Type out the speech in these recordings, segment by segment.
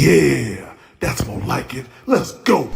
Yeah, that's more like it. Let's go.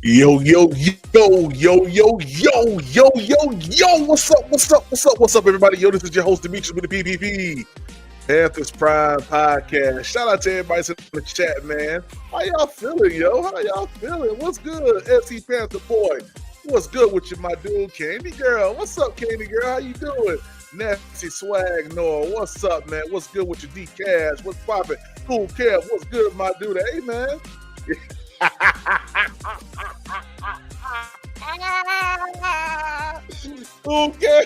Yo, what's up, everybody? Yo, this is your host, Demetrius with the PPP, Panthers Prime podcast. Shout out to everybody in the chat, man. How y'all feeling, yo? How y'all feeling? What's good, FC Panther boy? What's good with you, my dude, Candy Girl? What's up, Candy Girl? How you doing? Nasty Swag Noah, what's up, man? What's good with your D-Cash? What's poppin'? Cool Kev, what's good, my dude? Hey, man. Okay.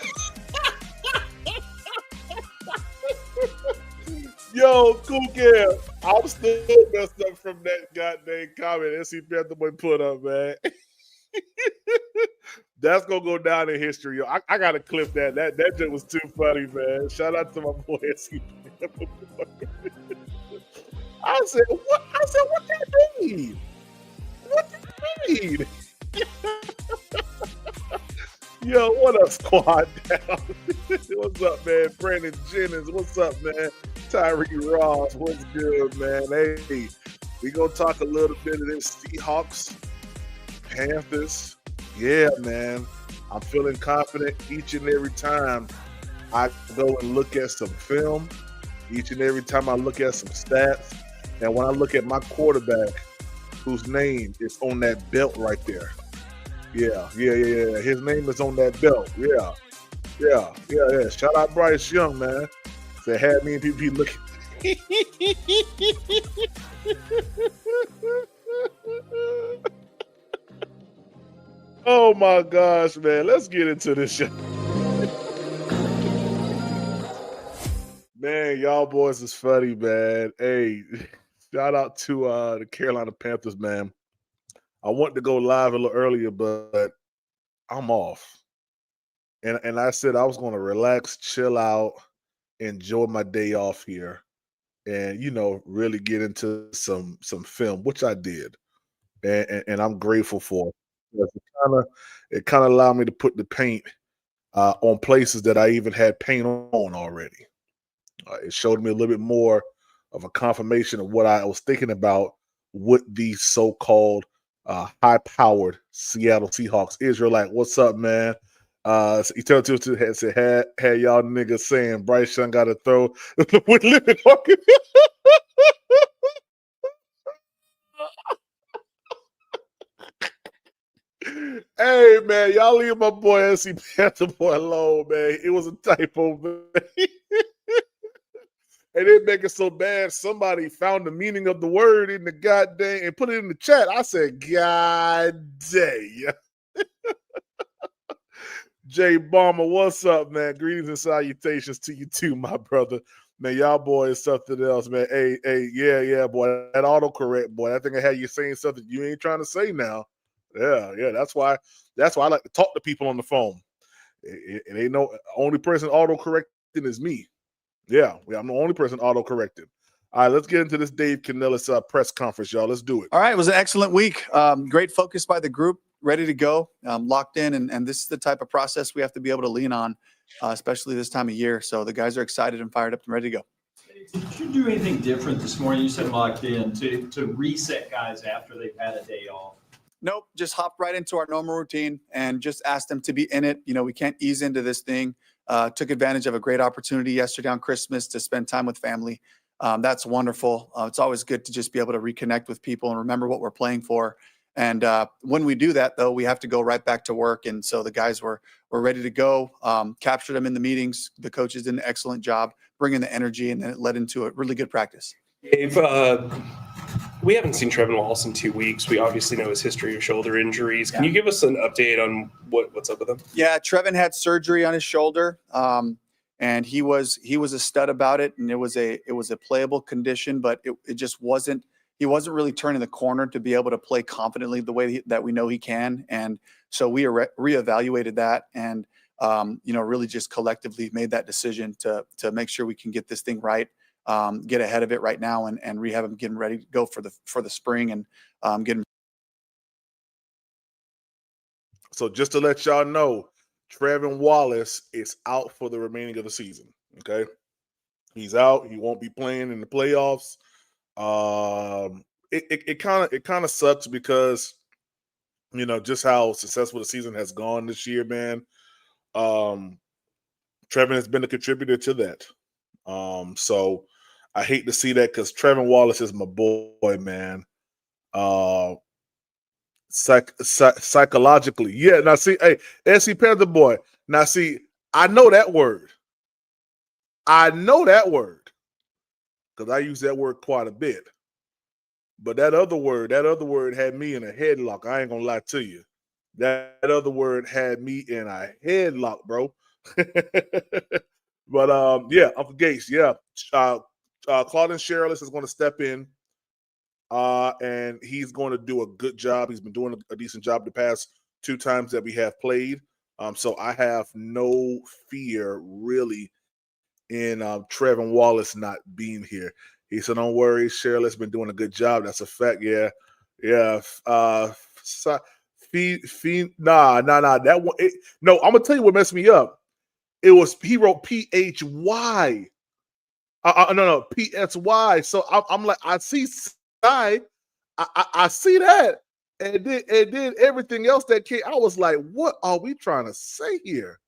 Yo, Cool Kev, I'm still messed up from that goddamn comment SC Panther boy put up, man. That's gonna go down in history, yo. I gotta clip that. That just was too funny, man. Shout out to my boy SC Panther boy. I said, what that mean? What do you mean? Yo, what up, squad down? What's up, man? Brandon Jennings, what's up, man? Tyree Ross, what's good, man? Hey, we gonna talk a little bit of this Seahawks, Panthers. Yeah, man. I'm feeling confident each and every time I go and look at some film, each and every time I look at some stats, and when I look at my quarterback, whose name is on that belt right there. Yeah. His name is on that belt. Yeah. Shout out Bryce Young, man. That had me and PP looking. Oh my gosh, man. Let's get into this show. Man, y'all boys is funny, man. Hey, shout out to the Carolina Panthers, man. I wanted to go live a little earlier, but I'm off. And I said I was gonna relax, chill out, enjoy my day off here, and really get into some film, which I did. And I'm grateful for it. Because it kind of allowed me to put the paint on places that I even had paint on already. It showed me a little bit more of a confirmation of what I was thinking about with these so-called high-powered Seattle Seahawks. Israelite, what's up, man? So he told to had said had y'all niggas saying Bryce Young got to throw with living Hawkins. Hey man, y'all leave my boy SC Panther boy alone, man. It was a typo, man. And it make it so bad. Somebody found the meaning of the word in the goddamn and put it in the chat. I said, God dang. Jay Bomber, what's up, man? Greetings and salutations to you too, my brother. Man, y'all boy is something else, man. Hey, yeah, boy. That autocorrect, boy. I think I had you saying something you ain't trying to say now. Yeah. That's why I like to talk to people on the phone. It ain't no only person autocorrecting is me. Yeah, I'm the only person auto-corrected. All right, let's get into this Dave Canales press conference, y'all. Let's do it. All right, it was an excellent week. Great focus by the group, ready to go, locked in, and this is the type of process we have to be able to lean on, especially this time of year. So the guys are excited and fired up and ready to go. Did you do anything different this morning? You said locked in to reset guys after they've had a day off. Nope, just hopped right into our normal routine and just asked them to be in it. We can't ease into this thing. Took advantage of a great opportunity yesterday on Christmas to spend time with family. That's wonderful. It's always good to just be able to reconnect with people and remember what we're playing for. And when we do that, though, we have to go right back to work. And so the guys were ready to go, captured them in the meetings. The coaches did an excellent job bringing the energy, and then it led into a really good practice. Dave, we haven't seen Trevin Wallace in 2 weeks. We obviously know his history of shoulder injuries. Can you give us an update on what's up with him? Yeah, Trevin had surgery on his shoulder, and he was a stud about it. And it was a playable condition, but it just wasn't. He wasn't really turning the corner to be able to play confidently the way that we know he can. And so we reevaluated that, and really just collectively made that decision to make sure we can get this thing right. Get ahead of it right now and rehab him, getting ready to go for the spring and get him. So just to let y'all know, Trevin Wallace is out for the remaining of the season. Okay, he's out. He won't be playing in the playoffs. It kind of sucks because just how successful the season has gone this year, man. Trevin has been a contributor to that. So I hate to see that because Trevin Wallace is my boy, man. Psychologically, yeah. Now see, hey, SC Panther boy. Now see, I know that word because I use that word quite a bit. But that other word had me in a headlock. I ain't gonna lie to you. That other word had me in a headlock, bro. But yeah, Uncle Gates, yeah. Claudin Sherrillis is going to step in, and he's going to do a good job. He's been doing a decent job the past 2 times that we have played. So I have no fear really in Trevin Wallace not being here. He said, "Don't worry, Sherrillis been doing a good job." That's a fact. Yeah. Nah. That one. No, I'm gonna tell you what messed me up. It was he wrote PHY. No, PSY. So I'm like, I see I see that, and then everything else that came. I was like, what are we trying to say here?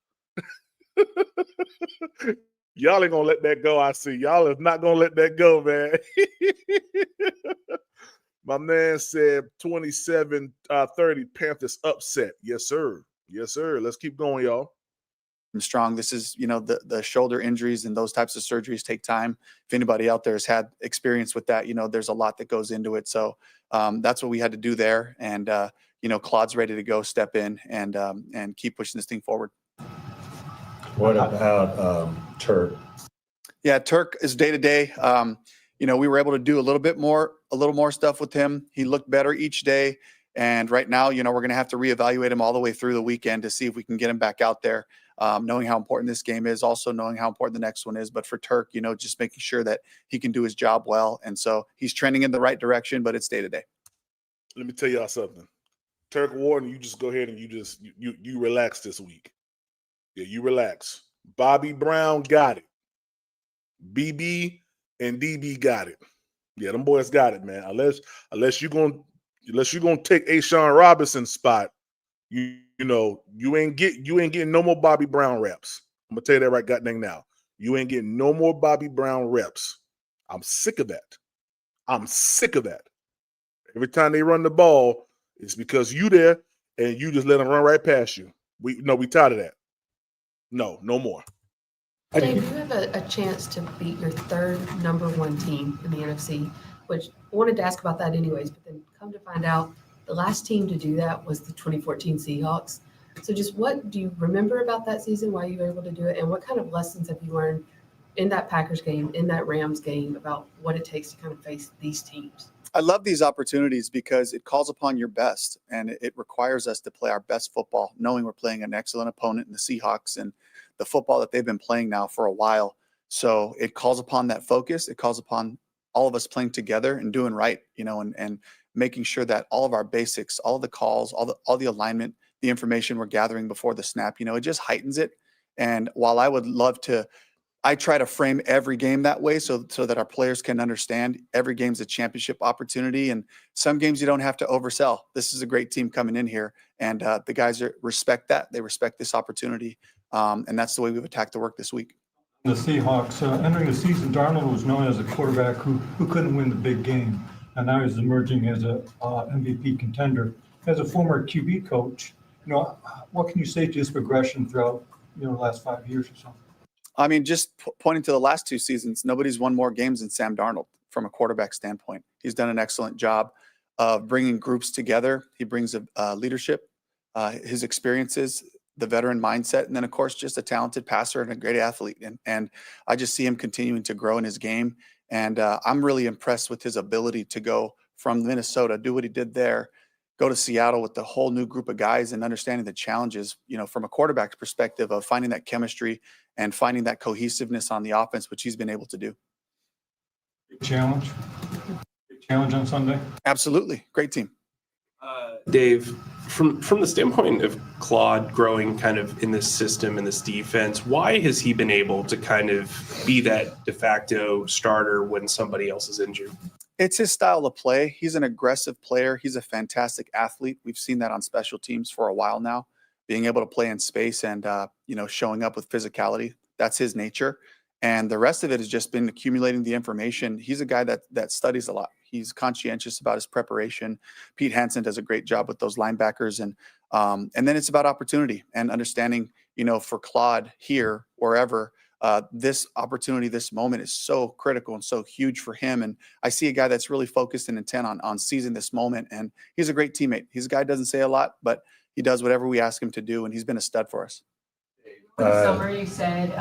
Y'all ain't gonna let that go. I see y'all is not gonna let that go, man. My man said 27-30 Panthers upset. Yes, sir. Let's keep going, y'all. strong. This is, the shoulder injuries and those types of surgeries take time. If anybody out there has had experience with that, there's a lot that goes into it. So that's what we had to do there. And, Claude's ready to go, step in and keep pushing this thing forward. What about Turk? Yeah, Turk is day to day. We were able to do a little more stuff with him. He looked better each day. And right now, we're going to have to reevaluate him all the way through the weekend to see if we can get him back out there, knowing how important this game is, also knowing how important the next one is. But for Turk, just making sure that he can do his job well. And so he's trending in the right direction, but it's day to day. Let me tell y'all something. Turk Warden, you just go ahead and you relax this week. Yeah, you relax. Bobby Brown got it. BB and DB got it. Yeah, them boys got it, man. Unless you're gonna take Ashawn Robinson's spot, you ain't getting no more Bobby Brown reps. I'm gonna tell you that right goddamn now. You ain't getting no more Bobby Brown reps. I'm sick of that. Every time they run the ball, it's because you there and you just let them run right past you. We tired of that. No more. Dave, you have a chance to beat your third number one team in the NFC, which I wanted to ask about that anyways, but then come to find out the last team to do that was the 2014 Seahawks. So just what do you remember about that season, why you were able to do it, and what kind of lessons have you learned in that Packers game, in that Rams game, about what it takes to kind of face these teams? I love these opportunities because it calls upon your best, and it requires us to play our best football, knowing we're playing an excellent opponent in the Seahawks and the football that they've been playing now for a while. So it calls upon that focus. It calls upon all of us playing together and doing right, and making sure that all of our basics, all of the calls, all the alignment, the information we're gathering before the snap, it just heightens it. And while I would love to, I try to frame every game that way so that our players can understand every game's a championship opportunity. And some games you don't have to oversell. This is a great team coming in here, and the guys respect that. They respect this opportunity. And that's the way we've attacked the work this week. The Seahawks, entering the season, Darnold was known as a quarterback who couldn't win the big game. And now he's emerging as a MVP contender. As a former QB coach, what can you say to his progression throughout, the last 5 years or so? I mean, just pointing to the last two seasons, nobody's won more games than Sam Darnold from a quarterback standpoint. He's done an excellent job of bringing groups together. He brings leadership, his experiences, the veteran mindset, and then, of course, just a talented passer and a great athlete. And I just see him continuing to grow in his game. And I'm really impressed with his ability to go from Minnesota, do what he did there, go to Seattle with a whole new group of guys and understanding the challenges, from a quarterback's perspective of finding that chemistry and finding that cohesiveness on the offense, which he's been able to do. Big challenge on Sunday. Absolutely. Great team. Dave, from the standpoint of Claude growing kind of in this system, in this defense, why has he been able to kind of be that de facto starter when somebody else is injured? It's his style of play. He's an aggressive player. He's a fantastic athlete. We've seen that on special teams for a while now, being able to play in space and, showing up with physicality. That's his nature. And the rest of it has just been accumulating the information. He's a guy that studies a lot. He's conscientious about his preparation. Pete Hansen does a great job with those linebackers. And then it's about opportunity and understanding, for Claude here, wherever, this opportunity, this moment is so critical and so huge for him. And I see a guy that's really focused and intent on seizing this moment. And he's a great teammate. He's a guy who doesn't say a lot, but he does whatever we ask him to do. And he's been a stud for us. In the summer, you said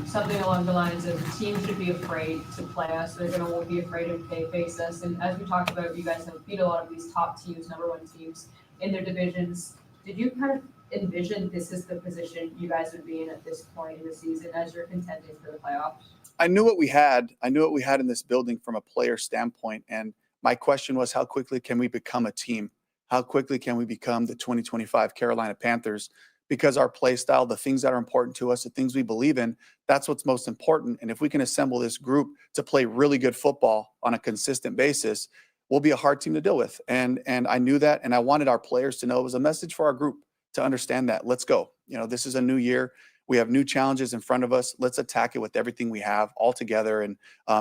something along the lines of the team should be afraid to play us. They're going to be afraid if they face us. And as we talked about, you guys have beat a lot of these top teams, number one teams in their divisions. Did you kind of envision this is the position you guys would be in at this point in the season as you're contending for the playoffs? I knew what we had. I knew what we had in this building from a player standpoint. And my question was, how quickly can we become a team? How quickly can we become the 2025 Carolina Panthers? Because our play style, the things that are important to us, the things we believe in, that's what's most important. And if we can assemble this group to play really good football on a consistent basis, we'll be a hard team to deal with. And I knew that, and I wanted our players to know it was a message for our group to understand that. Let's go. This is a new year. We have new challenges in front of us. Let's attack it with everything we have all together, and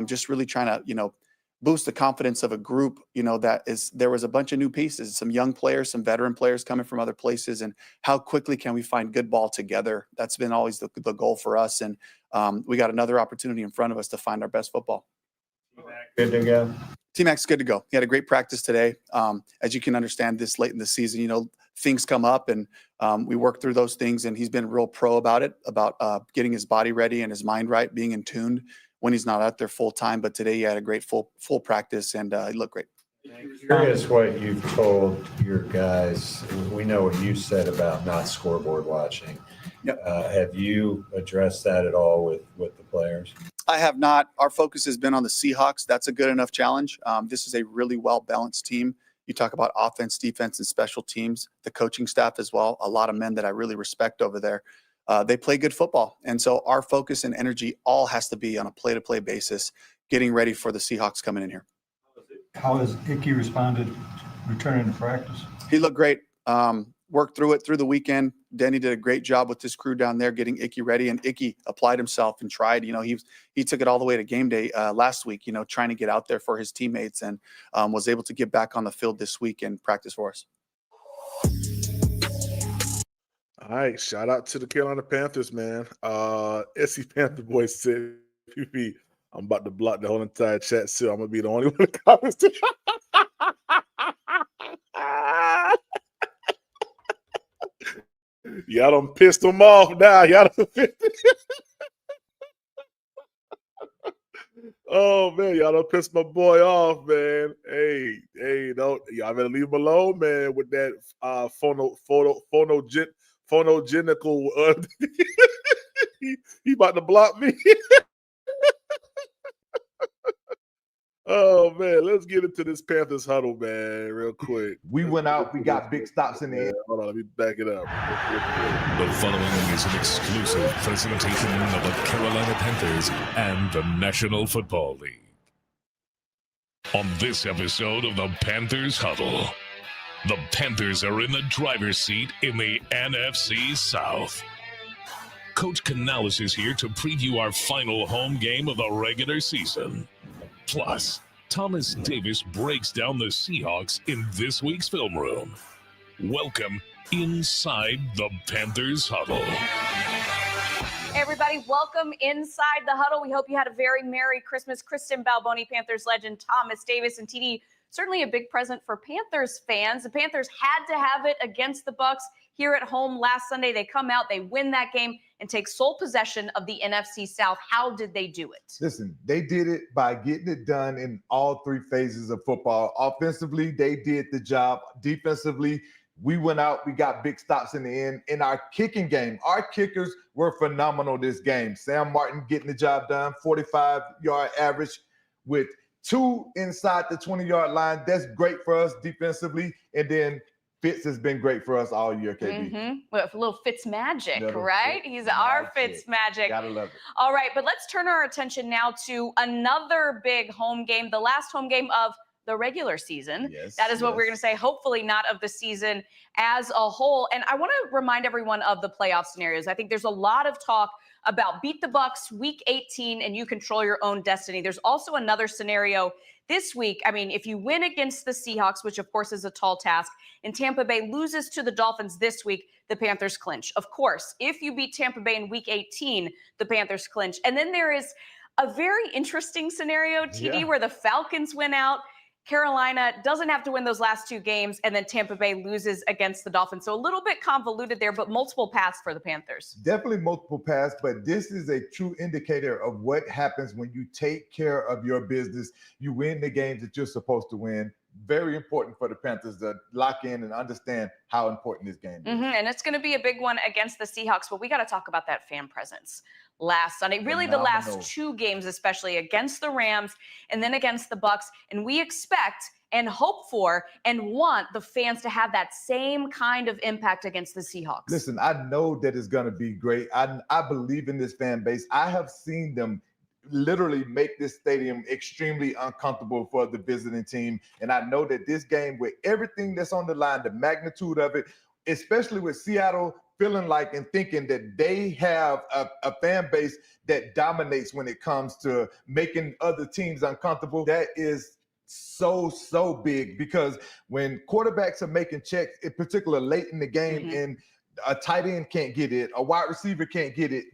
just really trying to, boost the confidence of a group, there was a bunch of new pieces, some young players, some veteran players coming from other places, and how quickly can we find good ball together? That's been always the goal for us. And we got another opportunity in front of us to find our best football. Good to go. T-Mac's good to go. He had a great practice today. As you can understand, this late in the season, things come up, and we work through those things, and he's been real pro about it, about getting his body ready and his mind right, being in tune when he's not out there full time. But today he had a great full practice, and he looked great. Curious what you've told your guys. We know what you said about not scoreboard watching. Yep. Have you addressed that at all with the players? I have not. Our focus has been on the Seahawks. That's a good enough challenge. This is a really well-balanced team. You talk about offense, defense, and special teams, the coaching staff as well. A lot of men that I really respect over there. They play good football. And so our focus and energy all has to be on a play-to-play basis, getting ready for the Seahawks coming in here. How has Icky responded returning to practice? He looked great. Worked through it through the weekend. Denny did a great job with his crew down there getting Icky ready, and Icky applied himself and tried. He took it all the way to game day last week, trying to get out there for his teammates, and was able to get back on the field this week and practice for us. All right, shout out to the Carolina Panthers, man. SC Panther boy said, I'm about to block the whole entire chat, so I'm gonna be the only one that comments. Y'all done pissed them off now. Y'all done Oh man, y'all done pissed my boy off, man. Hey, don't y'all better leave him alone, man, with that phonogenical he about to block me. Oh man, let's get into this Panthers huddle, man, real quick. We went out, we got big stops in the end. Hold on, let me back it up. The following is an exclusive presentation of the Carolina Panthers and the National Football League. On this episode of the Panthers Huddle, the Panthers are in the driver's seat in the NFC South. Coach Canales is here to preview our final home game of the regular season. Plus, Thomas Davis breaks down the Seahawks in this week's film room. Welcome inside the Panthers Huddle. Hey everybody, welcome inside the huddle. We hope you had a very Merry Christmas. Kristen Balboni, Panthers legend, Thomas Davis, and TD. Certainly a big present for Panthers fans. The Panthers had to have it against the Bucks here at home last Sunday. They come out, they win that game, and take sole possession of the NFC South. How did they do it? Listen, they did it by getting it done in all three phases of football. Offensively, they did the job. Defensively, we went out, we got big stops in the end. In our kicking game, our kickers were phenomenal this game. Sam Martin getting the job done, 45-yard average with 2 inside the 20-yard line. That's great for us defensively. And then Fitz has been great for us all year, KB. Mm-hmm. Well, a little Fitz magic, right? He's our Fitz magic. Gotta love it. All right, but let's turn our attention now to another big home game, the last home game of the regular season. Yes, that is what we're going to say, hopefully not of the season as a whole. And I want to remind everyone of the playoff scenarios. I think there's a lot of talk about beat the Bucks week 18 and you control your own destiny. There's also another scenario this week. I mean, if you win against the Seahawks, which of course is a tall task, and Tampa Bay loses to the Dolphins this week, the Panthers clinch. Of course, if you beat Tampa Bay in week 18, the Panthers clinch. And then there is a very interesting scenario, TD, where the Falcons win out. Carolina doesn't have to win those last 2 games, and then Tampa Bay loses against the Dolphins. So a little bit convoluted there, but multiple paths for the Panthers. Definitely multiple paths, but this is a true indicator of what happens when you take care of your business. You win the games that you're supposed to win. Very important for the Panthers to lock in and understand how important this game is. And it's going to be a big one against the Seahawks, but we got to talk about that fan presence last Sunday. Really, the last 2 games, especially against the Rams and then against the Bucks. And we expect and hope for and want the fans to have that same kind of impact against the Seahawks. Listen, I know that it's going to be great. I believe in this fan base. I have seen them literally make this stadium extremely uncomfortable for the visiting team. And I know that this game, with everything that's on the line, the magnitude of it, especially with Seattle feeling like and thinking that they have a fan base that dominates when it comes to making other teams uncomfortable, that is so big, because when quarterbacks are making checks, in particular late in the game, and a tight end can't get it, a wide receiver can't get it.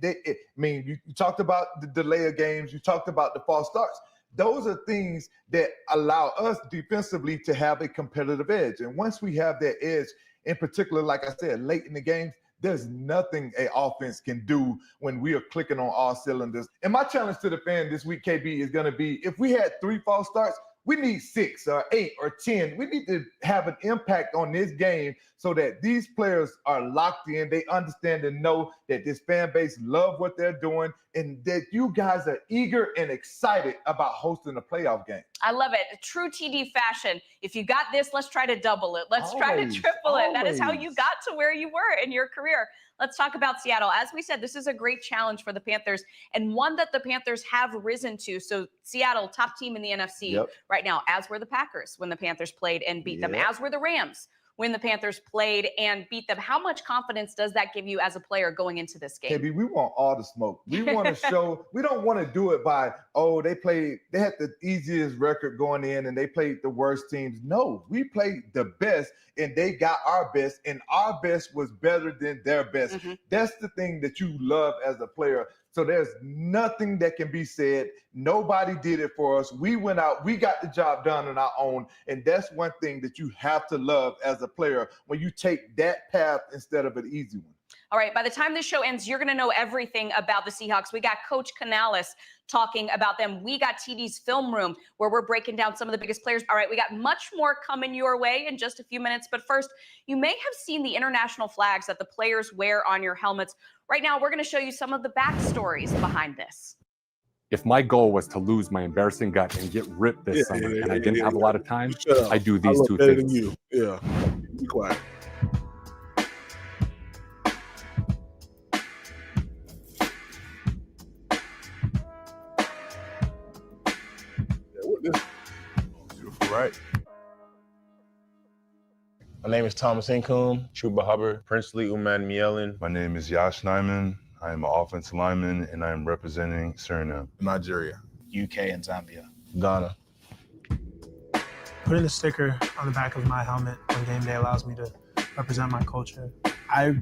You talked about the delay of games, you talked about the false starts. Those are things that allow us defensively to have a competitive edge. And once we have that edge, in particular, like I said, late in the games, there's nothing an offense can do when we are clicking on all cylinders. And my challenge to the fan this week, KB, is going to be, if we had 3 false starts, we need 6 or 8 or 10. We need to have an impact on this game so that these players are locked in. They understand and know that this fan base love what they're doing, and that you guys are eager and excited about hosting a playoff game. I love it. True TD fashion. If you got this, let's try to double it. Let's try to triple it. That is how you got to where you were in your career. Let's talk about Seattle. As we said, this is a great challenge for the Panthers, and one that the Panthers have risen to. So Seattle, top team in the NFC right now, as were the Packers when the Panthers played and beat them, as were the Rams when the Panthers played and beat them. How much confidence does that give you as a player going into this game? KB, we want all the smoke. We want to show, we don't want to do it by, they had the easiest record going in and they played the worst teams. No, we played the best and they got our best, and our best was better than their best. That's the thing that you love as a player. So there's nothing that can be said. Nobody did it for us. We went out, we got the job done on our own. And that's one thing that you have to love as a player, when you take that path instead of an easy one. All right, by the time this show ends, you're going to know everything about the Seahawks. We got Coach Canales talking about them. We got TD's film room where we're breaking down some of the biggest players. All right, we got much more coming your way in just a few minutes. But first, you may have seen the international flags that the players wear on your helmets. Right now, we're going to show you some of the backstories behind this. If my goal was to lose my embarrassing gut and get ripped this summer, and I didn't have a lot of time, I do these two things. Be quiet. Beautiful, right? My name is Thomas Incoom, Chuba Hubbard, Princely Uman Mielen. My name is Yash Nyman. I am an offensive lineman, and I am representing Suriname. Nigeria. UK and Zambia. Ghana. Putting the sticker on the back of my helmet on game day allows me to represent my culture. I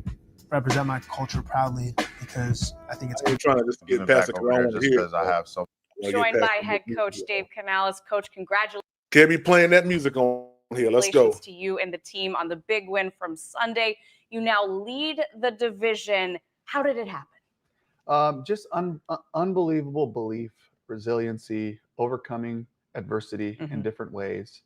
represent my culture proudly because I think it's. I'm trying to just get past it just because I have so. Joined by head coach Dave Canales. Coach, congratulations. Can't be playing that music on here. Let's go. To you and the team on the big win from Sunday. You now lead the division. How did it happen? Just unbelievable belief, resiliency, overcoming adversity in different ways,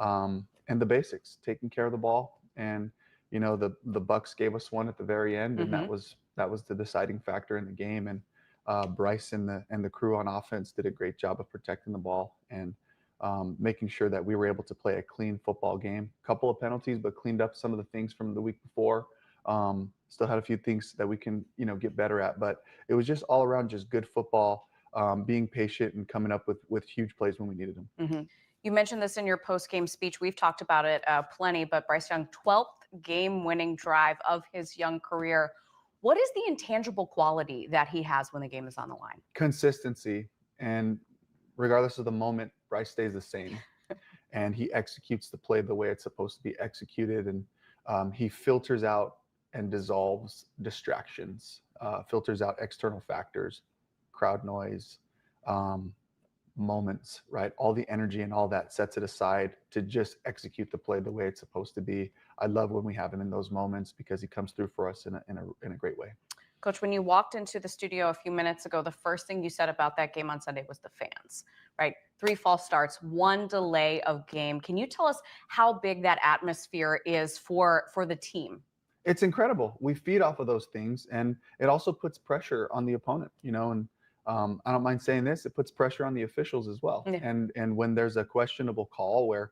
and the basics, taking care of the ball. And the Bucks gave us one at the very end, and that was the deciding factor in the game. And Bryce and the crew on offense did a great job of protecting the ball and making sure that we were able to play a clean football game. Couple of penalties, but cleaned up some of the things from the week before. Still had a few things that we can, get better at, but it was just all around just good football, being patient and coming up with huge plays when we needed them. You mentioned this in your post-game speech. We've talked about it plenty, but Bryce Young, 12th game-winning drive of his young career. What is the intangible quality that he has when the game is on the line? Consistency. And regardless of the moment, Bryce stays the same. And he executes the play the way it's supposed to be executed. And he filters out and dissolves distractions, filters out external factors, crowd noise, moments, right? All the energy and all that, sets it aside to just execute the play the way it's supposed to be. I love when we have him in those moments because he comes through for us in a great way. Coach, when you walked into the studio a few minutes ago, the first thing you said about that game on Sunday was the fans, right? 3 false starts, 1 delay of game. Can you tell us how big that atmosphere is for the team? It's incredible. We feed off of those things, and it also puts pressure on the opponent, and I don't mind saying this, it puts pressure on the officials as well. Yeah. And when there's a questionable call where,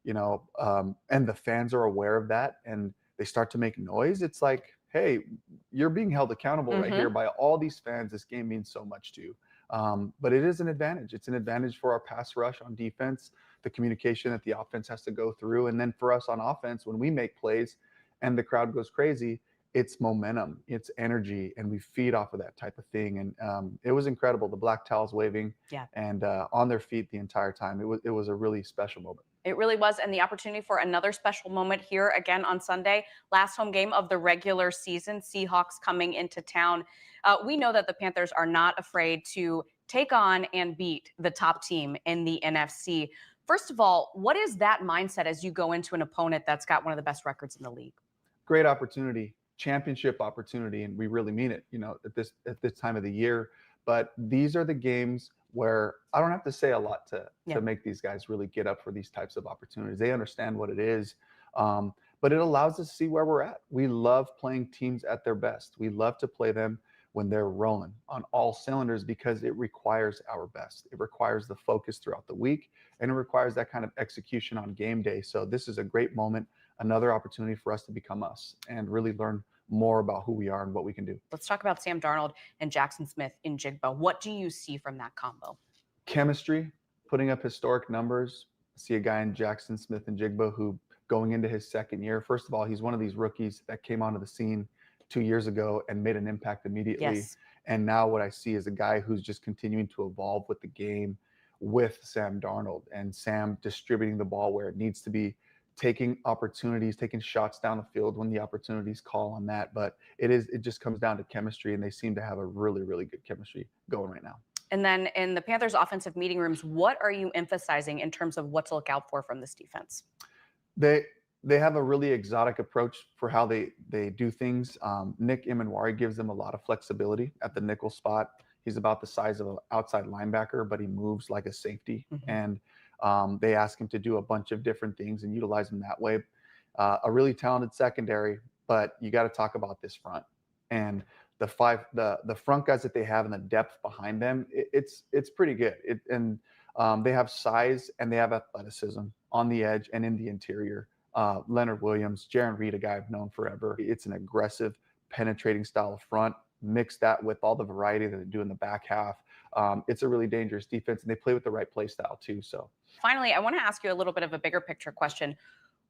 and the fans are aware of that and they start to make noise, it's like, hey, you're being held accountable right here by all these fans. This game means so much to you. But it is an advantage. It's an advantage for our pass rush on defense, the communication that the offense has to go through. And then for us on offense, when we make plays and the crowd goes crazy, it's momentum, it's energy, and we feed off of that type of thing. And it was incredible. The black towels waving and on their feet the entire time. It was a really special moment. It really was, and the opportunity for another special moment here again on Sunday, last home game of the regular season, Seahawks coming into town. We know that the Panthers are not afraid to take on and beat the top team in the NFC. First of all, what is that mindset as you go into an opponent that's got one of the best records in the league? Great opportunity, championship opportunity, and we really mean it, at this time of the year. But these are the games where I don't have to say a lot to make these guys really get up for these types of opportunities. They understand what it is, but it allows us to see where we're at. We love playing teams at their best. We love to play them when they're rolling on all cylinders because it requires our best. It requires the focus throughout the week, and it requires that kind of execution on game day. So this is a great moment, another opportunity for us to become us and really learn more about who we are and what we can do. Let's talk about Sam Darnold and Jackson Smith-Njigba. What do you see from that combo? Chemistry, putting up historic numbers. I see a guy in Jackson Smith-Njigba who, going into his second year, first of all, he's one of these rookies that came onto the scene 2 years ago and made an impact immediately. Yes. And now what I see is a guy who's just continuing to evolve with the game with Sam Darnold, and Sam distributing the ball where it needs to be, taking opportunities, taking shots down the field when the opportunities call on that. But it just comes down to chemistry, and they seem to have a really, really good chemistry going right now. And then in the Panthers offensive meeting rooms, what are you emphasizing in terms of what to look out for from this defense? They have a really exotic approach for how they do things. Nick Imanwari gives them a lot of flexibility at the nickel spot. He's about the size of an outside linebacker, but he moves like a safety. And they ask him to do a bunch of different things and utilize him that way. A really talented secondary, but you got to talk about this front and the front guys that they have and the depth behind them. It's pretty good. They have size and they have athleticism on the edge and in the interior. Leonard Williams, Jaron Reed, a guy I've known forever. It's an aggressive, penetrating style of front. Mix that with all the variety that they do in the back half. It's a really dangerous defense, and they play with the right play style too. So finally, I want to ask you a little bit of a bigger picture question.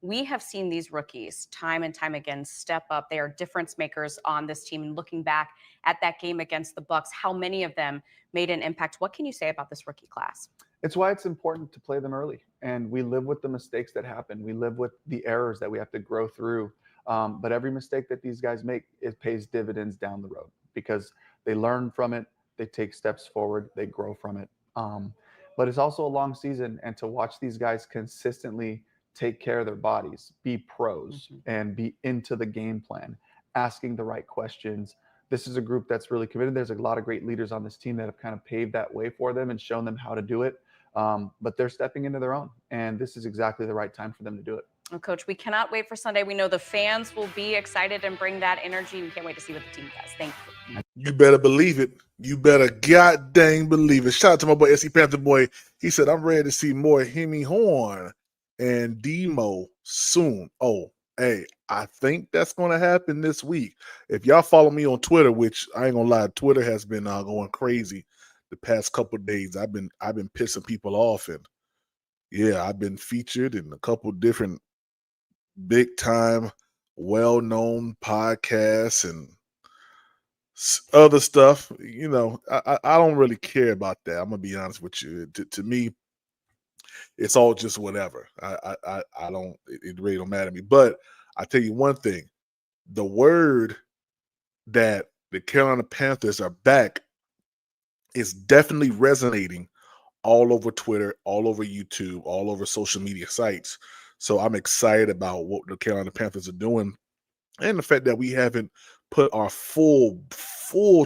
We have seen these rookies time and time again step up. They are difference makers on this team. And looking back at that game against the Bucs, how many of them made an impact? What can you say about this rookie class? it's why it's important to play them early. And we live with the mistakes that happen. We live with the errors that we have to grow through. But every mistake that these guys make, it pays dividends down the road because they learn from it. They take steps forward. They grow from it. But it's also a long season. And to watch these guys consistently take care of their bodies, be pros, and be into the game plan, asking the right questions. This is a group that's really committed. There's a lot of great leaders on this team that have kind of paved that way for them and shown them how to do it. But they're stepping into their own. And this is exactly the right time for them to do it. Well, Coach, we cannot wait for Sunday. We know the fans will be excited and bring that energy. We can't wait to see what the team does. Thank you. You better believe it. You better god dang believe it. Shout out to my boy, SC Panther Boy. He said, I'm ready to see more Hemi Horn and Demo soon. Oh, hey, I think that's going to happen this week. If y'all follow me on Twitter, which I ain't going to lie, Twitter has been going crazy the past couple of days. I've been pissing people off, and yeah, I've been featured in a couple different big time, well-known podcasts and other stuff. You know, I don't really care about that. I'm gonna be honest with you. To me, it's all just whatever. I don't. It really don't matter to me. But I tell you one thing: the word that the Carolina Panthers are back is definitely resonating all over Twitter, all over YouTube, all over social media sites. So I'm excited about what the Carolina Panthers are doing, and the fact that we haven't put our full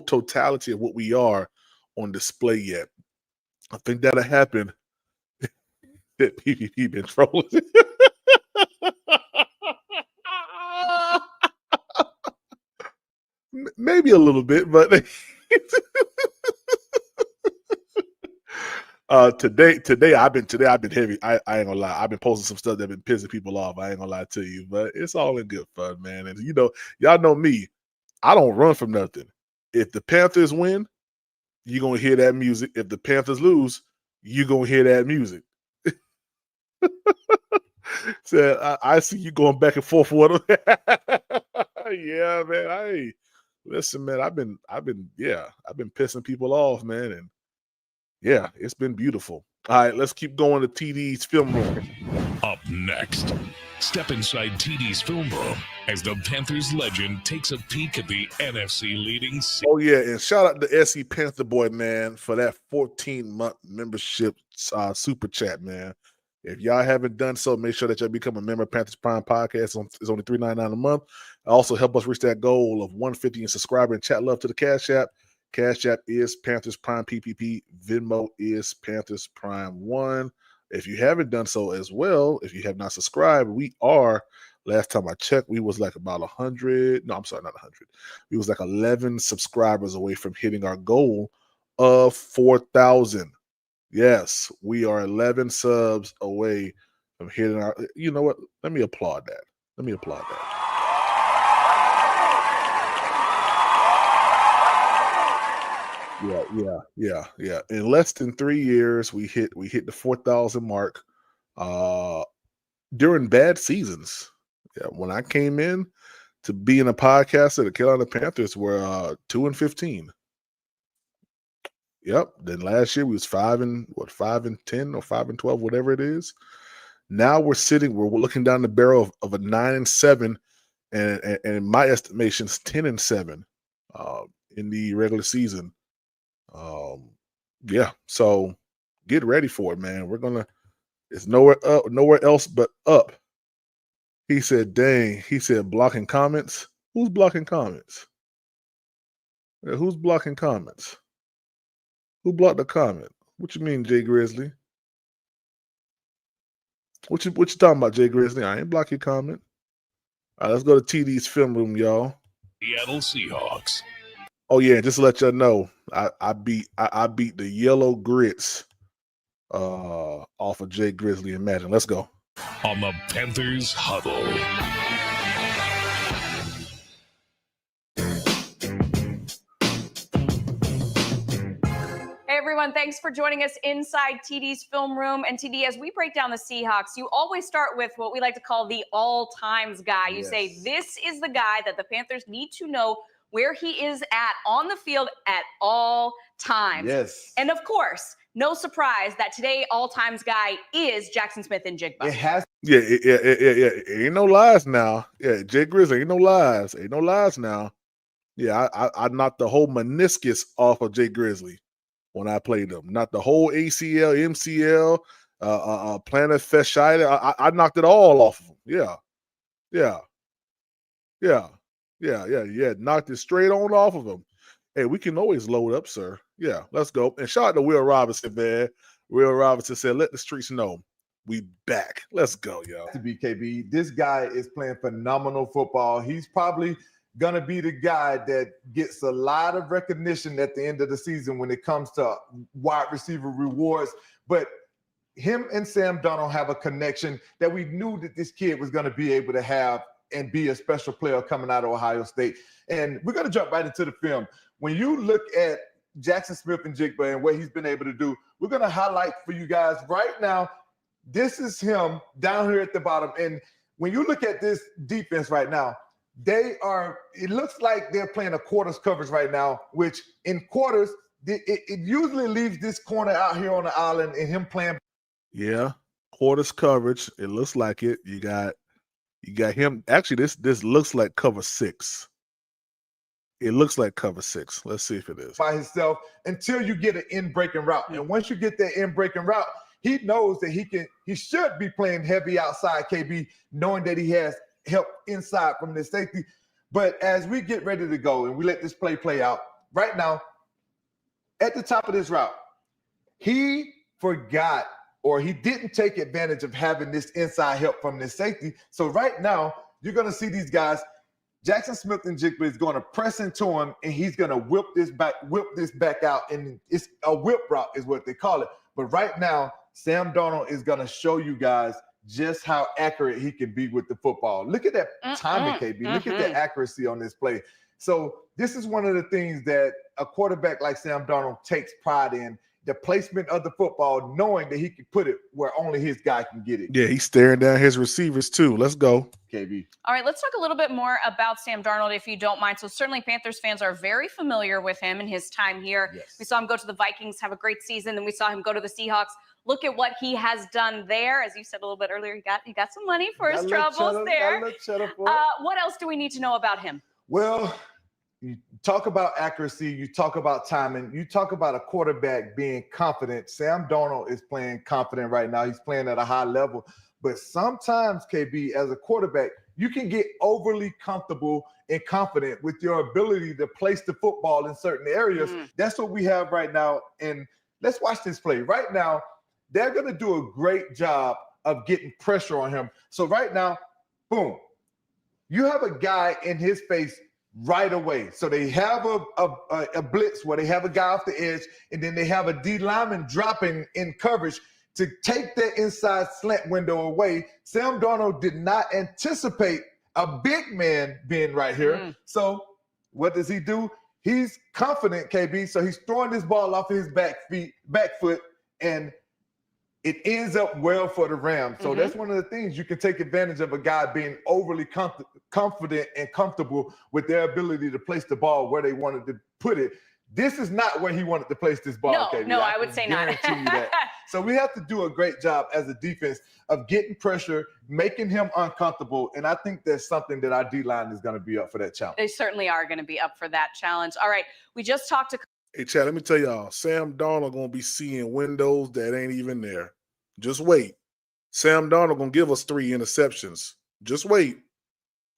totality of what we are on display yet. I think that'll happen. That PvP been trolling. Maybe a little bit, but today I've been heavy. I ain't gonna lie. I've been posting some stuff that been pissing people off. I ain't gonna lie to you, but it's all in good fun, man. And you know, y'all know me. I don't run from nothing. If the Panthers win, you're gonna hear that music. If the Panthers lose, you're gonna hear that music. So I see you going back and forth with them. Yeah, man. Hey, listen, man. I've been pissing people off, man, and yeah, it's been beautiful. All right, let's keep going to TD's film room. Up next, step inside TD's film room as the Panthers legend takes a peek at the NFC leading. Oh yeah, and shout out to SE Panther Boy, man, for that 14-month membership super chat, man. If y'all haven't done so, make sure that y'all become a member of Panthers Prime Podcast. It's only $3.99 a month. Also help us reach that goal of 150 in subscriber and chat love to the Cash App. Cash App is Panthers Prime PPP. Venmo is Panthers Prime 1. If you haven't done so as well, if you have not subscribed, we are, last time I checked, we was like about 100. No, I'm sorry, not 100. We was like 11 subscribers away from hitting our goal of 4,000. Yes, we are 11 subs away from hitting our, you know what? Let me applaud that. Yeah. In less than 3 years, we hit the 4,000 mark. During bad seasons. Yeah, when I came in to being a podcaster, the Carolina Panthers were 2-15. Yep. Then last year we was 5-10 or 5-12, whatever it is. Now we're looking down the barrel of a 9-7, and in my estimations, 10-7 in the regular season. Yeah. So get ready for it, man. It's nowhere else but up. He said, dang. He said, blocking comments. Who's blocking comments? Yeah, who's blocking comments? Who blocked the comment? What you mean, Jay Grizzly? What you talking about, Jay Grizzly? I ain't block your comment. All right, let's go to TD's film room, y'all. Seattle Seahawks. Oh yeah, just to let y'all know, I beat the Yellow Grits off of Jay Grizzly and Madden. Let's go. On the Panthers Huddle. Hey everyone, thanks for joining us inside TD's film room. And TD, as we break down the Seahawks, you always start with what we like to call the all-times guy. You say, this is the guy that the Panthers need to know where he is at on the field at all times. Yes. And of course, no surprise that today all-times guy is Jackson Smith-Njigba. It has. Yeah. Ain't no lies now. Yeah, Jay Grizzly, ain't no lies. Ain't no lies now. Yeah, I knocked the whole meniscus off of Jay Grizzly when I played him. Not the whole ACL, MCL, plantar fasciitis. I knocked it all off of him. Yeah. Knocked it straight on off of him. Hey, we can always load up, sir. Yeah, let's go. And shout out to Will Robinson, man. Will Robinson said, let the streets know we back. Let's go, yo. To be KB, this guy is playing phenomenal football. He's probably going to be the guy that gets a lot of recognition at the end of the season when it comes to wide receiver rewards. But him and Sam Darnold have a connection that we knew that this kid was going to be able to have and be a special player coming out of Ohio State. And we're going to jump right into the film. When you look at Jackson Smith-Njigba and what he's been able to do, we're going to highlight for you guys right now. This is him down here at the bottom. And when you look at this defense right now, it looks like they're playing a quarters coverage right now, which in quarters, it usually leaves this corner out here on the island and him playing. Yeah, quarters coverage. It looks like it. You got him. Actually, this looks like cover 6. It looks like cover 6. Let's see if it is. By himself until you get an in-breaking route. And once you get that in-breaking route, he knows that he should be playing heavy outside, KB, knowing that he has help inside from the safety. But as we get ready to go and we let this play out, right now, at the top of this route, he forgot or he didn't take advantage of having this inside help from this safety. So right now, you're going to see these guys. Jackson Smith-Njigba is going to press into him, and he's going to whip this back out, and it's a whip route is what they call it. But right now, Sam Darnold is going to show you guys just how accurate he can be with the football. Look at that timing, KB. Look at the accuracy on this play. So this is one of the things that a quarterback like Sam Darnold takes pride in, the placement of the football, knowing that he can put it where only his guy can get it. Yeah, he's staring down his receivers too. Let's go. KB. All right, let's talk a little bit more about Sam Darnold, if you don't mind. So certainly Panthers fans are very familiar with him and his time here. Yes. We saw him go to the Vikings, have a great season. Then we saw him go to the Seahawks. Look at what he has done there. As you said a little bit earlier, he got some money for his troubles there. What else do we need to know about him? Well, you talk about accuracy, you talk about timing, you talk about a quarterback being confident. Sam Darnold is playing confident right now. He's playing at a high level. But sometimes, KB, as a quarterback, you can get overly comfortable and confident with your ability to place the football in certain areas. That's what we have right now. And let's watch this play. Right now, they're going to do a great job of getting pressure on him. So right now, boom, you have a guy in his face right away. So they have a blitz where they have a guy off the edge, and then they have a D lineman dropping in coverage to take that inside slant window away. Sam Darnold did not anticipate a big man being right here. So what does he do? He's confident, KB. So he's throwing this ball off his back foot, and it ends up well for the Rams. So that's one of the things. You can take advantage of a guy being overly confident and comfortable with their ability to place the ball where they wanted to put it. This is not where he wanted to place this ball, KB. No, I would say not. Guarantee you that. So we have to do a great job as a defense of getting pressure, making him uncomfortable. And I think that's something that our D-line is going to be up for that challenge. They certainly are going to be up for that challenge. All right, we just talked to Hey, Chad, let me tell y'all, Sam Darnold going to be seeing windows that ain't even there. Just wait. Sam Darnold going to give us 3 interceptions. Just wait.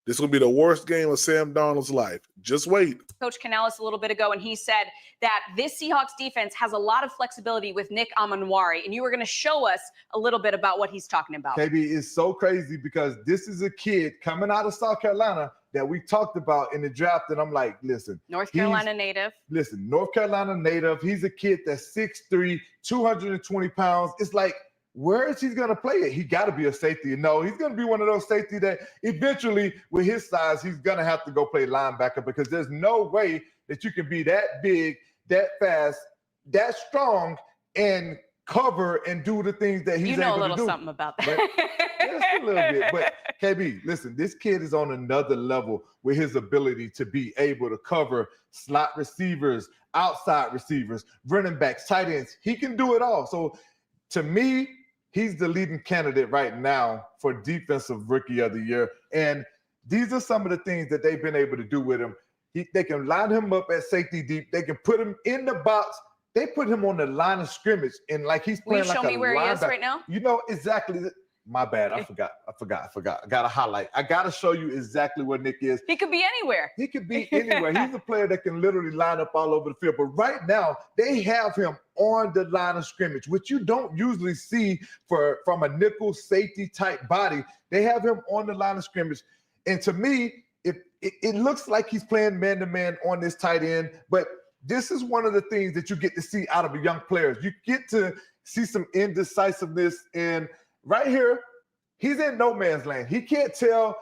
This will be the worst game of Sam Darnold's life. Just wait. Coach Canales a little bit ago, and he said that this Seahawks defense has a lot of flexibility with Nick Amanwari, and you were going to show us a little bit about what he's talking about. KB, is so crazy because this is a kid coming out of South Carolina that we talked about in the draft, and I'm like, listen. North Carolina native. Listen, North Carolina native. He's a kid that's 6'3", 220 pounds. It's like, where is he going to play it? He got to be a safety. No, he's going to be one of those safety that eventually, with his size, he's going to have to go play linebacker because there's no way that you can be that big, that fast, that strong, and cover and do the things that he's able to do. You know a little something about that. Just a little bit. But, KB, listen, this kid is on another level with his ability to be able to cover slot receivers, outside receivers, running backs, tight ends. He can do it all. So, to me, he's the leading candidate right now for Defensive Rookie of the Year. And these are some of the things that they've been able to do with him. They can line him up at safety deep. They can put him in the box. They put him on the line of scrimmage. And like he's playing like a linebacker. Will you show me where he is right now? You know exactly. My bad. I forgot. I got to highlight. I got to show you exactly where Nick is. He could be anywhere. He could be anywhere. He's a player that can literally line up all over the field. But right now, they have him on the line of scrimmage, which you don't usually see from a nickel safety type body. They have him on the line of scrimmage. And to me, it looks like he's playing man-to-man on this tight end. But this is one of the things that you get to see out of a young player. You get to see some indecisiveness. And right here, he's in no man's land. He can't tell.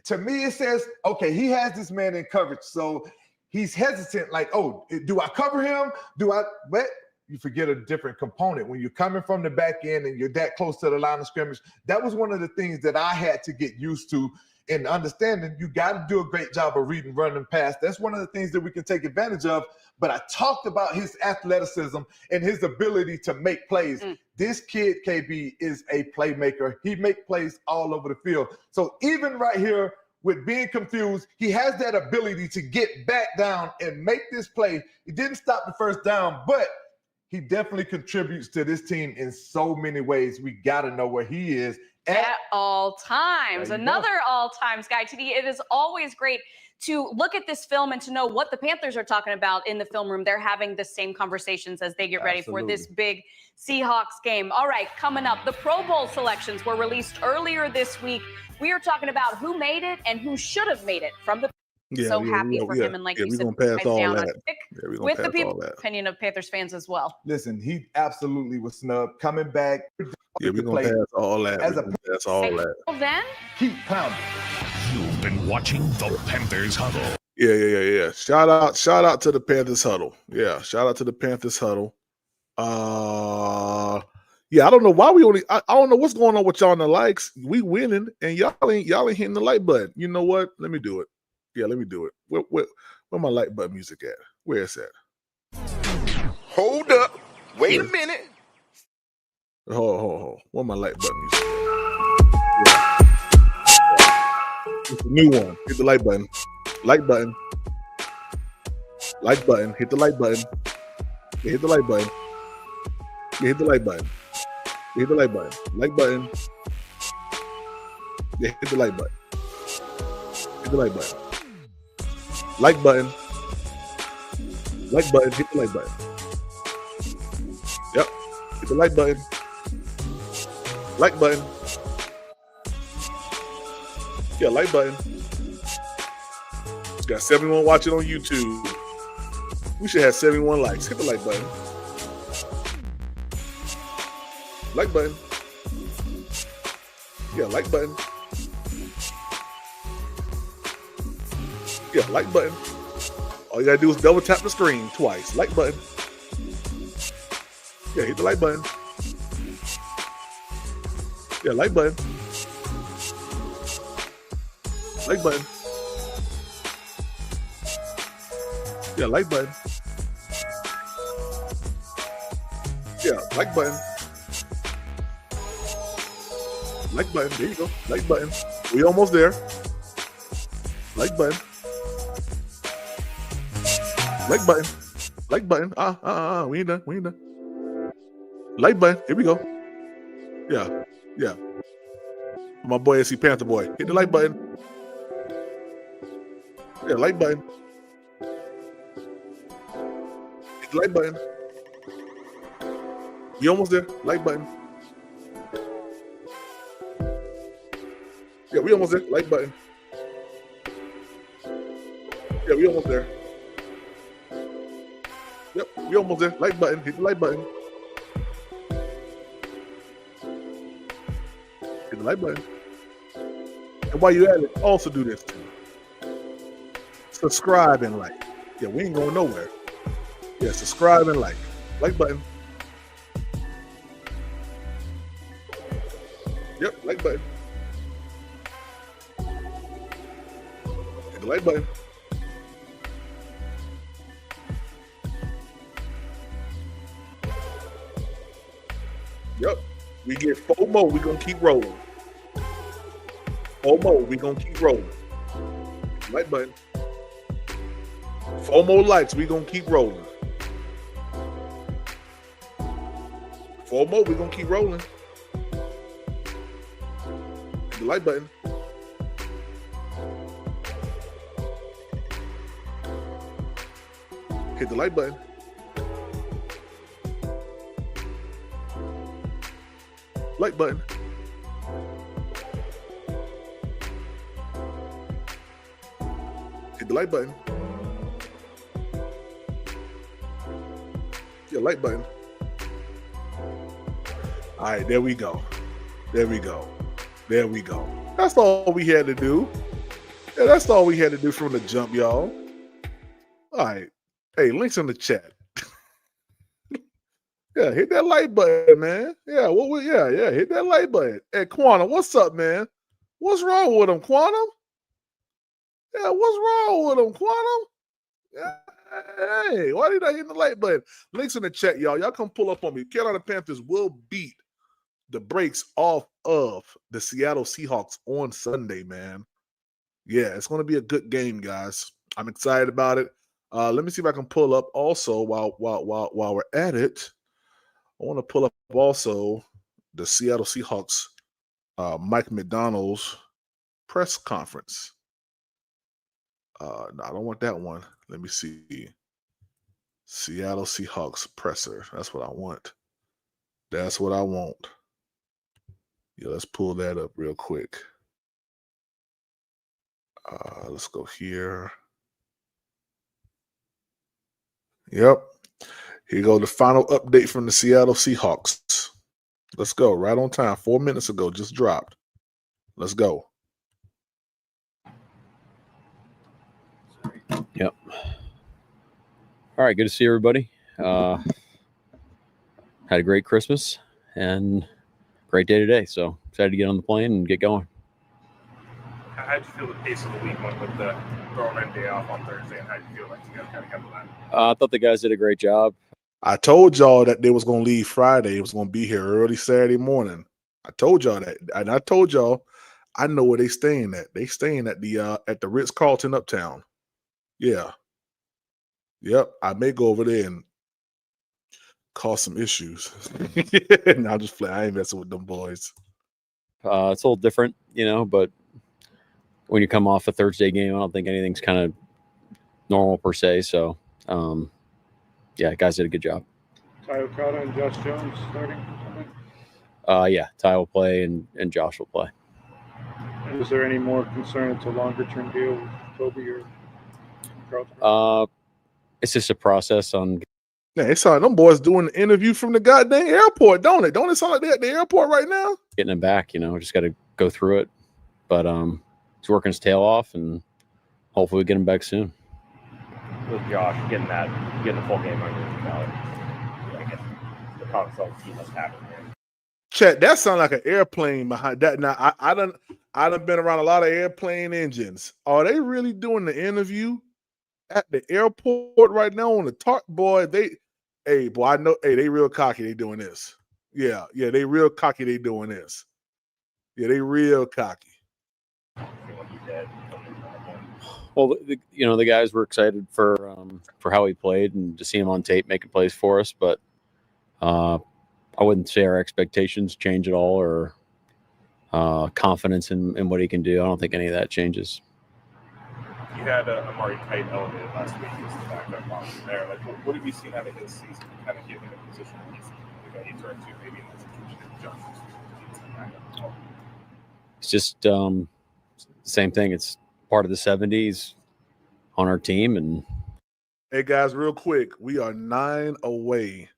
To me, it says, okay, he has this man in coverage. So he's hesitant, like, oh, do I cover him? But you forget a different component. When you're coming from the back end and you're that close to the line of scrimmage, that was one of the things that I had to get used to and understanding. You got to do a great job of reading, running past. That's one of the things that we can take advantage of. But I talked about his athleticism and his ability to make plays. This kid, KB, is a playmaker. He makes plays all over the field. So even right here with being confused, he has that ability to get back down and make this play. He didn't stop the first down, but he definitely contributes to this team in so many ways. We got to know where he is at all times. Another all times guy. TD, it is always great to look at this film and to know what the Panthers are talking about in the film room. They're having the same conversations as they get ready for this big Seahawks game. All right, coming up, the Pro Bowl selections were released earlier this week. We are talking about who made it and who should have made it from the happy for him. And like you said, we're going to pass all down that. With the people's opinion of Panthers fans as well. Listen, he absolutely was snubbed. Coming back. Yeah, we're going to pass all that. That's all that. Well, then, keep pounding. You've been watching the Panthers Huddle. Yeah. Shout out to the Panthers Huddle. Yeah, shout out to the Panthers Huddle. Yeah, I don't know why we only. I don't know what's going on with y'all in the likes. We winning, and y'all ain't hitting the like button. You know what? Let me do it. Yeah, let me do it. Where my like button music at? Where is that? Hold up. Wait a minute. Hold. Where my like button music? Yeah. It's a new one. Hit the like button. Like button. Like button. Hit the like button. Yeah, hit the like button. Yeah, hit the like button. Yeah, hit the like button. Like button. Yeah, hit the like button. Hit the like button. Like button. Like button. Hit the like button. Yep. Hit the like button. Like button. Yeah, like button. It's got 71 watching on YouTube. We should have 71 likes. Hit the like button. Like button. Yeah, like button. Yeah, like button. All you gotta do is double tap the screen twice. Like button. Yeah, hit the like button. Yeah, like button. Like button. Yeah, like button. Yeah, like button. Like button. There you go. Like button. We almost there. Like button. Like button. Like button. We ain't done. We ain't done. Like button. Here we go. Yeah. Yeah. My boy SC Panther boy. Hit the like button. Yeah, like button. Hit the like button. We almost there. Like button. Yeah, we almost there. Like button. Yeah, we almost there. Yep, we almost there. Like button. Hit the like button. Hit the like button. And while you're at it, also do this too. Subscribe and like. Yeah, we ain't going nowhere. Yeah, subscribe and like. Like button. Yep, like button. Hit the like button. Yep. We get 4 more, we gonna keep rolling. 4 more, we gonna keep rolling. Like button. 4 more likes, we gonna keep rolling. 4 more, we gonna keep rolling. Hit the like button. Hit the like button. Like button. Hit the like button. Yeah, like button. All right, there we go. There we go. There we go. That's all we had to do. Yeah, that's all we had to do from the jump, y'all. All right. Hey, links in the chat. Yeah, hit that like button, man. Yeah, hit that like button. Hey, Quantum, what's up, man? What's wrong with him, Quantum? Yeah, what's wrong with him, Quantum? Yeah, hey, why did I hit the like button? Links in the chat, y'all. Y'all come pull up on me. Carolina Panthers will beat the brakes off of the Seattle Seahawks on Sunday, man. Yeah, it's going to be a good game, guys. I'm excited about it. Let me see if I can pull up also while we're at it. I want to pull up also the Seattle Seahawks Mike Macdonald's press conference. No, I don't want that one. Let me see. Seattle Seahawks presser. That's what I want. That's what I want. Yeah, let's pull that up real quick. Let's go here. Yep. Here you go. The final update from the Seattle Seahawks. Let's go. Right on time. 4 minutes ago. Just dropped. Let's go. Yep. All right. Good to see everybody. had a great Christmas and great day today. So excited to get on the plane and get going. How did you feel the pace of the week went with the throwing day off on Thursday, and how did you feel like you guys kind of handled that? I thought the guys did a great job. I told y'all that they was going to leave Friday. It was going to be here early Saturday morning. I told y'all that. And I told y'all, I know where they staying at. They staying at the Ritz-Carlton Uptown. Yeah. Yep. I may go over there and cause some issues. And I'll just play. I ain't messing with them boys. It's a little different, but when you come off a Thursday game, I don't think anything's kind of normal per se. So, guys did a good job. Ty Okada and Josh Jones starting? Yeah, Ty will play and Josh will play. And is there any more concern it's a longer-term deal with Toby or Carlton? It's just a process on. Yeah, it sound like them boys doing the interview from the goddamn airport, don't it? Don't it sound like they're at the airport right now? Getting him back, just got to go through it. But he's working his tail off, and hopefully we get him back soon. With Josh getting the full game under his belt, I guess the problem he must have in there. Chet, that sounds like an airplane behind that. Now I done been around a lot of airplane engines. Are they really doing the interview at the airport right now on the talk? Boy, I know. Hey, they real cocky. They doing this. Yeah, they real cocky. They doing this. Yeah, they real cocky. Well, the guys were excited for how he played and to see him on tape making plays for us, but I wouldn't say our expectations change at all or confidence in what he can do. I don't think any of that changes. You had Amari Kite elevated last week as the backup option there. Like, what have you seen out of his season to kind of give him a position where he's the guy you turn to maybe in that situation if Johnson's It's just same thing. It's part of the 70s on our team. And hey, guys, real quick, we are 9 away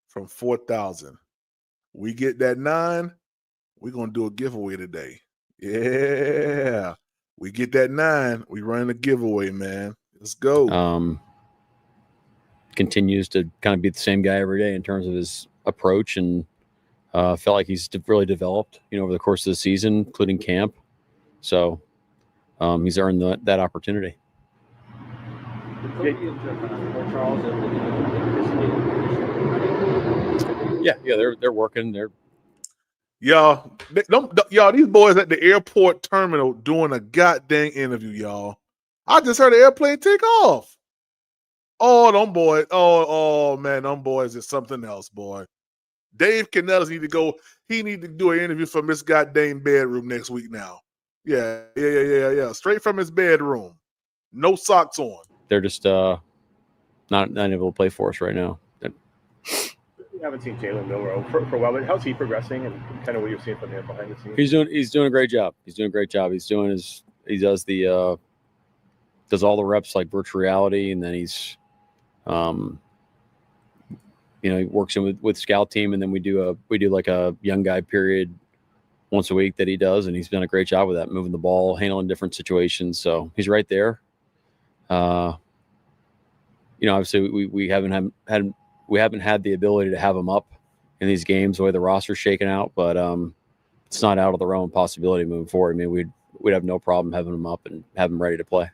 from 4,000. We get that 9, we're going to do a giveaway today. Yeah. We get that 9, we run a giveaway, man. Let's go. Continues to kind of be the same guy every day in terms of his approach, and felt like he's really developed, over the course of the season, including camp. So he's earned that opportunity. Yeah, they're working. Y'all, these boys at the airport terminal doing a goddamn interview, y'all. I just heard the airplane take off. Oh, them boys. Oh, man, them boys is something else, boy. Dave Canales need to go. He need to do an interview from his goddamn bedroom next week now. Yeah. Straight from his bedroom. No socks on. They're just not able to play for us right now. We haven't seen Jalen Milroe for a while, but how's he progressing and kind of what you're seeing from him behind the scenes? He's doing a great job. He does does all the reps like virtual reality, and then he's he works in with scout team, and then we do like a young guy period once a week that he does, and he's done a great job with that, moving the ball, handling different situations. So he's right there. Obviously we haven't had the ability to have him up in these games the way the roster's shaken out, but it's not out of the realm of possibility moving forward. I mean, we'd have no problem having him up and have him ready to play.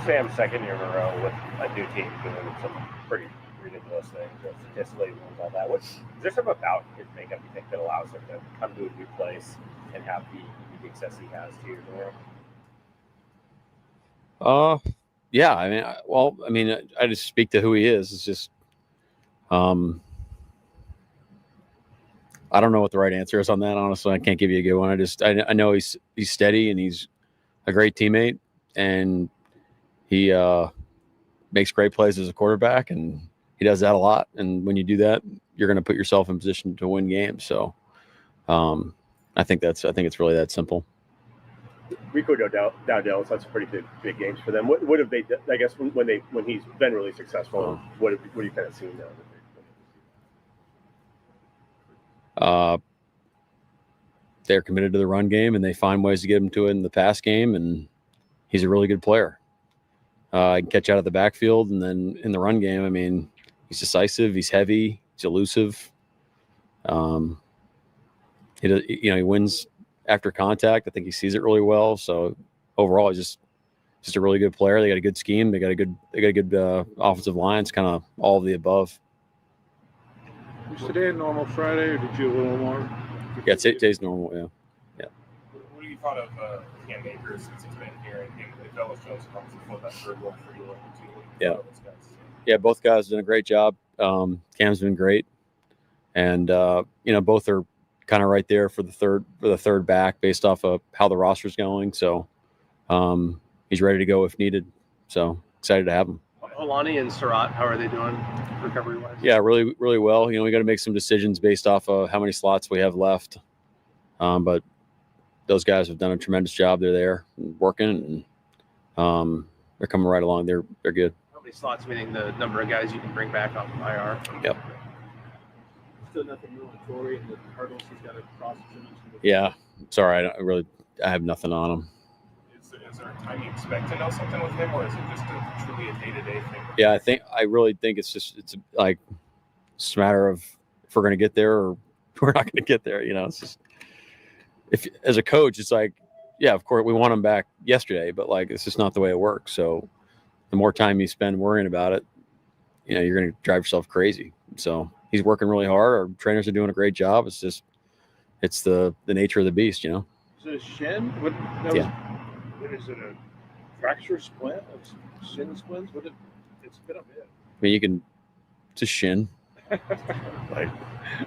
Sam's second year in a row with a new team doing some pretty ridiculous things, statistically and all that. Is there something about his makeup you think that allows him to come to a new place and have the success he has 2 years in a row? Yeah. I just speak to who he is. It's just, I don't know what the right answer is on that. Honestly, I can't give you a good one. I know he's steady and he's a great teammate, and he makes great plays as a quarterback, and he does that a lot. And when you do that, you're going to put yourself in position to win games. So I think it's really that simple. Rico Dowdell, that's pretty big games for them. What have they? I guess when he's been really successful, what have you kind of seen now? They're committed to the run game, and they find ways to get him to it in the pass game. And he's a really good player. He can catch out of the backfield, and then in the run game, I mean, he's decisive. He's heavy. He's elusive. He wins after contact. I think he sees it really well. So overall, he's just a really good player. They got a good scheme. They got a good offensive line. It's kind of all of the above. Was today a normal Friday, or did you a little more? Yeah, today's normal. Yeah. What do you thought of Cam Akers since he's been here, and Velus Jones comes to fill that third role for you? Yeah. Yeah, both guys done a great job. Cam's been great, and both are kind of right there for the third back based off of how the roster's going. So he's ready to go if needed. So excited to have him. Alani and Surratt, how are they doing recovery-wise? Yeah, really, really well. We got to make some decisions based off of how many slots we have left. But those guys have done a tremendous job. They're there working, and they're coming right along. They're good. How many slots, meaning the number of guys you can bring back off of IR? Yep. Still nothing new on Torrey and the Cardinals. He's got a cross. Yeah. Sorry, I have nothing on him. Is there a time you expect to know something with him, or is it just truly a day-to-day thing? Yeah, I really think it's a matter of if we're going to get there or we're not going to get there. It's just, if as a coach, it's like, yeah, of course we want him back yesterday, but it's just not the way it works. So the more time you spend worrying about it, you're going to drive yourself crazy. So he's working really hard. Our trainers are doing a great job. It's just, it's the nature of the beast, Is it a shin? What is it, a fracture splint? Shin splints? It's been a bit. I mean, it's a shin. I'm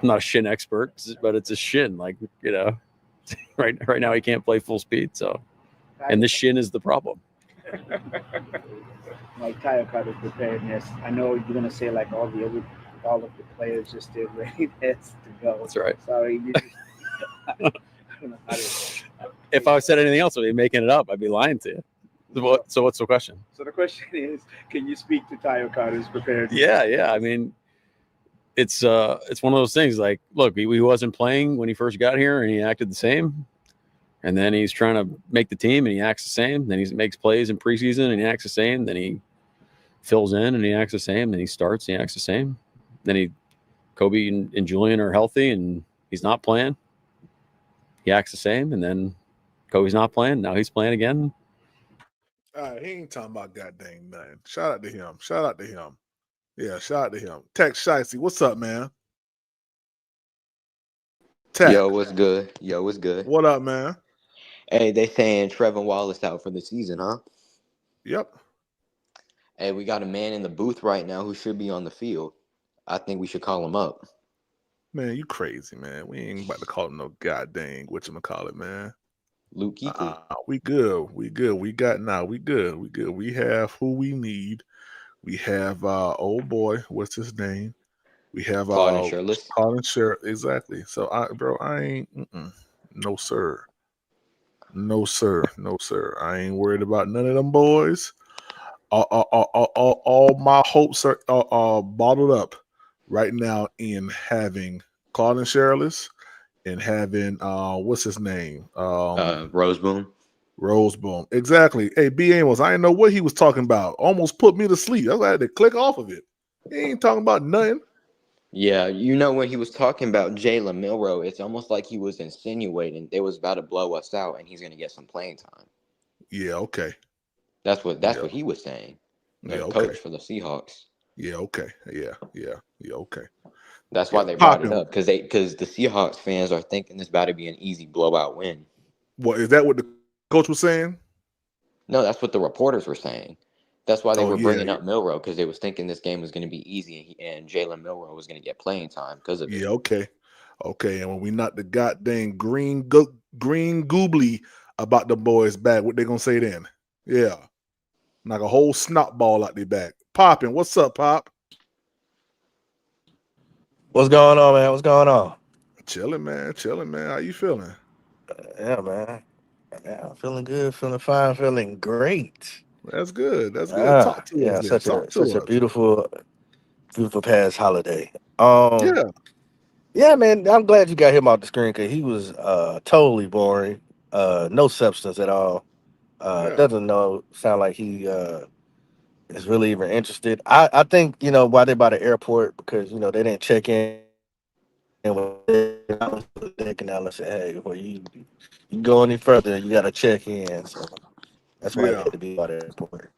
not a shin expert, but it's a shin. Right now he can't play full speed. So, and the shin is the problem. Like Tayo Carter's preparedness, I know you're gonna say all of the players just did readiness to go. That's right. Sorry, you just, I don't know how to. If I said anything else, I'd be making it up. I'd be lying to you. So what's the question? So the question is, can you speak to Tayo Carter's preparedness? Yeah. I mean, it's one of those things. Look, he wasn't playing when he first got here, and he acted the same. And then he's trying to make the team, and he acts the same. Then he makes plays in preseason, and he acts the same. Then he fills in, and he acts the same. Then he starts, and he acts the same. Then Kobe and Julian are healthy, and he's not playing. He acts the same, and then Kobe's not playing. Now he's playing again. All right, he ain't talking about goddamn nothing. Shout out to him. Yeah, shout out to him. Tex Shicey, what's up, man? Tex. Yo, what's good? What up, man? Hey, they saying Trevor Wallace out for the season, huh? Yep. Hey, we got a man in the booth right now who should be on the field. I think we should call him up. Man, you crazy, man. We ain't about to call him no goddamn whatchamacallit, man. Luke Kuechly. We good. We good. We got now. We good. We have who we need. We have old boy. What's his name? We have Claude Shirtless. Exactly. So I ain't. No sir. I ain't worried about none of them boys. All my hopes are bottled up right now in having Claude Shirtless and having what's his name? Roseboom. Exactly. Hey, B. Amos, I didn't know what he was talking about. Almost put me to sleep. That's why I had to click off of it. He ain't talking about nothing. Yeah, when he was talking about Jalen Milroe, it's almost like he was insinuating they was about to blow us out and he's going to get some playing time. Yeah, okay. That's what he was saying. The coach for the Seahawks. Yeah, okay. Yeah, okay. That's why they brought it up, because the Seahawks fans are thinking this about to be an easy blowout win. What is that? What the coach was saying? No, that's what the reporters were saying. That's why they were bringing up Milroe, because they was thinking this game was going to be easy and Jalen Milroe was going to get playing time because of it. Yeah, okay. And when we knock the goddamn green goobly about the boys back, what they gonna say then? Yeah, knock a whole snot ball out their back. Poppin', what's up, Pop? What's going on, man? What's going on? Chilling, man. How you feeling? Yeah, man. Yeah, I'm feeling good, feeling fine, feeling great. That's good. Talk to us. Such a beautiful past holiday. Yeah, man. I'm glad you got him off the screen because he was totally boring. No substance at all. Doesn't sound like he is really even interested. I think, why they by the airport, because, they didn't check in with the Canales said, hey, before you go any further, you got to check in. So that's why they Yeah. had to be by the airport.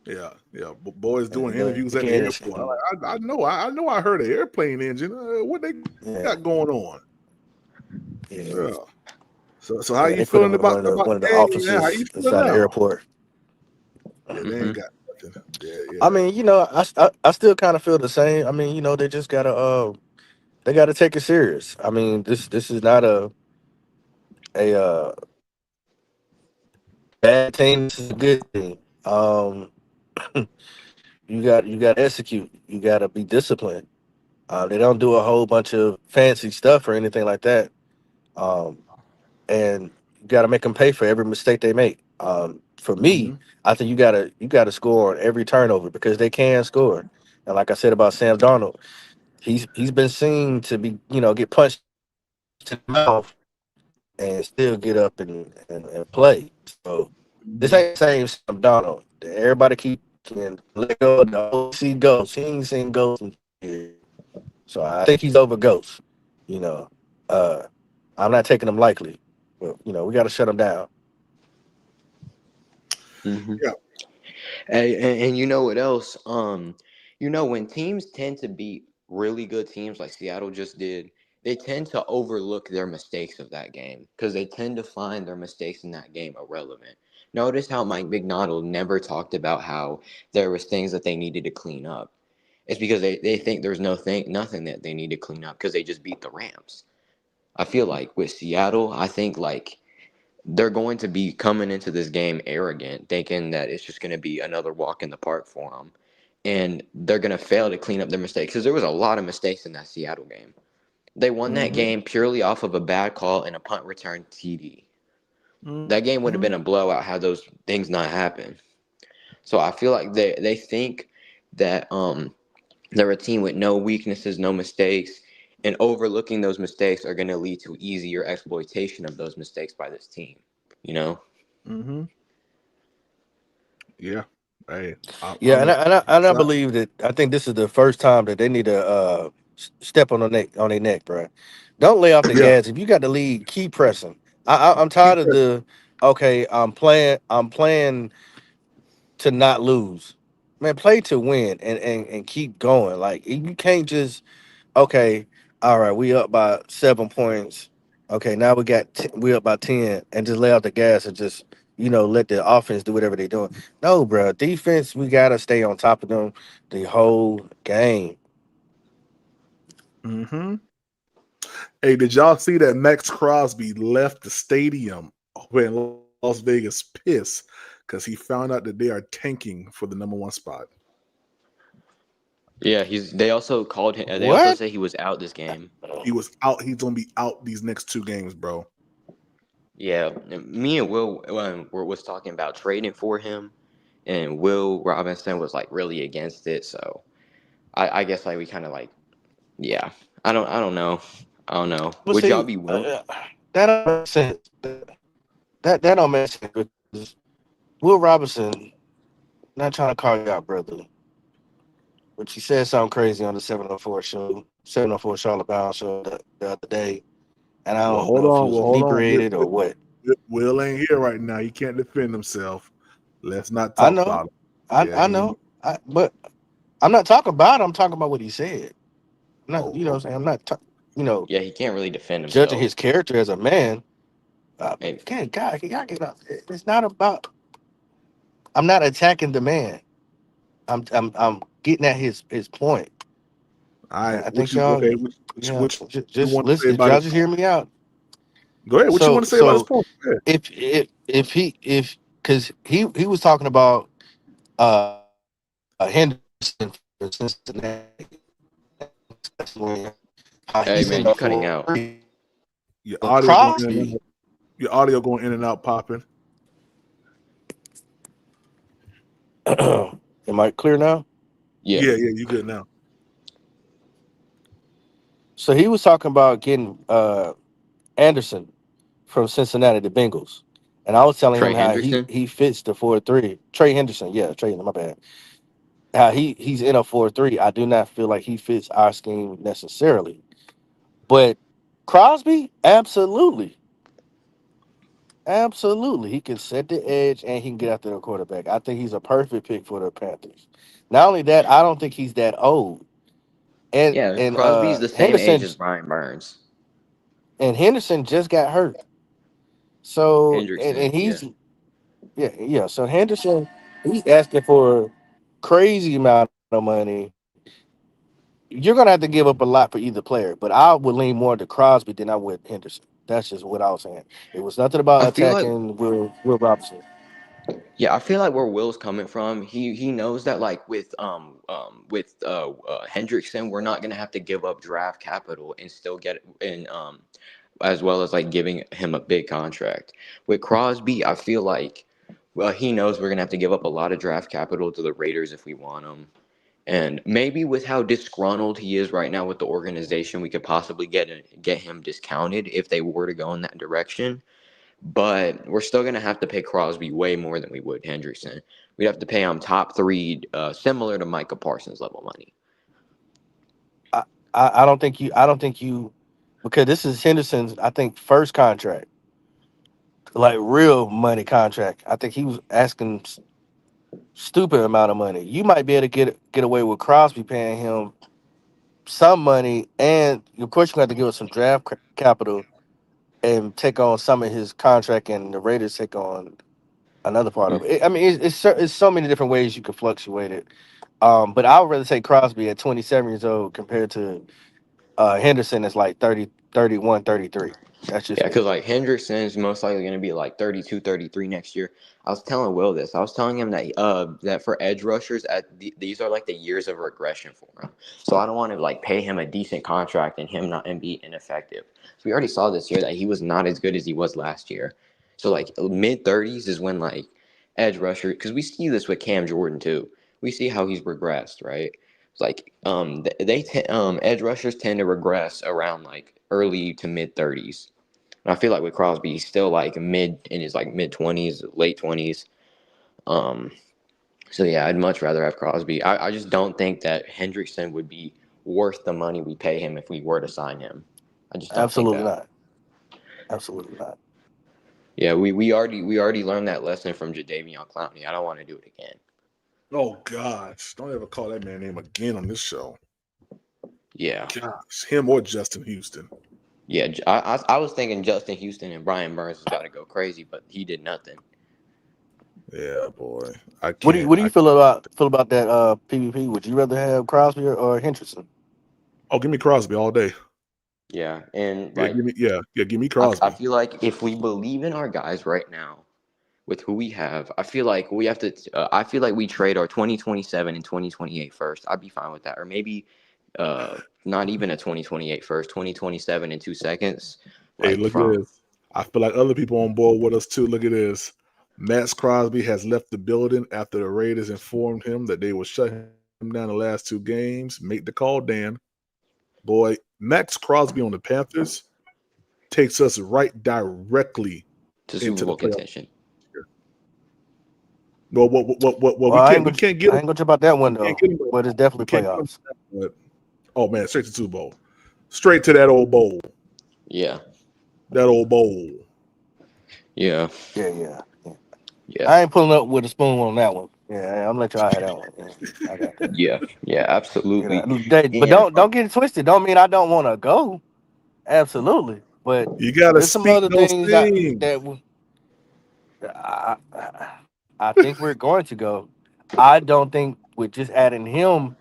Yeah. Boys doing And interviews at the airport. I know. I heard an airplane engine. What they got going on? Yeah. So how you they put feeling them in about one of the the game? How offices you feeling inside the now? airport. Yeah, they ain't got nothing. Yeah. I mean, I still kind of feel the same. I mean, they just gotta take it serious. I mean, this is not a bad team. This is a good team. You got to execute. You got to be disciplined. They don't do a whole bunch of fancy stuff or anything like that. And you got to make them pay for every mistake they make. For me, I think you gotta score on every turnover because they can score. And like I said about Sam Darnold, he's been seen to be get punched in the mouth and still get up and play. So this ain't the same Sam Darnold. Everybody keep let go of the OC Ghost. He ain't seen Ghost in years. So I think he's over Ghost. You know, I'm not taking him lightly. But we got to shut him down. Yeah. And you know what else? When teams tend to beat really good teams like Seattle just did, they tend to overlook their mistakes of that game because they tend to find their mistakes in that game irrelevant. Notice how Mike Macdonald never talked about how there was things that they needed to clean up. It's because they think there's nothing that they need to clean up because they just beat the Rams. I feel like with Seattle, I think like they're going to be coming into this game arrogant, thinking that it's just going to be another walk in the park for them. And they're going to fail to clean up their mistakes because there was a lot of mistakes in that Seattle game. They won that game purely off of a bad call and a punt return TD. That game would have been a blowout had those things not happened. So I feel like they think that they're a team with no weaknesses, no mistakes, and overlooking those mistakes are going to lead to easier exploitation of those mistakes by this team. Yeah. Hey. I believe that. I think this is the first time that they need to step on their neck, bro. Don't lay off the gas. If you got the lead, keep pressing. I'm tired of the. Okay, I'm playing to not lose. Man, play to win and keep going. Like you can't just okay. All right, we up by 7 points. Okay, now we up by 10, and just lay off the gas and just let the offense do whatever they're doing. No, bro, defense, we gotta stay on top of them the whole game. Hey, did y'all see that Max Crosby left the stadium in Las Vegas pissed because he found out that they are tanking for the #1 spot? Yeah, they also called him. They also say he was out this game. He was out. He's gonna be out these next 2 games, bro. Yeah, me and Will was talking about trading for him, and Will Robinson was like really against it. So I guess like we kind of like, yeah. I don't know. But Would see, y'all be willing? that don't make sense. That don't make sense because Will Robinson, not trying to call you out, brother, but you said something crazy on the 704 Charlotte Bound show the other day, and I don't know if he was inebriated or what. Will ain't here right now. He can't defend himself. Let's not I talk know, about it. I know, but I'm not talking about it. I'm talking about what he said. I'm not, what I'm saying, I'm not, Yeah, he can't really defend himself. judging his character as a man. God, get up. It's not about. I'm not attacking the man. I'm getting at his point. I think y'all. Just listen. Y'all just hear me out. Go ahead. What you want to say about his point? If because he was talking about Henderson for Cincinnati. Hey man, you're cutting out. Your audio going in and out, popping. Am I clear now? Yeah, you good now. So he was talking about getting Anderson from Cincinnati, the Bengals, And I was telling him Trey how Hendrickson. he fits the 4-3. Trey Henderson, yeah, Trey, my bad. How he's in a 4-3. I do not feel like he fits our scheme necessarily. But Crosby, absolutely. Absolutely. He can set the edge and he can get after the quarterback. I think he's a perfect pick for the Panthers. Not only that, I don't think he's that old. And Yeah, and Crosby's the same age as Brian Burns. And Henderson just got hurt. So Hendrickson, and he's yeah. So Henderson, he's asking for crazy amount of money. You're gonna have to give up a lot for either player, but I would lean more to Crosby than I would Henderson. That's just what I was saying. It was nothing about I feel like attacking Will Robinson. Yeah, I feel like where Will's coming from, he knows that like with Hendrickson, we're not gonna have to give up draft capital and still get in as well as like giving him a big contract. With Crosby, I feel like he knows we're gonna have to give up a lot of draft capital to the Raiders if we want him. And maybe with how disgruntled he is right now with the organization, we could possibly get him discounted if they were to go in that direction. But we're still going to have to pay Crosby way more than we would Hendrickson. We'd have to pay him top 3, similar to Micah Parsons level money. I don't think you because this is Henderson's, I think, first contract. Like real money contract. I think he was asking stupid amount of money. You might be able to get away with Crosby paying him some money, and of course you're gonna have to give us some draft capital and take on some of his contract, and the Raiders take on another part of it. I mean, it's so many different ways you can fluctuate it. But I would rather take Crosby at 27 years old compared to Henderson is like 30, 31, 33. That's just Yeah, me. because like Hendrickson is most likely going to be like 32, 33 next year. I was telling Will this. I was telling him that that for edge rushers, these are like the years of regression for him. So I don't want to like pay him a decent contract and him not and be ineffective. So we already saw this year that he was not as good as he was last year. So like mid-30s is when like edge rusher, because we see this with Cam Jordan too. We see how he's regressed, right? It's like edge rushers tend to regress around like early to mid-30s. I feel like with Crosby, he's still like mid 20s, late 20s. So yeah, I'd much rather have Crosby. I just don't think that Hendrickson would be worth the money we pay him if we were to sign him. I just don't think that. Not. Absolutely not. Yeah, we already learned that lesson from Jadeveon Clowney. I don't want to do it again. Oh gosh, don't ever call that man name again on this show. Yeah. Gosh, him or Justin Houston. Yeah, I was thinking Justin Houston and Brian Burns was about to go crazy, but he did nothing. Yeah, boy. What do you feel about that PvP? Would you rather have Crosby or Henderson? Oh, give me Crosby all day. Yeah, and like give me Crosby. I feel like if we believe in our guys right now, with who we have, I feel like we have to. I feel like we trade our 2027 and 2028 first. I'd be fine with that, or maybe not even a 2028 first, 2027 and 2 seconds. Hey, look at this. I feel like other people on board with us too. Look at this. Max Crosby has left the building after the Raiders informed him that they will shut him down the last 2 games. Make the call, Dan. Boy, Max Crosby on the Panthers takes us right directly to Super Bowl contention. Well, we can't get. I ain't gonna jump out that window, but it's definitely playoffs. Oh man, straight to Super Bowl, straight to that old bowl. Yeah, that old bowl. Yeah. I ain't pulling up with a spoon on that one. Yeah, I'm gonna let y'all have that one. Yeah, I got that. Yeah, absolutely. But don't get it twisted. Don't mean I don't want to go. Absolutely, but you gotta there's some speak other those things things. I think we're going to go. I don't think with just adding him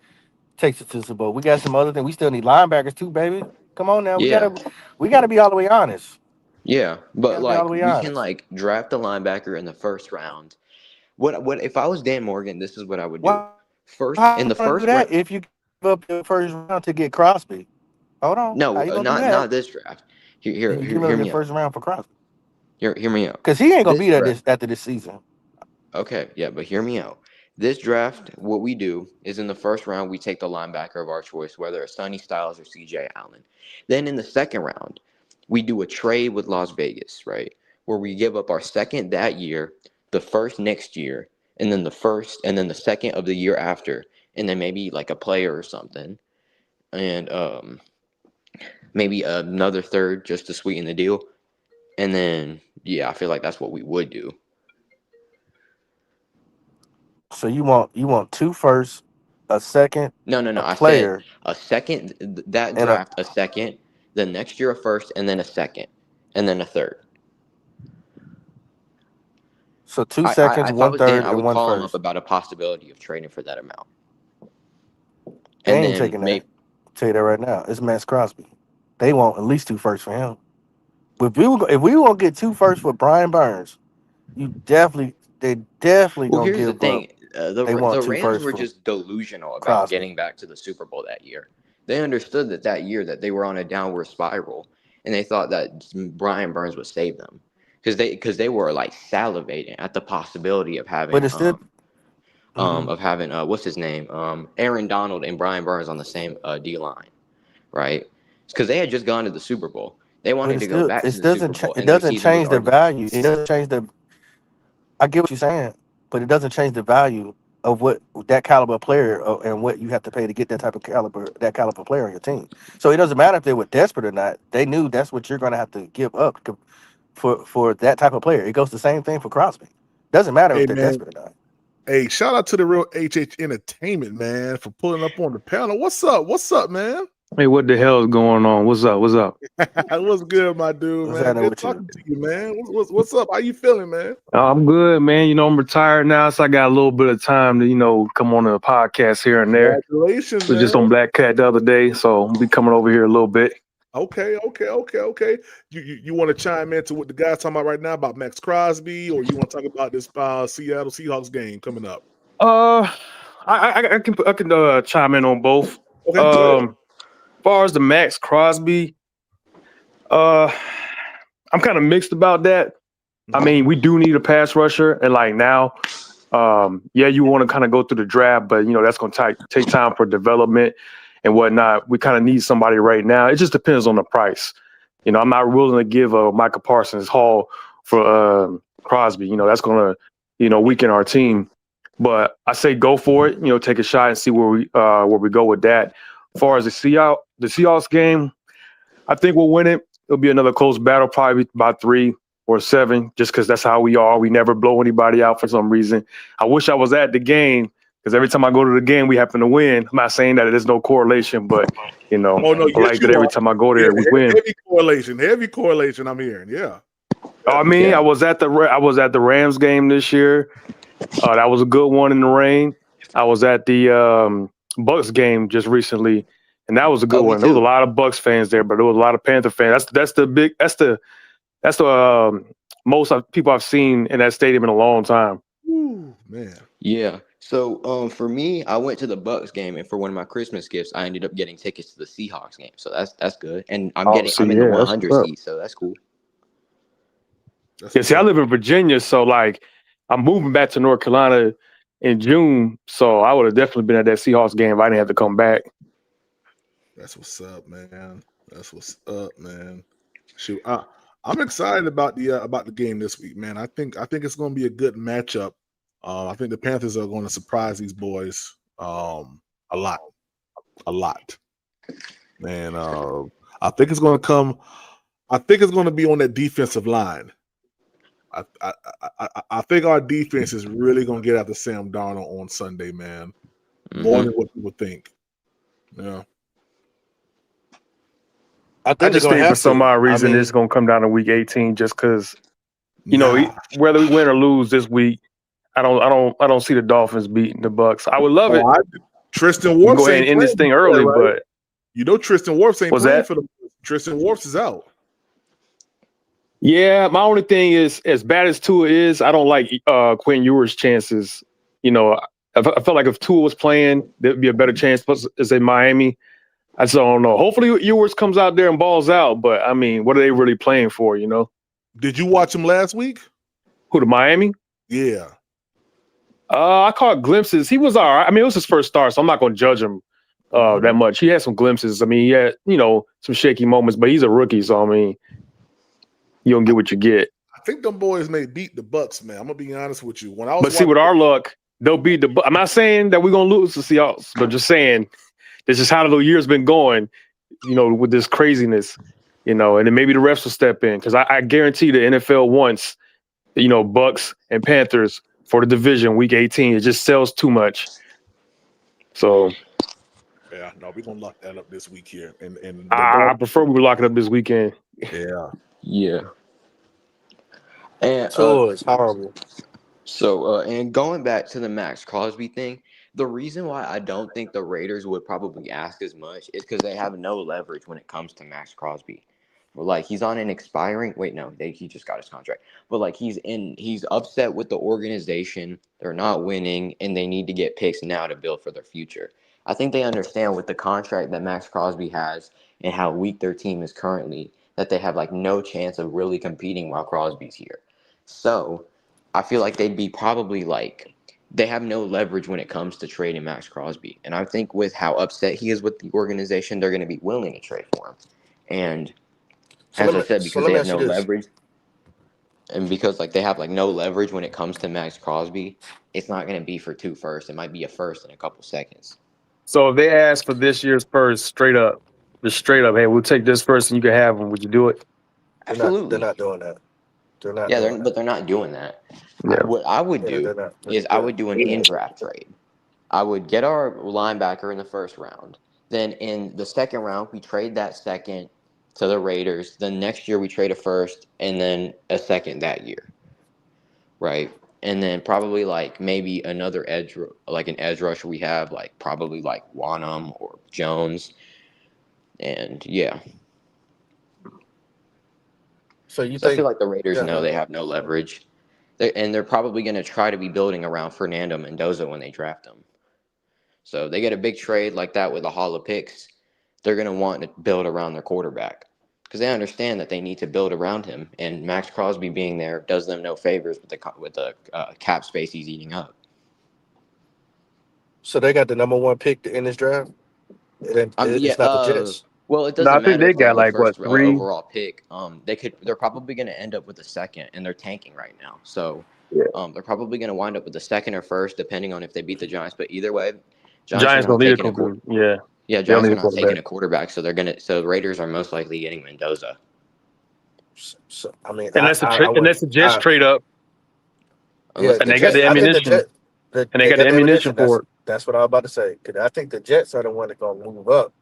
takes it to the Super Bowl. We got some other things. We still need linebackers too, baby. Come on now. We gotta be all the way honest. Yeah, but like we can like draft a linebacker in the first round. What if I was Dan Morgan? This is what I would do. First in the first round. If you give up your first round to get Crosby, hold on. No, How you gonna not do that? not this draft. Hear me out. First round for Crosby. Hear me out. Because he ain't gonna be there after this season. Okay, yeah, but hear me out. This draft, what we do is in the first round we take the linebacker of our choice, whether it's Sonny Styles or CJ Allen. Then in the second round, we do a trade with Las Vegas, right? where we give up our second that year, the first next year, and then the first, and then the second of the year after, and then maybe like a player or something, and maybe another third just to sweeten the deal, and then I feel like that's what we would do. So you want 2 firsts, a second, No. a I player, said a second that and draft, a second, then next year a first, and then a second, and then a third. so 2 seconds, If I 1 was Dan, third, I and would 1 call him up first. about a possibility of trading for that amount. They And ain't then taking that. Tell you that right now. It's Max Crosby. They want at least 2 firsts for him. But if we won't get 2 firsts for Brian Burns, they definitely well, gonna here's the give thing: up. the They want 2 Rams firsts were for just delusional about Crosby. getting back to the Super Bowl that year. They understood that year that they were on a downward spiral, and they thought that Brian Burns would save them because they were like salivating at the possibility of having But it's still what's his name, Aaron Donald and Brian Burns on the same D line, right? Because they had just gone to the Super Bowl. They wanted to go back to the Super Bowl, it and their doesn't season was change the already. value. It doesn't change the. I get what you're saying, but it doesn't change the value of what that caliber player and what you have to pay to get that caliber player on your team. So it doesn't matter if they were desperate or not. They knew that's what you're going to have to give up for that type of player. It goes the same thing for Crosby. Doesn't matter if they're desperate or not. Hey, shout out to the real HH Entertainment, man, for pulling up on the panel. What's up? What's up, man? Hey, what the hell is going on? What's up? What's up? What's good, my dude, What's man? happening Good with talking to you, man. What's up? How you feeling, man? I'm good, man. You know, I'm retired now, so I got a little bit of time to, come on a podcast here and there. Congratulations, Was just man. on Black Cat the other day, so I'll be coming over here a little bit. Okay. You want to chime into what the guys talking about right now about Max Crosby, or you want to talk about this Seattle Seahawks game coming up? I can chime in on both. Okay. As far as the Max Crosby, I'm kind of mixed about that. I mean, we do need a pass rusher, and like now, you want to kind of go through the draft, but that's going to take time for development and whatnot. We kind of need somebody right now. It just depends on the price. I'm not willing to give Micah Parsons haul for Crosby. That's going to weaken our team. But I say go for it. Take a shot and see where we go with that. As far as the Seahawks game, I think we'll win it. It'll be another close battle, probably by 3 or 7, just because that's how we are. We never blow anybody out for some reason. I wish I was at the game, because every time I go to the game, we happen to win. I'm not saying that there's no correlation, but I like that every time I go there, we win. Heavy correlation. I'm hearing, yeah. I mean, I was at the Rams game this year. That was a good one in the rain. I was at the Bucks game just recently, and that was a good one. There was a lot of Bucks fans there, but there was a lot of Panther fans. That's the most people I've seen in that stadium in a long time. Ooh, man. Yeah. So for me, I went to the Bucks game, and for one of my Christmas gifts, I ended up getting tickets to the Seahawks game. So that's good, and I'm in the 100 seat, so that's cool. See, I live in Virginia, so like I'm moving back to North Carolina in June, so I would have definitely been at that Seahawks game if I didn't have to come back. That's what's up, man. That's what's up, man. Shoot, I'm excited about the game this week, man. I think it's going to be a good matchup. I think the Panthers are going to surprise these boys a lot, and I think it's going to come. I think it's going to be on that defensive line. I think our defense is really going to get after Sam Darnold on Sunday, man. More than what people think. Yeah. I just think for some odd reason it's going to come down to week 18, just because whether we win or lose this week, I don't see the Dolphins beating the Bucks. I would love it. Tristan Wirfs go ahead and end this thing early, right? But Tristan Wirfs ain't playing that? for the Tristan Wirfs is out. Yeah, my only thing is, as bad as Tua is, I don't like Quinn Ewers' chances. I felt like if Tua was playing, there'd be a better chance. Plus, it's in Miami. I just don't know. Hopefully, Ewers comes out there and balls out. But I mean, what are they really playing for? Did you watch him last week? Who, the Miami? Yeah. I caught glimpses. He was all right. I mean, it was his first start, so I'm not going to judge him that much. He had some glimpses. I mean, he had some shaky moments, but he's a rookie, so I mean, you don't get what you get. think them boys may beat the Bucks, man. I'm gonna be honest with you. When I was But see, with our luck, they'll beat the. I'm not saying that we're gonna lose the Seahawks, but just saying this is how the year's been going. With this craziness, and then maybe the refs will step in because I guarantee the NFL wants, Bucks and Panthers for the division week 18. It just sells too much. So. Yeah, no, we're gonna lock that up this week here, and I prefer we lock it up this weekend. Yeah. Yeah. And it's horrible. So, and going back to the Max Crosby thing, the reason why I don't think the Raiders would probably ask as much is because they have no leverage when it comes to Max Crosby. Like, he's on an expiring. Wait, no, he just got his contract. But like, he's upset with the organization. They're not winning, and they need to get picks now to build for their future. I think they understand with the contract that Max Crosby has and how weak their team is currently that they have like no chance of really competing while Crosby's here. So I feel like they'd be probably like they have no leverage when it comes to trading Max Crosby. And I think with how upset he is with the organization, they're going to be willing to trade for him. And as I said, because they have no leverage, and because like they have like no leverage when it comes to Max Crosby, it's not going to be for 2 firsts. It might be a first in a couple seconds. So if they ask for this year's first, straight up, hey, we'll take this first and you can have them. Would you do it? Absolutely. They're not doing that. They're not. Yeah, but they're not doing that. Yeah. What I would do is I would do an in-draft trade. I would get our linebacker in the first round. Then in the second round, we trade that second to the Raiders. Then next year we trade a first and then a second that year. Right? And then probably like maybe another an edge rusher we have, like probably like Wanham or Jones. And yeah. So I feel like the Raiders know they have no leverage. They're probably going to try to be building around Fernando Mendoza when they draft him. So they get a big trade like that with a haul of picks. They're going to want to build around their quarterback because they understand that they need to build around him. And Max Crosby being there does them no favors with the cap space he's eating up. So they got the number 1 pick in this draft. It's not the Jets. Well, it doesn't matter. I think they got like what 3 overall pick. They're probably going to end up with a second, and they're tanking right now. So they're probably going to wind up with the second or first, depending on if they beat the Giants. But either way, Giants are not taking Giants are not taking a quarterback. So the Raiders are most likely getting Mendoza. So I mean, unless the Jets trade up, and they got the ammunition, and they got the ammunition for it. That's what I was about to say. Because I think the Jets are the one that's going to move up.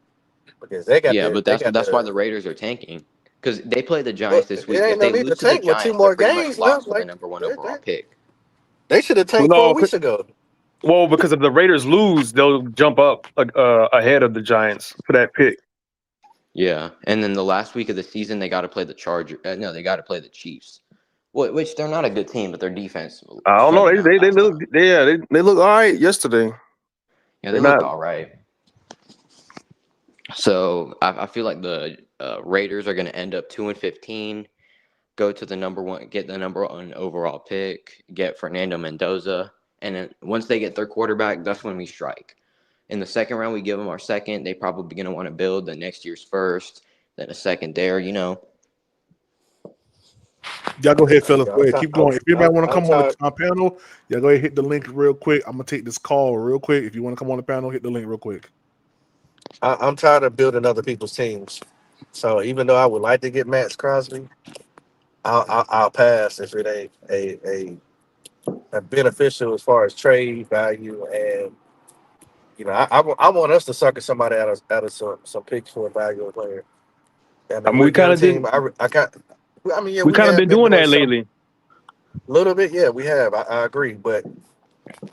Because they got but that's why the Raiders are tanking because they play the Giants this week. If they lose to the Giants, 2 more games left, the number 1 overall pick. They should have tanked 4 weeks ago. Well, because if the Raiders lose, they'll jump up ahead of the Giants for that pick. Yeah, and then the last week of the season, they got to play the Chargers. No, they got to play the Chiefs, which they're not a good team, but their defense. I don't know. They look all right yesterday. Yeah, they look all right. So I feel like the Raiders are going to end up 2-15, go to the number 1, get the number 1 overall pick, get Fernando Mendoza, and then once they get their quarterback, that's when we strike. In the second round, we give them our second. They probably going to want to build the next year's first, then a second there. Y'all go ahead, fellas. Go ahead, keep going. If anybody want to come on the panel, y'all go ahead, hit the link real quick. I'm gonna take this call real quick. If you want to come on the panel, hit the link real quick. I'm tired of building other people's teams. So even though I would like to get Max Crosby, I'll pass if it ain't a beneficial as far as trade value. And I want us to sucker somebody out of some picks for a valuable player. And we kind of did. We kind of been doing that lately. A little bit, yeah, we have. I agree, but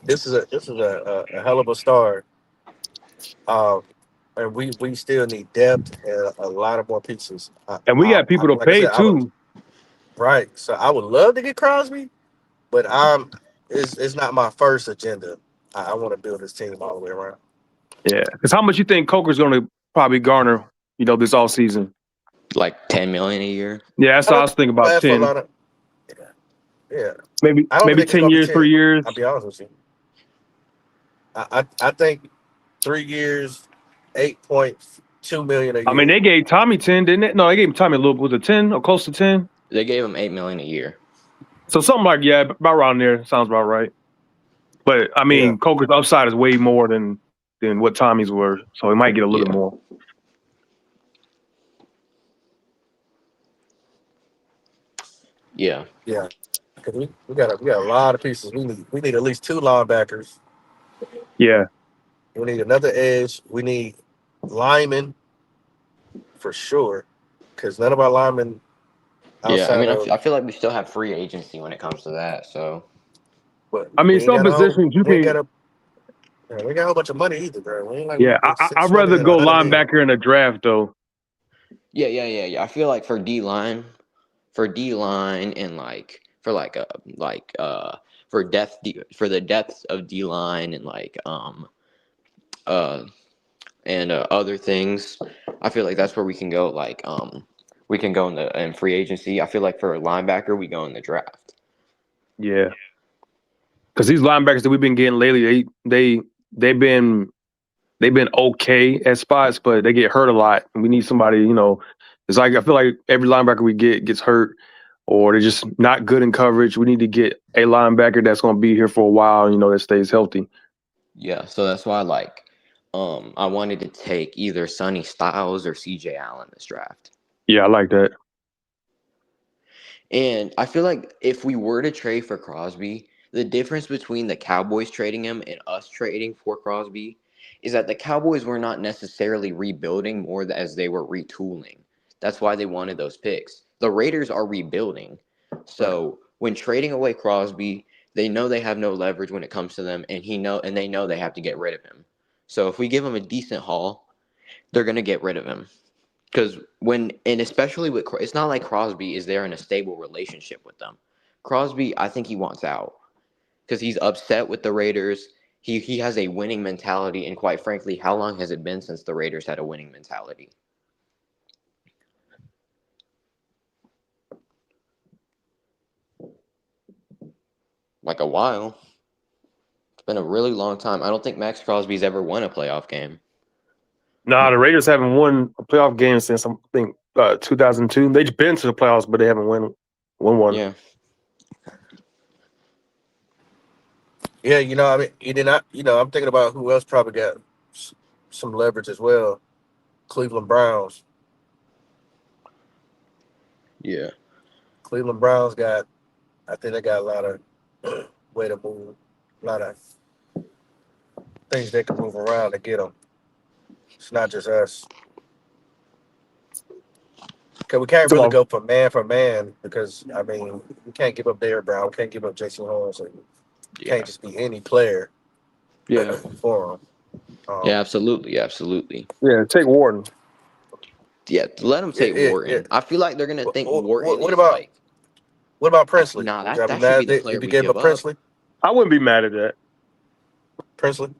this is a hell of a start. And we still need depth and a lot of more pieces. And we got people to pay too. Right. So I would love to get Crosby, but it's not my first agenda. I want to build this team all the way around. Yeah. Because how much you think Coker's going to probably garner, this offseason? Like $10 million a year. Yeah, that's what I was thinking about 10. Yeah. Maybe 10 years, 3 years. I'll be honest with you. I think 3 years, $8.2 million a year. I mean, they gave Tommy 10, didn't they? No, they gave Tommy a little. Was it 10 or close to 10? They gave him $8 million a year. So something like about around there sounds about right. But I mean, Coker's upside is way more than what Tommy's were, so he might get a little bit more. Yeah. Yeah. Because we got a lot of pieces. We need at least 2 linebackers. Yeah. We need another edge. We need linemen for sure. Because none of our linemen Yeah, I mean, outside I feel like we still have free agency when it comes to that. So, but I mean, we ain't some got positions you we ain't can. got we got a whole bunch of money either, bro. We ain't like Yeah, I'd rather go 100 million. linebacker in a draft though. yeah. I feel like for D line, and for for the depth of D line and other things, I feel like that's where we can go. We can go in free agency. I feel like for a linebacker, we go in the draft. Yeah, because these linebackers that we've been getting lately, they've been okay at spots, but they get hurt a lot. And we need somebody, it's like I feel like every linebacker we get gets hurt, or they're just not good in coverage. We need to get a linebacker that's going to be here for a while, that stays healthy. Yeah, so that's why I wanted to take either Sonny Styles or CJ Allen this draft. Yeah, I like that. And I feel like if we were to trade for Crosby, the difference between the Cowboys trading him and us trading for Crosby is that the Cowboys were not necessarily rebuilding more as they were retooling. That's why they wanted those picks. The Raiders are rebuilding. So when trading away Crosby, they know they have no leverage when it comes to them, and they know they have to get rid of him. So if we give him a decent haul, they're going to get rid of him. Because especially with, it's not like Crosby is there in a stable relationship with them. Crosby, I think he wants out because he's upset with the Raiders. He has a winning mentality, and quite frankly, how long has it been since the Raiders had a winning mentality? Like a while. It's been a really long time. I don't think Max Crosby's ever won a playoff game. Nah, the Raiders haven't won a playoff game since I think 2002. They've been to the playoffs, but they haven't won one. Yeah. Yeah, I mean, you did not. I'm thinking about who else probably got some leverage as well. Cleveland Browns. Yeah. Cleveland Browns I think they got a lot of way to move, a lot of things they can move around to get them. It's not just us. Because we can't really go for man because, I mean, we can't give up Derrick Brown. We can't give up Jason Horns. And can't just be any player for them. Yeah, absolutely. Absolutely. Yeah, take Wharton. Yeah, let them take Wharton. Yeah. I feel like they're going to think Wharton what about Princely? Nah, that should be the player we give up. Princely? I wouldn't be mad at that. Princely?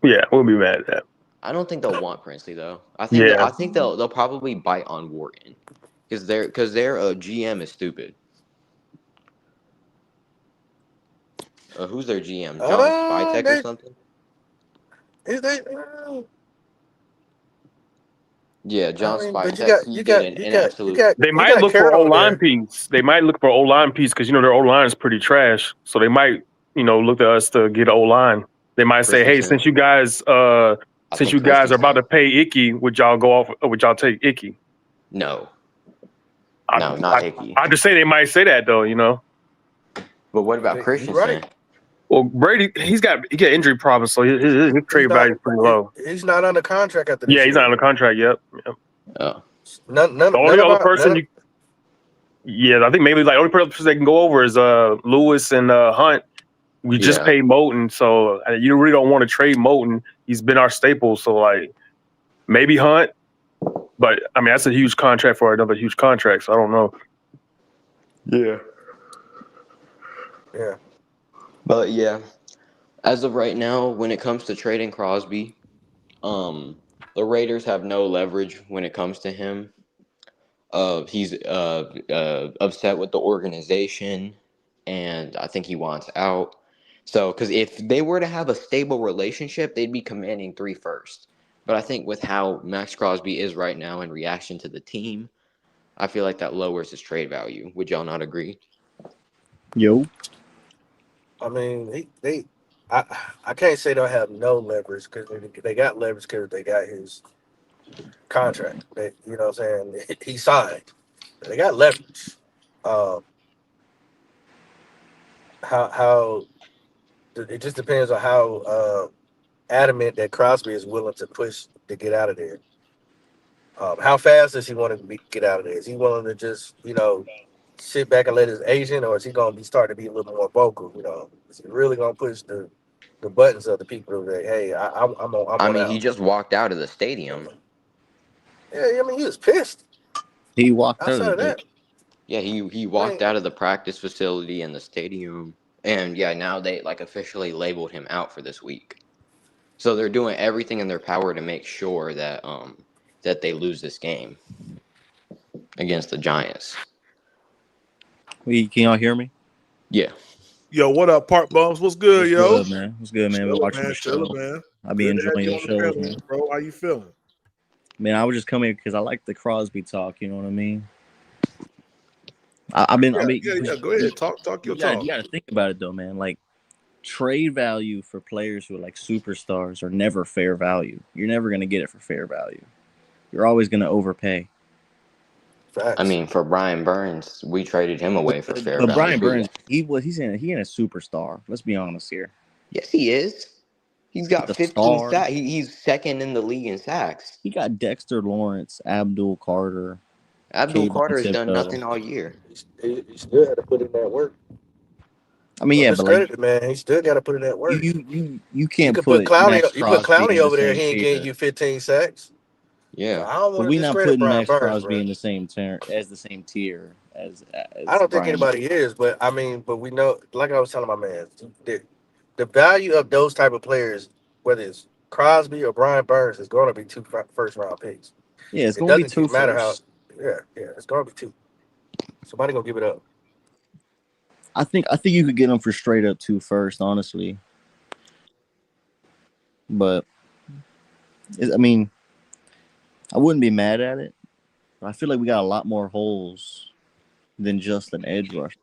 Yeah, I wouldn't be mad at that. I don't think they'll want Princely though. I think they'll probably bite on Wharton because their GM is stupid. Who's their GM? John Spytek or something? Is they? Yeah, John Spytek. They might look for O-line piece. They might look for O-line piece because their O-line is pretty trash. So they might look to us to get O-line. They might say, hey, since you guys are about to pay Icky, would y'all take Icky? No. Not Icky. I just say they might say that though, But what about Christensen? Right. Well, Brady, he got injury problems, so his trade value is pretty low. He's not under contract after this year. He's not under contract yet. Oh. The only other person I think maybe only person they can go over is Lewis and Hunt. We just paid Moton, so you really don't want to trade Moton. He's been our staple, so maybe Hunt. But I mean, that's a huge contract for another huge contract, so I don't know. Yeah. Yeah. But yeah, as of right now, when it comes to trading Crosby, the Raiders have no leverage when it comes to him. He's upset with the organization, and I think he wants out. So, because if they were to have a stable relationship, they'd be commanding 3 firsts. But I think with how Max Crosby is right now in reaction to the team, I feel like that lowers his trade value. Would y'all not agree? Yo. I mean, I can't say they'll have no leverage because they got leverage because they got his contract. You know what I'm saying? He signed. They got leverage. Um, how it just depends on how adamant that Crosby is willing to push to get out of there. How fast does he want to get out of there? Is he willing to just sit back and let his agent, or is he going to be starting to be a little more vocal? Is he really going to push the buttons of the people that, hey, I'm I on mean, he out? just walked out of the stadium. Yeah, I mean, he was pissed. He walked out Outside of of the that, Yeah, he walked out of the practice facility and the stadium, and yeah, now they like officially labeled him out for this week. So they're doing everything in their power to make sure that that they lose this game against the Giants. Can y'all hear me? Yeah. Yo, what up, Park Bums? What's good, What's yo? good, man? What's good, man? Been Chilling, watching man. the show. Chilling, man. I be Good to have enjoying you your on the shows, panel, man. bro. How you feeling? Man, I was just coming because I like the Crosby talk. You know what I mean? I mean, Yeah. Go ahead. Talk your talk. You gotta think about it though, man. Like trade value for players who are like superstars are never fair value. You're never gonna get it for fair value. You're always gonna overpay. I mean, for Brian Burns, we traded him away for fair But value. Brian Burns, he ain't a superstar. Let's be honest here. Yes, he is. He's got The 15 star. sacks. He's second in the league in sacks. He got Dexter Lawrence, Abdul Carter. Abdul Kayvon Carter has done Thibodeau. nothing all year. he still had to put in that work. I mean, yeah, but discredit like it, man. He still got to put in that work. you can't could put Clowney. Max You put Crosby Clowney in the over there. same He ain't tier. getting you 15 sacks. Yeah, I don't But want we to not discredit putting Brian Max Burns, Crosby bro. in the same tier as I don't think Brian. anybody is, but I mean, but we know, like I was telling my man, the value of those type of players, whether it's Crosby or Brian Burns, is going to be 2 first round picks. Yeah, it's It going to be doesn't 2 matter first. how. Yeah, it's going to be 2. Somebody gonna give it up. I think you could get them for straight up 2 first, honestly. But I mean, I wouldn't be mad at it. I feel like we got a lot more holes than just an edge rusher.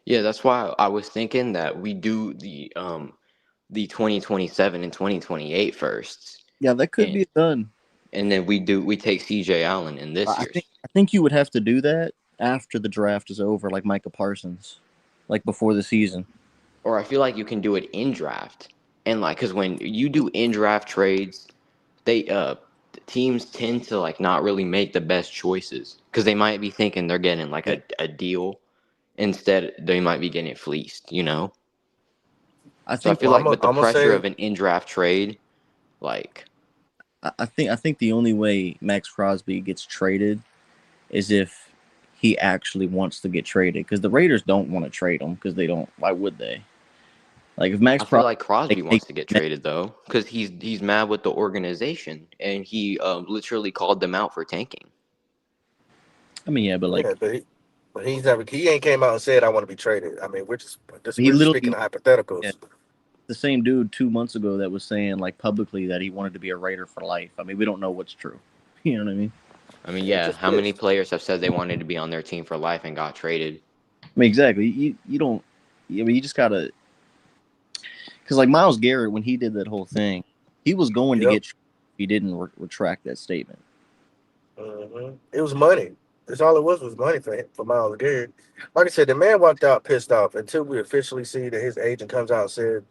Yeah, that's why I was thinking that we do the 2027 and 2028 firsts. Yeah, that could be done. And then we take CJ Allen in this year. I think you would have to do that after the draft is over, like Micah Parsons, like before the season. Or I feel like you can do it in draft. And like, because when you do in draft trades, they teams tend to like not really make the best choices because they might be thinking they're getting like a deal. Instead, they might be getting fleeced, you know? I feel like with the pressure of an in-draft trade, like... I think the only way Max Crosby gets traded is if he actually wants to get traded. Because the Raiders don't want to trade him because they don't... Why would they? Like if Max I feel like Crosby wants to get traded, though, because he's mad with the organization, and he literally called them out for tanking. I mean, yeah, but like... Yeah, but he ain't came out and said I want to be traded. I mean, we're just speaking of hypotheticals. Yeah, the same dude 2 months ago that was saying like publicly that he wanted to be a Raider for life. I mean, we don't know what's true. You know what I mean? I mean, yeah. How many players have said they wanted to be on their team for life and got traded? I mean, exactly. You don't. I mean, you just gotta. Because like Myles Garrett, when he did that whole thing, he was going to get. He didn't retract that statement. It was money. That's all it was money for Myles Garrett. Like I said, the man walked out pissed off. Until we officially see that his agent comes out and said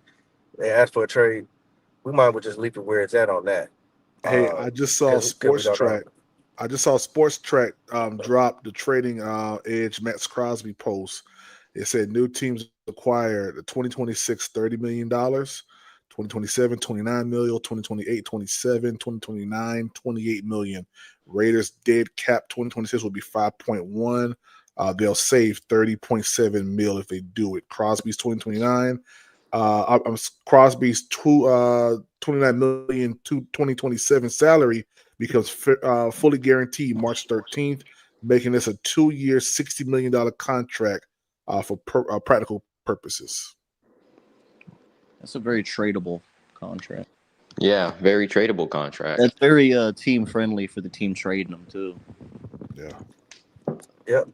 they asked for a trade, we might as well just leave it where it's at on that. Hey, I just saw Sports Track. Drop the trading edge Max Crosby post. It said new teams acquired the 2026 $30 million, 2027 $29 million, 2028 $27, 2029 $28 million. Raiders dead cap 2026 will be 5.1. They'll save 30.7 mil if they do it. Crosby's 2029. Crosby's 29 million to 2027 salary becomes fully guaranteed March 13th, making this a 2-year, $60 million contract for practical purposes. That's a very tradable contract. Yeah, very tradable contract. That's very team friendly for the team trading them too. Yeah. Yep.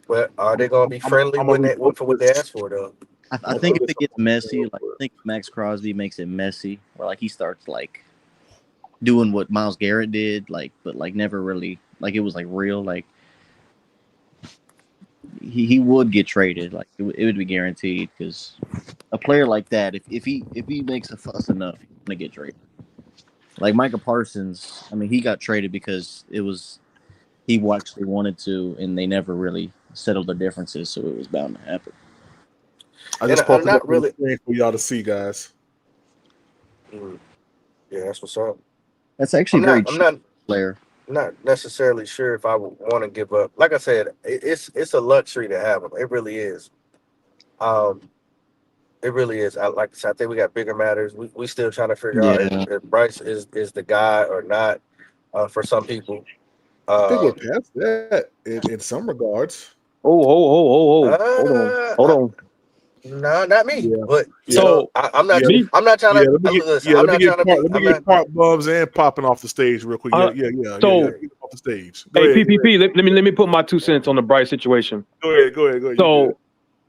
But are they gonna be friendly when they for what they ask for though? I think if it gets messy, like I think Max Crosby makes it messy, where like he starts like doing what Myles Garrett did, like but like never really like it was like real, like he would get traded, like it would be guaranteed because a player like that, if he makes a fuss enough, he's gonna get traded. Like Micah Parsons, I mean, he got traded because it was he actually wanted to, and they never really settled their differences, so it was bound to happen. I just And I'm posted not that on the really- screen for y'all to see, guys. Yeah, that's what's up. That's actually I'm very not- cheap player. Not necessarily sure if I would want to give up. Like I said, it's a luxury to have them. It really is. It really is. Like I said, I think we got bigger matters. We still trying to figure out if Bryce is the guy or not. For some people, I think we're past that in some regards. Hold on. No, not me. But So I'm not. me? I'm not trying to. Let me get Park Bums and popping off the stage real quick. So- Get off the stage. Go Hey, ahead. PPP, let me put my 2 cents on the Bryce situation. Go ahead. You So good.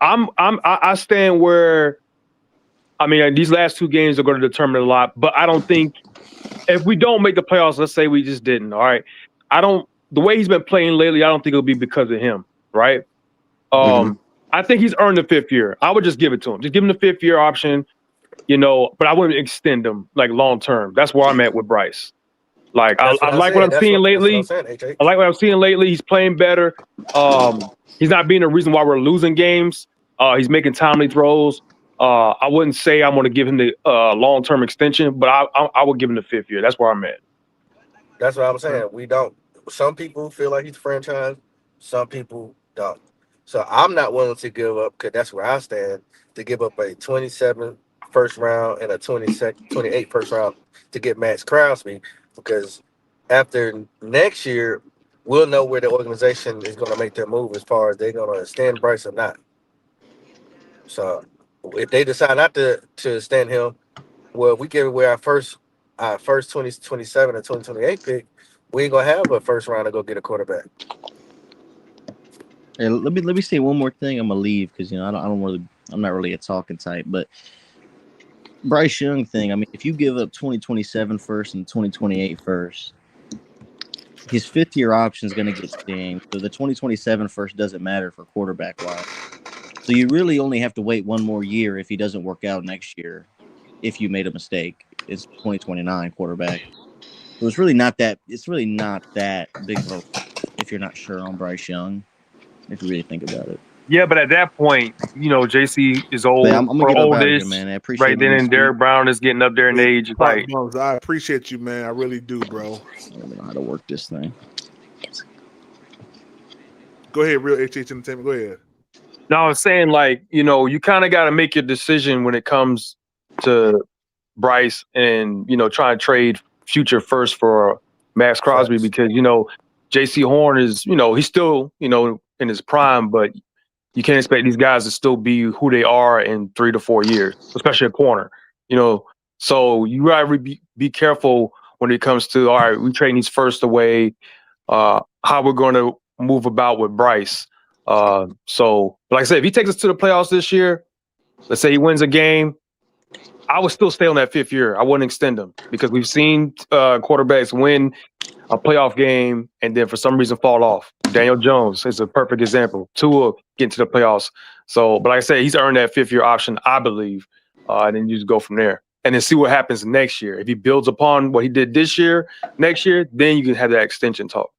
I stand where, I mean, these last 2 games are going to determine a lot, but I don't think if we don't make the playoffs, let's say we just didn't. All right, the way he's been playing lately, I don't think it'll be because of him. Right. I think he's earned the 5th year. I would just give it to him. Just give him the 5th year option, but I wouldn't extend him like long term. That's where I'm at with Bryce. Like I like what I'm seeing lately. I like what I'm seeing lately. He's playing better. He's not being the reason why we're losing games. He's making timely throws. I wouldn't say I'm going to give him the long-term extension, but I would give him the 5th year. That's where I'm at. That's what I'm saying. We don't. Some people feel like he's franchise. Some people don't. So I'm not willing to give up, because that's where I stand, to give up a 27 first round and a 28 first round to get Max Crosby, because after next year, we'll know where the organization is going to make their move as far as they're going to extend Bryce or not. So if they decide not to extend him, well, we give away our first 2027 and 2028 pick, we ain't gonna have a first round to go get a quarterback. Hey, let me say one more thing. I'm gonna leave because I'm not really a talking type, but Bryce Young thing. I mean, if you give up 2027 first and 2028 first, his 5th year option is gonna get stinged. So the 2027 first doesn't matter for quarterback wise. So you really only have to wait one more year if he doesn't work out next year. If you made a mistake, it's 2029 quarterback. So it's really not that. It's really not that big of a if you're not sure on Bryce Young. If you really think about it. Yeah, but at that point, JC is old. I'm gonna get up out of here, oldish, man. I appreciate right then, and Derek Brown is getting up there in age. It's like, Bums, I appreciate you, man. I really do, bro. I don't know how to work this thing. Go ahead, real HH Entertainment. Go ahead. no, I'm saying you kind of got to make your decision when it comes to Bryce and try and trade future first for Max Crosby because JC Horn is he's still in his prime, but you can't expect these guys to still be who they are in 3 to 4 years, especially a corner. So you gotta be careful when it comes to, all right, we trading these first away, how we're going to move about with Bryce. So like I said, if he takes us to the playoffs this year, let's say he wins a game, I would still stay on that 5th year. I wouldn't extend him because we've seen quarterbacks win a playoff game and then for some reason fall off. Daniel Jones is a perfect example. Tua getting to the playoffs. So, but like I said, he's earned that 5th year option, I believe, and then you just go from there and then see what happens next year. If he builds upon what he did this year, next year, then you can have that extension talk.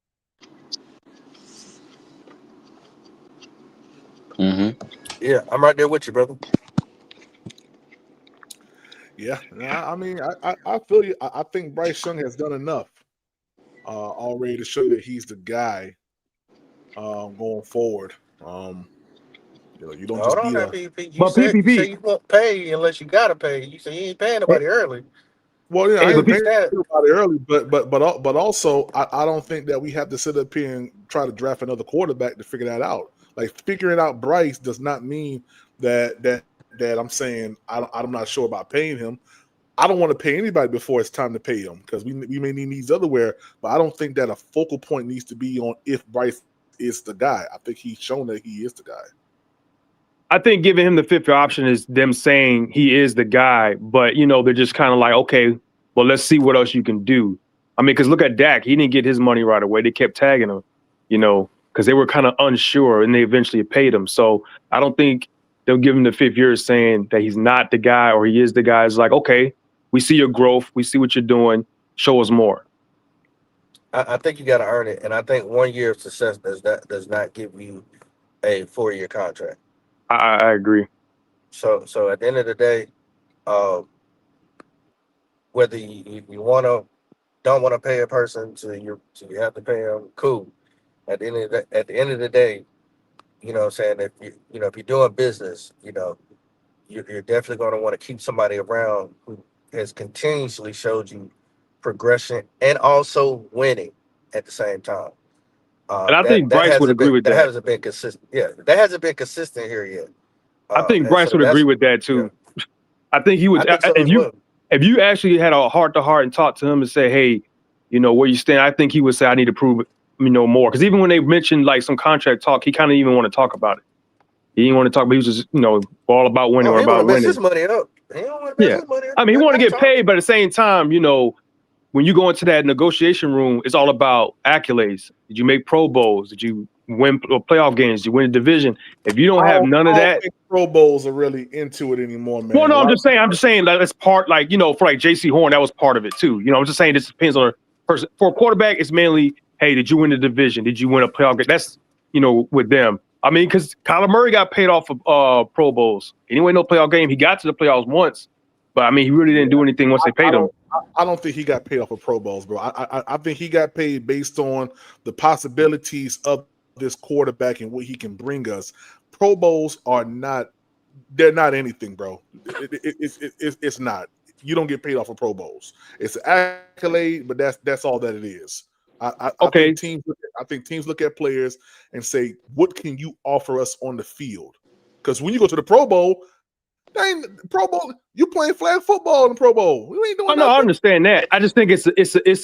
Yeah, I'm right there with you, brother. Yeah, I mean, I feel you. I think Bryce Young has done enough already to show that he's the guy going forward. You don't just Hold be on, a. PPP. You say you won't pay unless you gotta pay. You say you ain't paying nobody early. Well, yeah, I ain't paying that. everybody early, but also I don't think that we have to sit up here and try to draft another quarterback to figure that out. Like figuring out Bryce does not mean that I'm saying I'm not sure about paying him. I don't want to pay anybody before it's time to pay him because we may need needs elsewhere. But I don't think that a focal point needs to be on if Bryce is the guy. I think he's shown that he is the guy. I think giving him the fifth-year option is them saying he is the guy, but they're just kind of like, okay, well, let's see what else you can do. I mean, because look at Dak, he didn't get his money right away. They kept tagging him, because they were kind of unsure, and they eventually paid him. So I don't think they'll give him the 5th year saying that he's not the guy or he is the guy. It's like, okay, we see your growth, we see what you're doing, show us more. I think you got to earn it, and I think 1 year of success does not give you a 4-year contract. I agree. So at the end of the day, whether you don't want to pay a person so you have to pay them, cool. At the end of the day, you know what I'm saying, if if you're doing business, you're definitely going to want to keep somebody around who has continuously showed you progression and also winning at the same time. And I think Bryce would agree with that. That hasn't been consistent. Yeah, that hasn't been consistent here yet. I think Bryce would agree with that too. Yeah. I think he would. If you actually had a heart-to-heart and talked to him and say, hey, where you stand, I think he would say, I need to prove more. Because even when they mentioned like some contract talk, he kind of even want to talk about it. He didn't want to talk, but he was just, all about winning or about winning. His money up. He don't want to mess his money up. I mean, he want to get paid, but at the same time, when you go into that negotiation room, it's all about accolades. Did you make Pro Bowls? Did you win playoff games? Did you win a division? If you don't have none of that, I don't think Pro Bowls are really into it anymore, man. Well, no, I'm just saying that it's part, like, for like J.C. Horn, that was part of it too. I'm just saying this depends on the person. For a quarterback, it's mainly, hey, did you win the division? Did you win a playoff game? That's, with them. I mean, because Kyler Murray got paid off of Pro Bowls. He didn't win no playoff game. He got to the playoffs once, but I mean, he really didn't do anything once they paid him. I don't think he got paid off of Pro Bowls, bro. I think he got paid based on the possibilities of this quarterback and what he can bring us. Pro Bowls they're not anything, bro. It's not. You don't get paid off of Pro Bowls. It's an accolade, but that's all that it is. I think teams look at players and say, what can you offer us on the field? Because when you go to the Pro Bowl, you playing flag football in the Pro Bowl. We ain't doing nothing. No, I understand that. I just think it's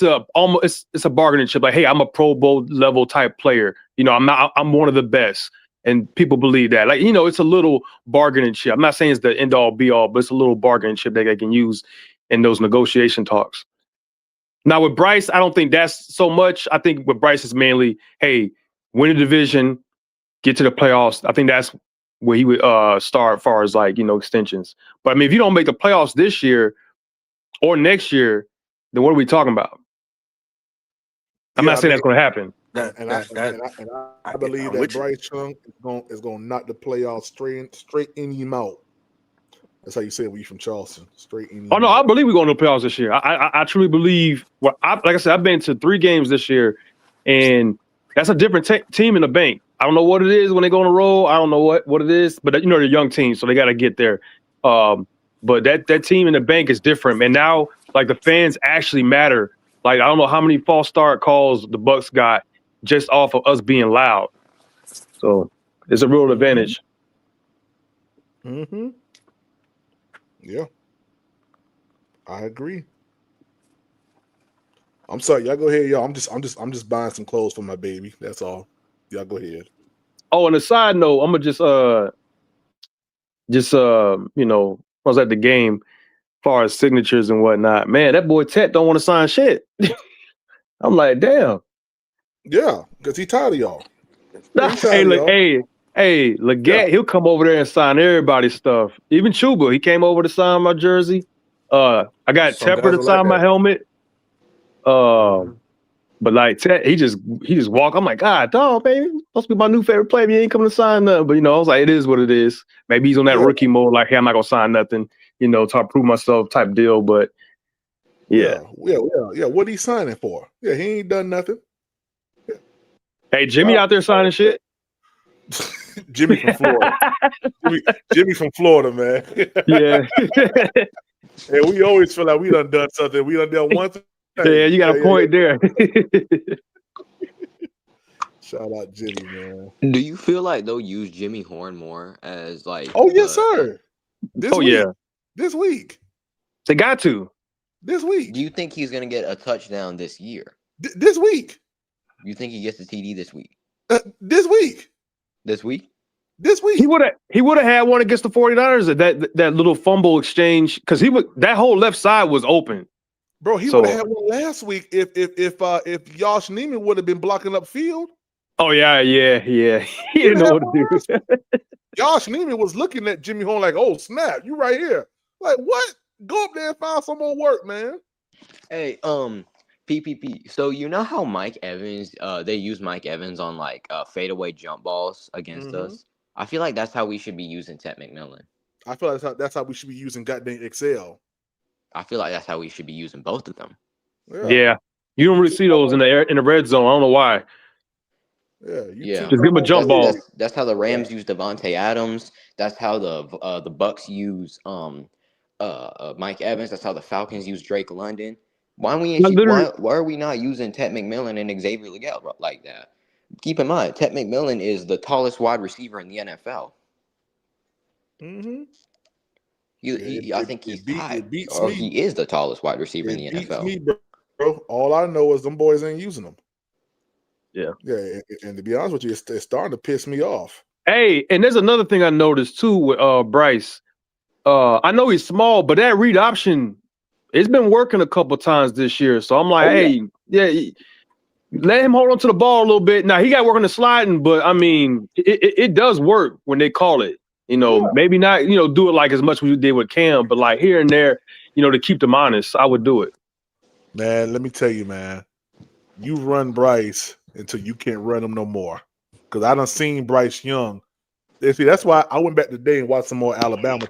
a bargaining chip. Like, hey, I'm a Pro Bowl level type player. I'm one of the best, and people believe that. Like, it's a little bargaining chip. I'm not saying it's the end all be all, but it's a little bargaining chip that they can use in those negotiation talks. Now with Bryce, I don't think that's so much. I think with Bryce is mainly, hey, win a division, get to the playoffs. I think that's where he would start as far as like, extensions. But I mean, if you don't make the playoffs this year or next year, then what are we talking about? I'm not saying that's going to happen. I believe that Bryce Young is going to knock the playoffs straight in your mouth. That's how you say it when you're from Charleston. Straight in. Oh no, I believe we're going to the playoffs this year. I truly believe. Well, like I said, I've been to 3 games this year, and that's a different team in the bank. I don't know what it is when they go on the road. I don't know what it is, but they're young teams, so they got to get there. But that team in the bank is different, and now like the fans actually matter. Like, I don't know how many false start calls the Bucs got just off of us being loud. So it's a real advantage. Mm-hmm. Yeah, I agree. I'm sorry, y'all go ahead, y'all. I'm just buying some clothes for my baby. That's all. Y'all go ahead. Oh, and a side note, I'm gonna I was at the game, as far as signatures and whatnot. Man, that boy Tet don't want to sign shit. I'm like, damn. Yeah, because he tired of y'all. Hey, Leggett, he'll come over there and sign everybody's stuff. Even Chuba, he came over to sign my jersey. I got Tepper to sign my helmet. But like Ted, he just walk. I'm like, God, dog, baby, supposed to be my new favorite player. He ain't coming to sign nothing. But I was like, it is what it is. Maybe he's on that rookie mode, like, hey, I'm not gonna sign nothing, to prove myself type deal. But yeah. What he signing for? Yeah, he ain't done nothing. Yeah. Hey, Jimmy out there signing shit. Jimmy from Florida. Jimmy from Florida, man. Yeah. And we always feel like we done something. We done one thing. Yeah, you got a point there. Shout out Jimmy, man. Do you feel like they'll use Jimmy Horn more as like? Oh yes, sir. This week. They got to. This week. Do you think he's gonna get a touchdown this year? This week. You think he gets the TD this week? This week. This week? This week. He would have had one against the 49ers at that little fumble exchange because that whole left side was open. Bro, he would have had one last week if Josh Neiman would have been blocking up field. Oh yeah. He didn't know what to do. Josh Neiman was looking at Jimmy Horn like, "Oh snap, you right here." Like, what? Go up there and find some more work, man. Hey, PPP. So you know how Mike Evans, they use Mike Evans on like fadeaway jump balls against us. I feel like that's how we should be using Ted McMillan. I feel like that's how we should be using goddamn Excel. I feel like that's how we should be using both of them. Yeah. You don't really see those in the red zone. I don't know why. Yeah. Just give him a jump ball. That's how the Rams use Devontae Adams. That's how the Bucks use Mike Evans. That's how the Falcons use Drake London. Why are we not using Ted McMillan and Xavier Legel like that? Keep in mind, Ted McMillan is the tallest wide receiver in the NFL. Mm-hmm. I think he's tied, or he is the tallest wide receiver in the NFL. Me, bro. All I know is them boys ain't using them. Yeah. Yeah, and to be honest with you, it's starting to piss me off. Hey, and there's another thing I noticed too with Bryce. I know he's small, but that read option, it's been working a couple times this year. So I'm like, let him hold on to the ball a little bit. Now he got working the sliding, but I mean, it does work when they call it. Maybe not, do it like as much as we did with Cam, but like here and there, to keep them honest, I would do it. Man, let me tell you, man, you run Bryce until you can't run him no more. Because I done seen Bryce Young. See, that's why I went back today and watched some more Alabama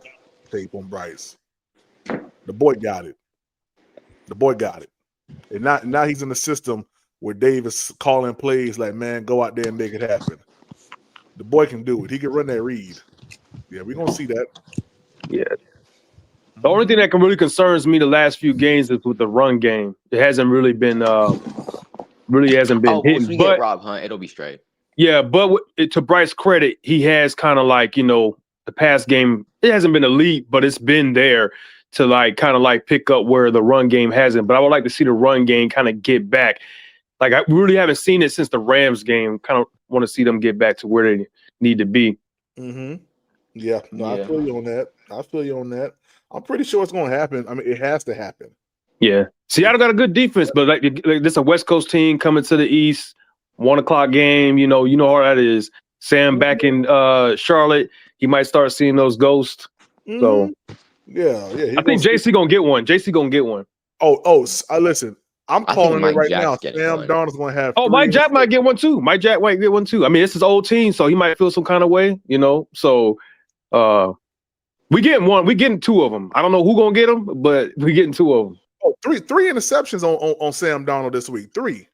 tape on Bryce. The boy got it. And now he's in the system where Dave is calling plays like, man, go out there and make it happen. The boy can do it. He can run that read. Yeah, we're going to see that. Yeah. The only thing that really concerns me the last few games is with the run game. It hasn't really been hitting. Once we get Rob Hunt, it'll be straight. Yeah, but to Bryce's credit, he has kind of like, the past game, it hasn't been elite, but it's been there to kind of pick up where the run game hasn't. But I would like to see the run game kind of get back. Like, I really haven't seen it since the Rams game. Kind of want to see them get back to where they need to be. Mm-hmm. Yeah, I feel you on that. I'm pretty sure it's going to happen. I mean, it has to happen. Yeah. Seattle got a good defense, but like this is a West Coast team coming to the East, 1 o'clock game. You know how that is. Sam back in Charlotte, he might start seeing those ghosts. Mm-hmm. So yeah. I think JC gonna get one. Listen. I'm calling it right now. Sam Darnold's going to have. Oh, Mike Jack might get one too. I mean, it's his old team, so he might feel some kind of way, So, we getting one. We getting 2 of them. I don't know who gonna get them, but we getting 2 of them. Oh, three interceptions on Sam Darnold this week. Three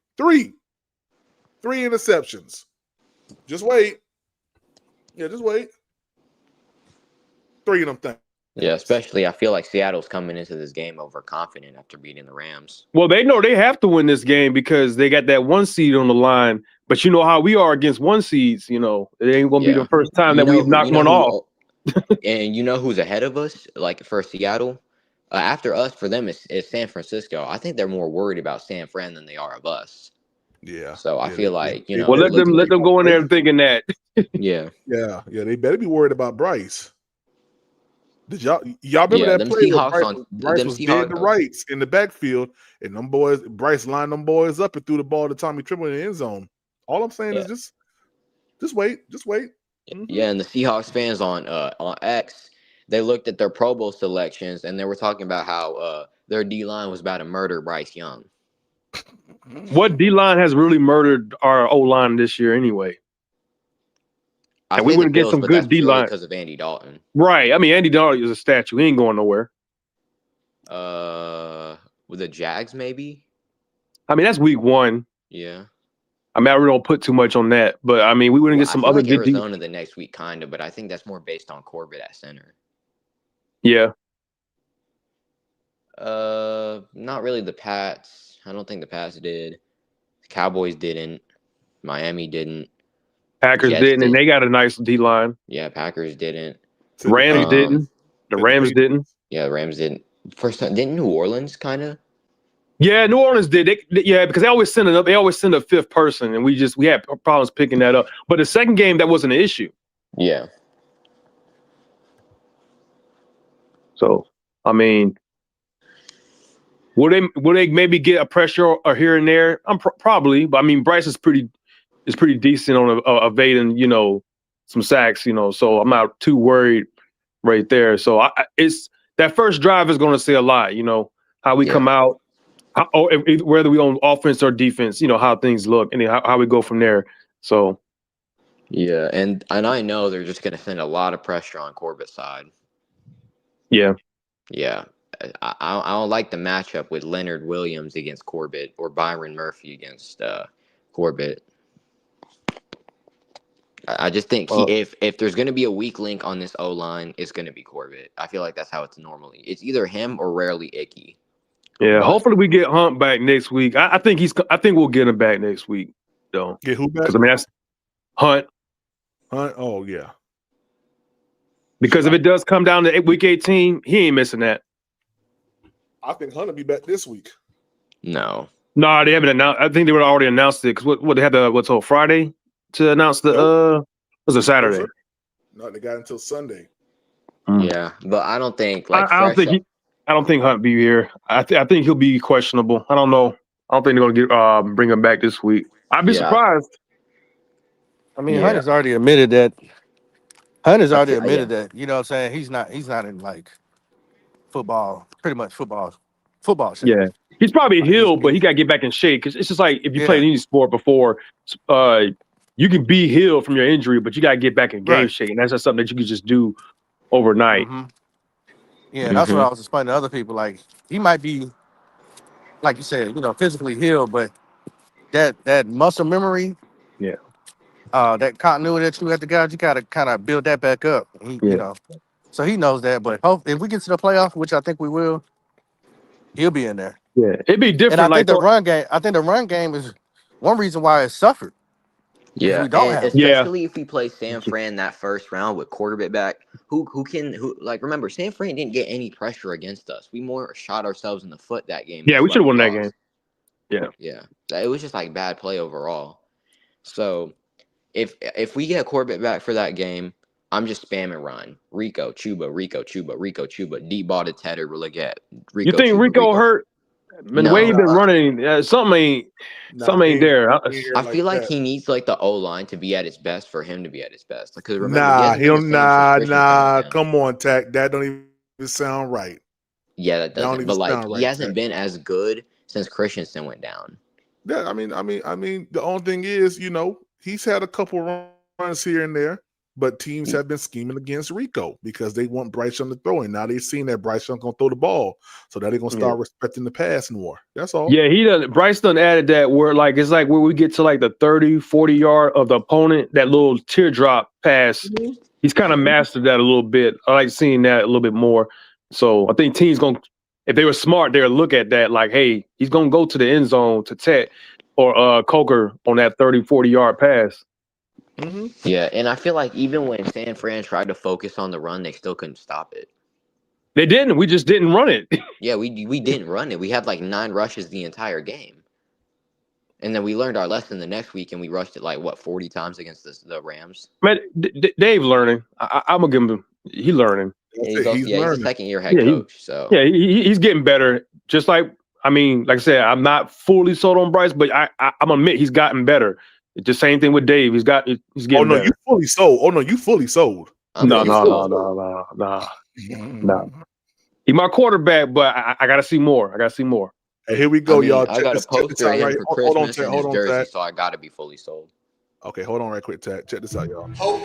interceptions. Just wait. Yeah, just wait. 3 of them things. Yeah, especially I feel like Seattle's coming into this game overconfident after beating the Rams. Well, they know they have to win this game because they got that 1 seed on the line. But you know how we are against 1 seeds. It ain't gonna be the first time that we've knocked one off. And you know who's ahead of us? Like for Seattle, after us, for them is San Francisco. I think they're more worried about San Fran than they are of us. Yeah. So I feel like Well, let them go in there thinking that. Yeah. Yeah. They better be worried about Bryce. Did y'all remember that play where Bryce was dead to rights in the backfield, and them boys, Bryce lined them boys up and threw the ball to Tommy Tremble in the end zone. All I'm saying is just wait. Mm-hmm. Yeah, and the Seahawks fans on X, they looked at their Pro Bowl selections and they were talking about how their D-line was about to murder Bryce Young. What D-line has really murdered our O-line this year anyway? And we wouldn't get some good D-line because of Andy Dalton. Right. I mean, Andy Dalton is a statue. He ain't going nowhere. With the Jags, maybe? I mean, that's week 1. Yeah. I mean, I really don't put too much on that. But, I mean, we wouldn't get some other good Arizona the next week, kind of. But I think that's more based on Corbett at center. Yeah. Not really the Pats. I don't think the Pats did. The Cowboys didn't. Miami didn't. Packers didn't, and they got a nice D-line. Yeah, Packers didn't. Rams didn't. The Rams didn't. Yeah, the Rams didn't. First time, didn't New Orleans kind of? Yeah, New Orleans did. Because they always send it up. They always send a fifth person, and we had problems picking that up. But the second game, that wasn't an issue. Yeah. So, I mean, will they maybe get a pressure or here and there? Probably, but I mean, Bryce is pretty decent on evading, some sacks, So I'm not too worried right there. So it's that first drive is going to say a lot, how we come out, whether we on offense or defense, how things look and how we go from there. So. Yeah, and I know they're just going to send a lot of pressure on Corbett's side. Yeah. Yeah. I don't like the matchup with Leonard Williams against Corbett or Byron Murphy against Corbett. I just think if there's going to be a weak link on this O-line, it's going to be Corbett. I feel like that's how it's normally. It's either him or rarely Icky. Yeah, hopefully we get Hunt back next week. I think we'll get him back next week, though. Get who back? Because that's Hunt. Hunt. Oh yeah. Because if it does come down to week 18, he ain't missing that. I think Hunt will be back this week. No, they haven't announced. I think they would have already announced it because what they had till Friday to announce the was it Saturday? No, they got until Sunday. Yeah, but I don't think I don't think Hunt be here. I think he'll be questionable. I don't know. I don't think they're gonna bring him back this week. I'd be surprised. I mean, Hunt has already admitted that. That, you know what I'm saying? He's not in like football, pretty much football shape. Yeah. He's probably healed, but he got to get back in shape because it's just like if you played any sport before, you can be healed from your injury, but you got to get back in game shape. And that's just something that you can just do overnight. Mm-hmm. Yeah, that's what I was explaining to other people. Like, he might be, like you said, physically healed, but that muscle memory, that continuity that you have to guys, you got to kind of build that back up. So he knows that. But if we get to the playoffs, which I think we will, he'll be in there. Yeah, it'd be different. And I think the run game is one reason why it suffered. Yeah, we don't have especially if we play San Fran that first round with Corbett back, who remember San Fran didn't get any pressure against us. We more shot ourselves in the foot that game. Yeah, we should have won that game. Yeah, it was just like bad play overall. So if we get Corbett back for that game, I'm just spamming Ryan. Rico Chuba, deep ball to Tedder, Leggett. You think Rico hurt? Man, the way he's been running, something ain't there. I feel like he needs the O-line to be at its best for him to be at his best. Because Come on, Tack. That don't even sound right. Yeah, that doesn't. But he hasn't been as good since Christensen went down. Yeah, I mean, the only thing is, he's had a couple runs here and there, but teams have been scheming against Rico because they want Bryce Young to throw. And now they've seen that Bryce Young gonna throw the ball, so now they're gonna start respecting the pass more. That's all. Yeah, Bryce done added that where it's like where we get to like the 30, 40 yard of the opponent, that little teardrop pass. Mm-hmm. He's kind of mastered that a little bit. I like seeing that a little bit more. So I think teams gonna, if they were smart, they'll look at that like, hey, he's gonna go to the end zone to Tet or Coker on that 30, 40 yard pass. Mm-hmm. Yeah, and I feel like even when San Fran tried to focus on the run, they still couldn't stop it. They didn't. We just didn't run it. Yeah, we didn't run it. We had 9 rushes the entire game. And then we learned our lesson the next week, and we rushed it 40 times against the Rams. Man, Dave learning. I'm going to give him – he's learning. He's a second-year head coach. So yeah, he's getting better. Just like I said, I'm not fully sold on Bryce, but I'm going to admit he's gotten better. It's the same thing with Dave. He's getting better. You fully sold. Oh, no, you fully sold. No. He's my quarterback, but I got to see more. Hey, here we go, y'all. I got a poster of him for Christmas in his jersey, so I got to be fully sold. Okay, hold on right quick, Tat. Check this out, y'all. Hope,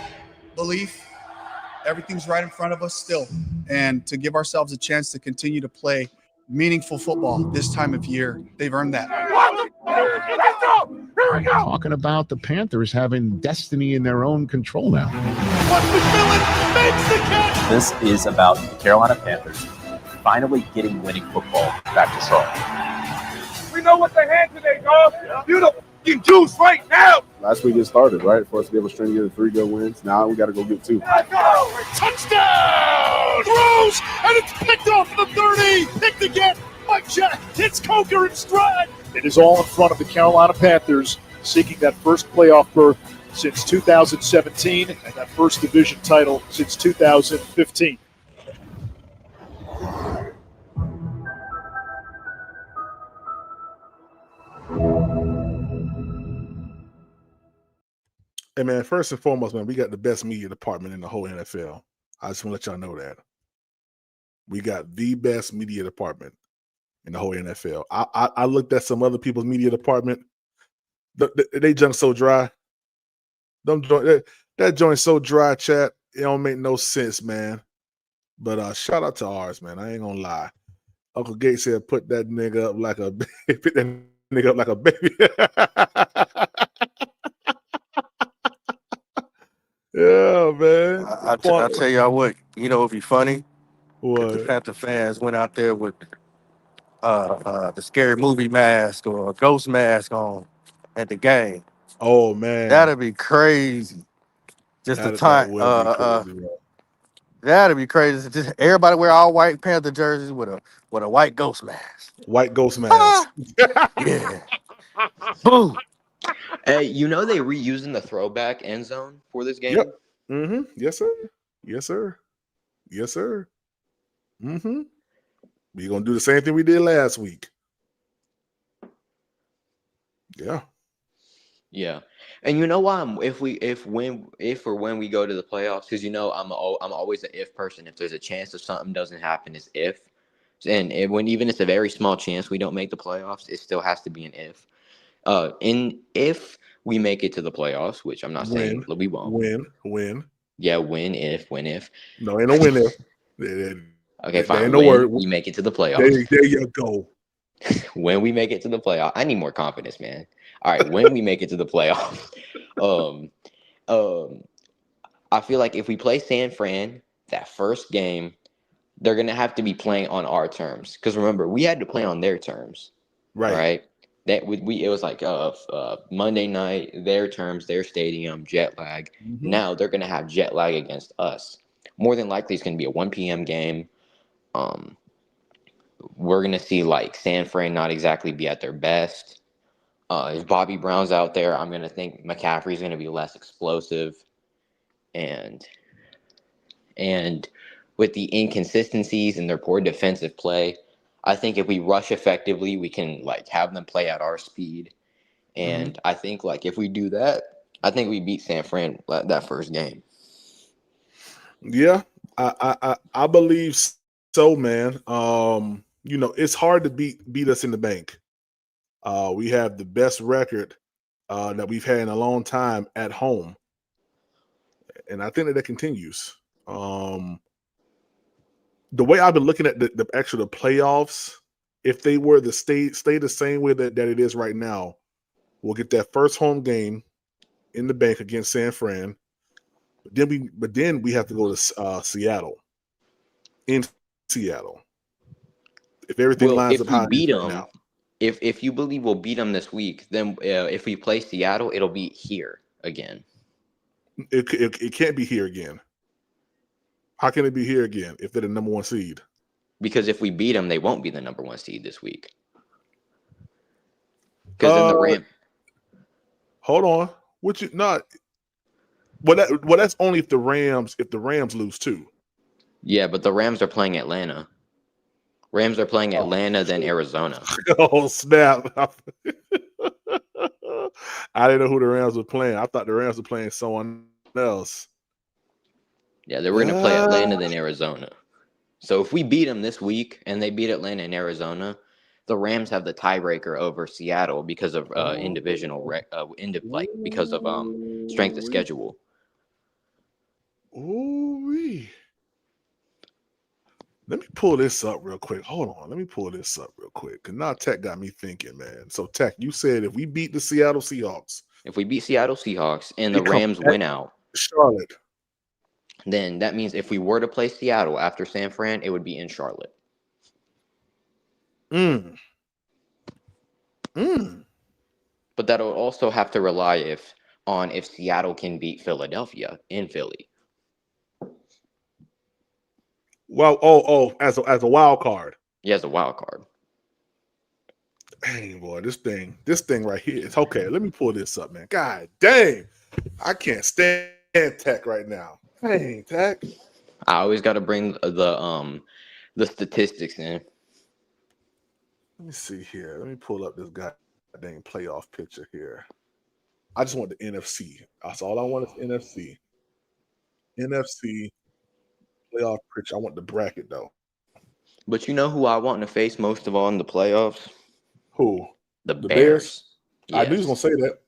belief, everything's right in front of us still. And to give ourselves a chance to continue to play meaningful football this time of year, they've earned that. Let's go! Here we go! Talking about the Panthers having destiny in their own control now. McMillan makes the catch! This is about the Carolina Panthers finally getting winning football back to Charlotte. We know what they had today, dog. You the fucking juice right now! Last week it started, right? For us to be able to string together 3 good wins. Now we got to go get 2. Let's go! Touchdown! Throws, and it's picked off the 30. Picked again. Mike Jack. It's Coker in stride. It is all in front of the Carolina Panthers, seeking that first playoff berth since 2017 and that first division title since 2015. Hey man, first and foremost, man, we got the best media department in the whole NFL. I just want to let y'all know that. We got the best media department in the whole NFL. I looked at some other people's media department. They junk so dry. That joint so dry, chat. It don't make no sense, man. But shout out to ours, man. I ain't gonna lie. Uncle Gates said, "Put that nigga up like a put that nigga up like a baby." Yeah, man. I tell y'all what, you know, it'd be funny if the What? Panther fans went out there with the scary movie mask or a ghost mask on at the game. Oh man, that'd be crazy. Just the that time. would be crazy, bro. That'd be crazy. Just everybody wear all white Panther jerseys with a white ghost mask. White ghost mask. Yeah. Boom. Hey, you know they reusing the throwback end zone for this game? Yep. Mm-hmm. Yes, sir. Yes, sir. Yes, sir. Mm-hmm. We're gonna do the same thing we did last week. Yeah. Yeah. And you know why if or when we go to the playoffs, because you know I'm always an if person. If there's a chance if something doesn't happen, it's if. And when even it's a very small chance we don't make the playoffs, it still has to be an if. If we make it to the playoffs, which I'm not saying we won't. Win. Yeah, win if. No, ain't no win if. Okay, fine. Ain't no When word. we make it to the playoffs. There you go. When we make it to the playoffs, I need more confidence, man. All right, when we make it to the playoffs, I feel like if we play San Fran that first game, they're gonna have to be playing on our terms. Because remember, we had to play on their terms, right? That it was like Monday night, their terms, their stadium, jet lag. Mm-hmm. Now they're gonna have jet lag against us. More than likely, it's gonna be a 1 p.m. game. We're gonna see like San Fran not exactly be at their best. If Bobby Brown's out there, I'm gonna think McCaffrey's gonna be less explosive, and with the inconsistencies and their poor defensive play, I think if we rush effectively, we can like have them play at our speed. And I think like if we do that, I think we beat San Fran that first game. Yeah, I believe so, man. You know, it's hard to beat us in the bank. We have the best record that we've had in a long time at home, and I think that continues. The way I've been looking at the playoffs, if they were to stay the same way that it is right now, we'll get that first home game in the bank against San Fran. But then we have to go to Seattle. In Seattle, if everything lines up how it is right now. If you believe we'll beat them this week, then if we play Seattle, it'll be here again. It can't be here again. How can it be here again if they're the number one seed? Because if we beat them, they won't be the number one seed this week. Because in the Ram. Hold on. What you not? Well, that's only if the Rams lose too. Yeah, but the Rams are playing Atlanta. Rams are playing Atlanta, then Arizona. Oh snap! I didn't know who the Rams were playing. I thought the Rams were playing someone else. Yeah, they were going to play Atlanta, then Arizona. So if we beat them this week and they beat Atlanta and Arizona, the Rams have the tiebreaker over Seattle because of because of strength of schedule. Ooh. Let me pull this up real quick. Hold on. Let me pull this up real quick. Because now Tech got me thinking, man. So, Tech, you said if we beat the Seattle Seahawks. If we beat Seattle Seahawks and the Rams win out. Charlotte. Then that means if we were to play Seattle after San Fran, it would be in Charlotte. But that would also have to rely on if Seattle can beat Philadelphia in Philly. Well, as a wild card. Yeah, as a wild card. Dang, boy, this thing right here is okay. Let me pull this up, man. God dang, I can't stand Tech right now. Dang, Tech. I always got to bring the statistics in. Let me see here. Let me pull up this goddamn playoff picture here. I just want the NFC. That's all I want is NFC. NFC playoff picture. I want the bracket though. But you know who I want to face most of all in the playoffs? Who? The The Bears. I knew he was gonna say that.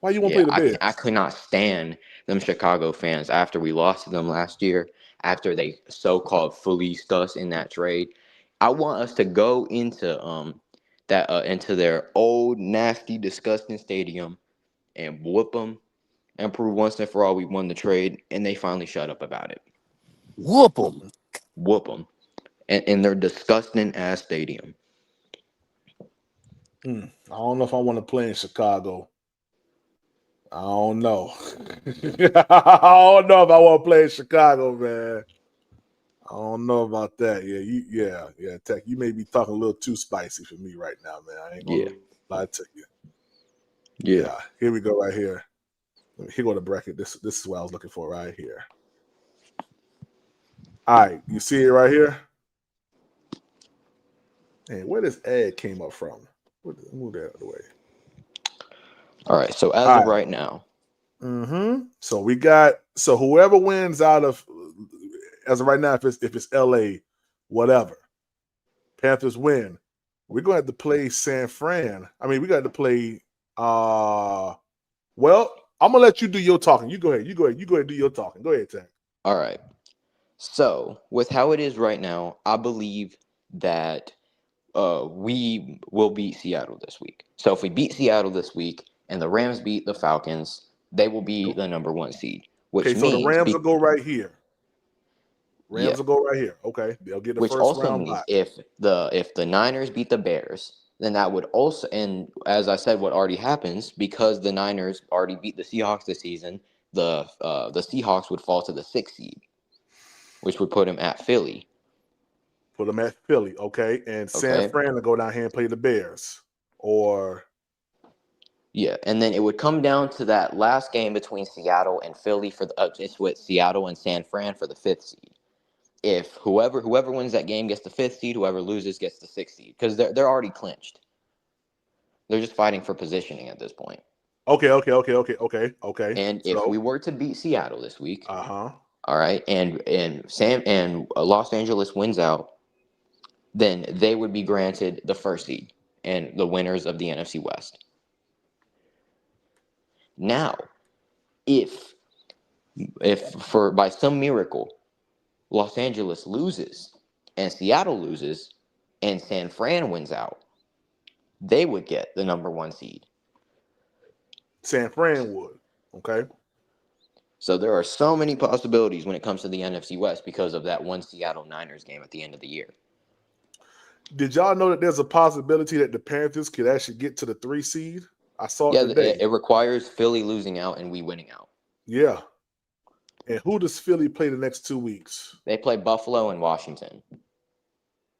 Why you want to play the Bears? I could not stand them Chicago fans after we lost to them last year, after they so-called fleeced us in that trade. I want us to go into into their old, nasty, disgusting stadium and whoop them and prove once and for all we won the trade, and they finally shut up about it. Whoop them. Whoop them. In their disgusting ass stadium. I don't know if I want to play in Chicago. I don't know. I don't know if I want to play in Chicago, man. I don't know about that. Yeah, Tech. You may be talking a little too spicy for me right now, man. I ain't gonna lie to you. Yeah. Here we go, right here. Here go the bracket. This is what I was looking for right here. All right, you see it right here. And where this ad came up from? Move that out of the way. All right. So as of right now. So we got whoever wins out of as of right now, if it's LA, whatever, Panthers win. We're gonna have to play San Fran. I mean, we got to play. Well, I'm gonna let you do your talking. You go ahead. You go ahead and do your talking. Go ahead, Tank. All right. So with how it is right now, I believe that we will beat Seattle this week. So if we beat Seattle this week and the Rams beat the Falcons, they will be the number 1 seed. Which means so the Rams will go right here. Rams will go right here. Okay, they'll get the which first also round means bye. if the Niners beat the Bears, then that would also, and as I said, what already happens because the Niners already beat the Seahawks this season, the Seahawks would fall to the 6th seed, which would put them at Philly. Put them at Philly, okay, and San Fran will go down here and play the Bears, or and then it would come down to that last game between Seattle and Philly for the it's with Seattle and San Fran for the 5th seed. If whoever wins that game gets the 5th seed, whoever loses gets the 6th seed because they're already clinched. They're just fighting for positioning at this point. Okay. And if we were to beat Seattle this week, all right, and Los Angeles wins out, then they would be granted the 1st seed and the winners of the NFC West. Now, if by some miracle Los Angeles loses and Seattle loses and San Fran wins out, they would get the number 1 seed. San Fran would. Okay. So there are so many possibilities when it comes to the NFC West because of that one Seattle Niners game at the end of the year. Did y'all know that there's a possibility that the Panthers could actually get to the 3 seed? I saw it today. It requires Philly losing out and we winning out. Yeah. And who does Philly play the next 2 weeks? They play Buffalo and Washington.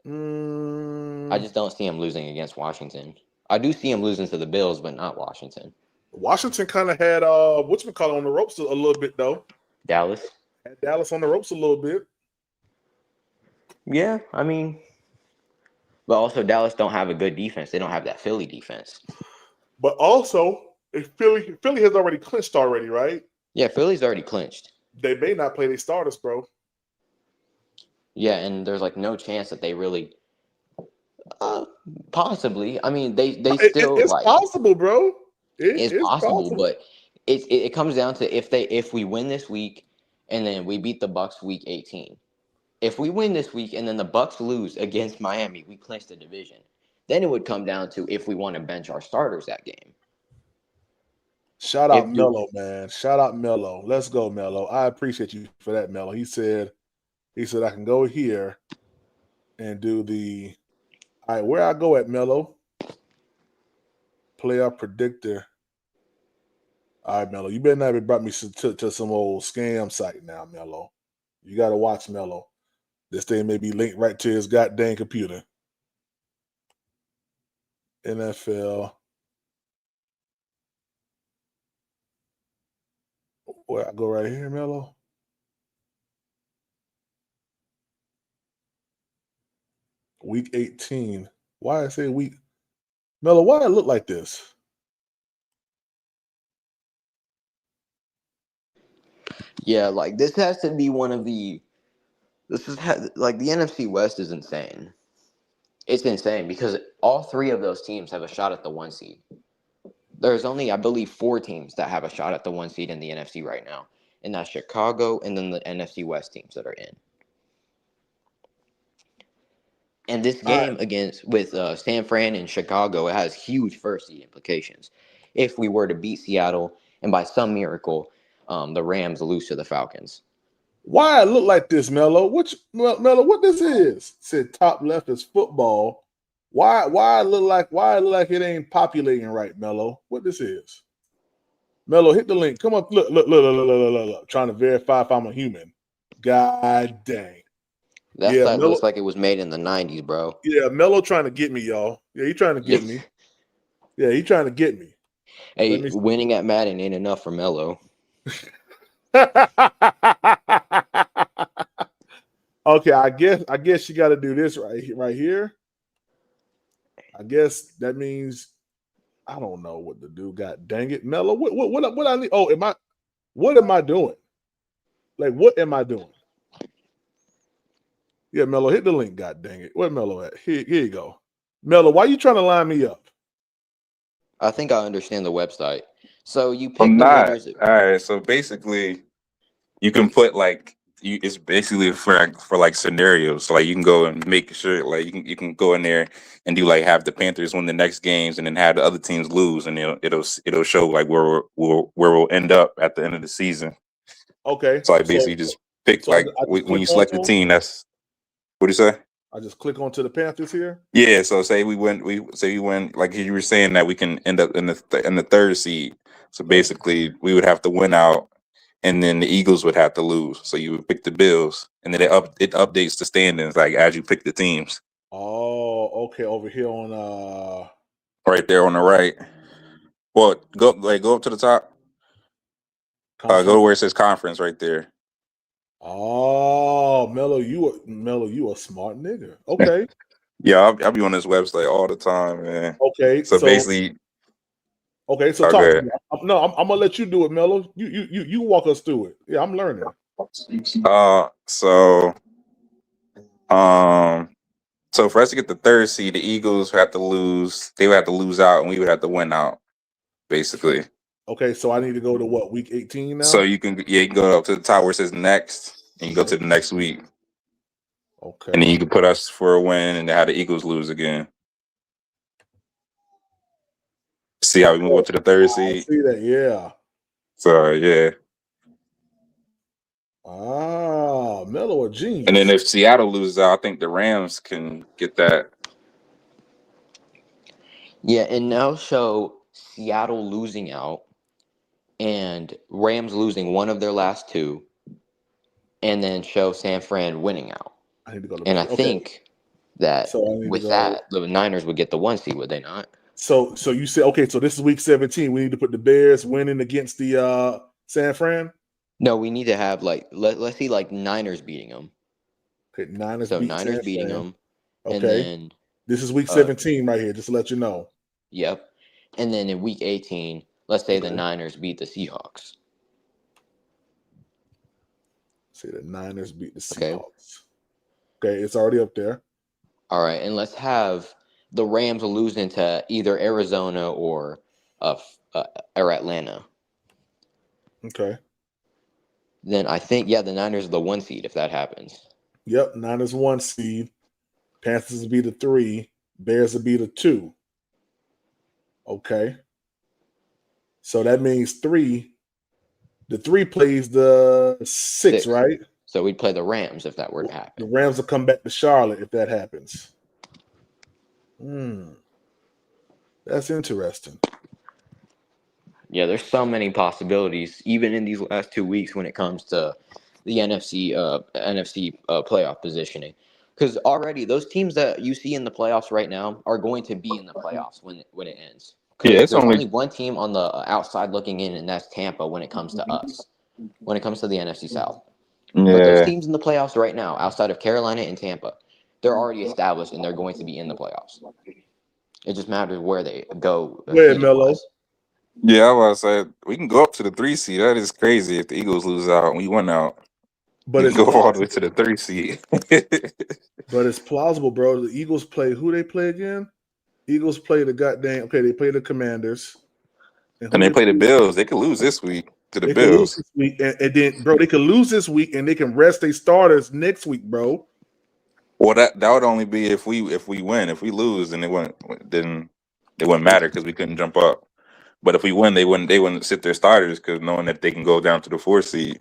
I just don't see them losing against Washington. I do see them losing to the Bills, but not Washington. Washington kind of had whatchamacallit on the ropes a little bit though. Dallas had Dallas on the ropes a little bit. Yeah, I mean, but also Dallas don't have a good defense. They don't have that Philly defense. But also, if Philly has already clinched already, right? Yeah, Philly's already clinched. They may not play their starters, bro. Yeah, and there's like no chance that they really. Possibly. I mean, they still. It's possible, bro. It's possible, but it comes down to if we win this week and then we beat the Bucs week 18. If we win this week and then the Bucs lose against Miami, we clinch the division. Then it would come down to if we want to bench our starters that game. Shout out Melo, man. Shout out Melo. Let's go, Melo. I appreciate you for that, Melo. He said I can go here and do the. All right, where I go at, Melo? Playoff predictor. All right, Melo. You better not have brought me to some old scam site now, Melo. You got to watch Melo. This thing may be linked right to his goddamn computer. NFL. Where I go right here, Mello. Week 18. Why I say week? Mello, why it look like this? Yeah, like this has to be one of the. This is like the NFC West is insane. It's insane because all three of those teams have a shot at the 1 seed. There's only, I believe, 4 teams that have a shot at the 1 seed in the NFC right now, and that's Chicago and then the NFC West teams that are in. And this game with San Fran and Chicago, it has huge first seed implications. If we were to beat Seattle and by some miracle, the Rams lose to the Falcons. Why it look like this, Mello? Mello, what this is? It said top left is football. Why it look like it ain't populating right, Mello? What this is? Mello, hit the link. Come up, look. Trying to verify if I'm a human. God dang. That side looks like it was made in the 90s, bro. Yeah, Mello trying to get me, y'all. Yeah, he trying to get me. Yeah, he trying to get me. Hey, winning at Madden ain't enough for Mello. Okay, I guess you got to do this right here. I guess that means I don't know what to do. God dang it, Mello. What I need? Oh, what am I doing? Like, what am I doing? Yeah, Mello, hit the link. God dang it. Where Mello at? Here you go. Mello, why you trying to line me up? I think I understand the website. So you pick I'm the not. winners. All right. So basically, you can put like it's basically for like scenarios. So like you can go and make sure like you can go in there and do like have the Panthers win the next games and then have the other teams lose, and it'll show like where we'll end up at the end of the season. Okay. So I basically just pick so like I just when you click select the on team. That's what do you say? I just click onto the Panthers here. Yeah, so say we win, like you were saying that we can end up in the third seed. So basically, we would have to win out, and then the Eagles would have to lose. So you would pick the Bills, and then it updates the standings like as you pick the teams. Oh, okay. Over here on Right there on the right. Well, go up to the top. Go to where it says conference right there. Oh, Mello, you a smart nigga. Okay. Yeah, I'll be on this website all the time, man. Okay. So basically, okay. So talk to me. I'm gonna let you do it, Mello. You walk us through it. Yeah, I'm learning. So for us to get the third seed, the Eagles have to lose. They would have to lose out, and we would have to win out, basically. Okay, so I need to go to what, week 18 now? So you can go up to the top where it says next, and you go to the next week. Okay. And then you can put us for a win, and then have the Eagles lose again. See how we move up to the third seed? I see that, yeah. So yeah. Ah, Mello a genius. And then if Seattle loses out, I think the Rams can get that. Yeah, and now show Seattle losing out and Rams losing one of their last 2, and then show San Fran winning out. I need to go to I think that with that, the Niners would get the 1 seed, would they not? So you say, okay, so this is week 17. We need to put the Bears winning against the San Fran? No, we need to have like let's see like Niners beating them. Okay, Niners beating them. Okay. And then this is week 17 right here, just to let you know. Yep. And then in week 18, let's say the Niners beat the Seahawks. Say the Niners beat the Seahawks. Okay, it's already up there. All right, and let's have the Rams losing to either Arizona or Atlanta. Okay. Then I think, the Niners are the 1 seed if that happens. Yep, Niners 1 seed. Panthers will be the 3. Bears will be the 2. Okay. So that means 3. The 3 plays the 6, right? So we'd play the Rams if that were to happen. The Rams will come back to Charlotte if that happens. That's interesting. Yeah, there's so many possibilities, even in these last 2 weeks when it comes to the NFC playoff positioning. Because already those teams that you see in the playoffs right now are going to be in the playoffs when it ends. Yeah, Because it's there's only only one team on the outside looking in, and that's Tampa when it comes to us, when it comes to the NFC South. But those yeah. teams in the playoffs right now, outside of Carolina and Tampa, they're already established and they're going to be in the playoffs. It just matters where they go Where seeding Mello? wise. Yeah, I was say we can go up to the 3 seed. That is crazy if the Eagles lose out and we win out. But We it's can go all the way plausible. to the 3 seed. But it's plausible, bro. The Eagles play who they play again? Eagles play the goddamn they play the Commanders. And who they play the play? Bills. They could lose this week to the They could lose Bills. this week, and then, bro, they could lose this week, and they can rest their starters next week, bro. Well, that would only be if we win. If we lose, then it wouldn't matter because we couldn't jump up. But if we win, they wouldn't sit their starters because knowing that they can go down to the 4 seed.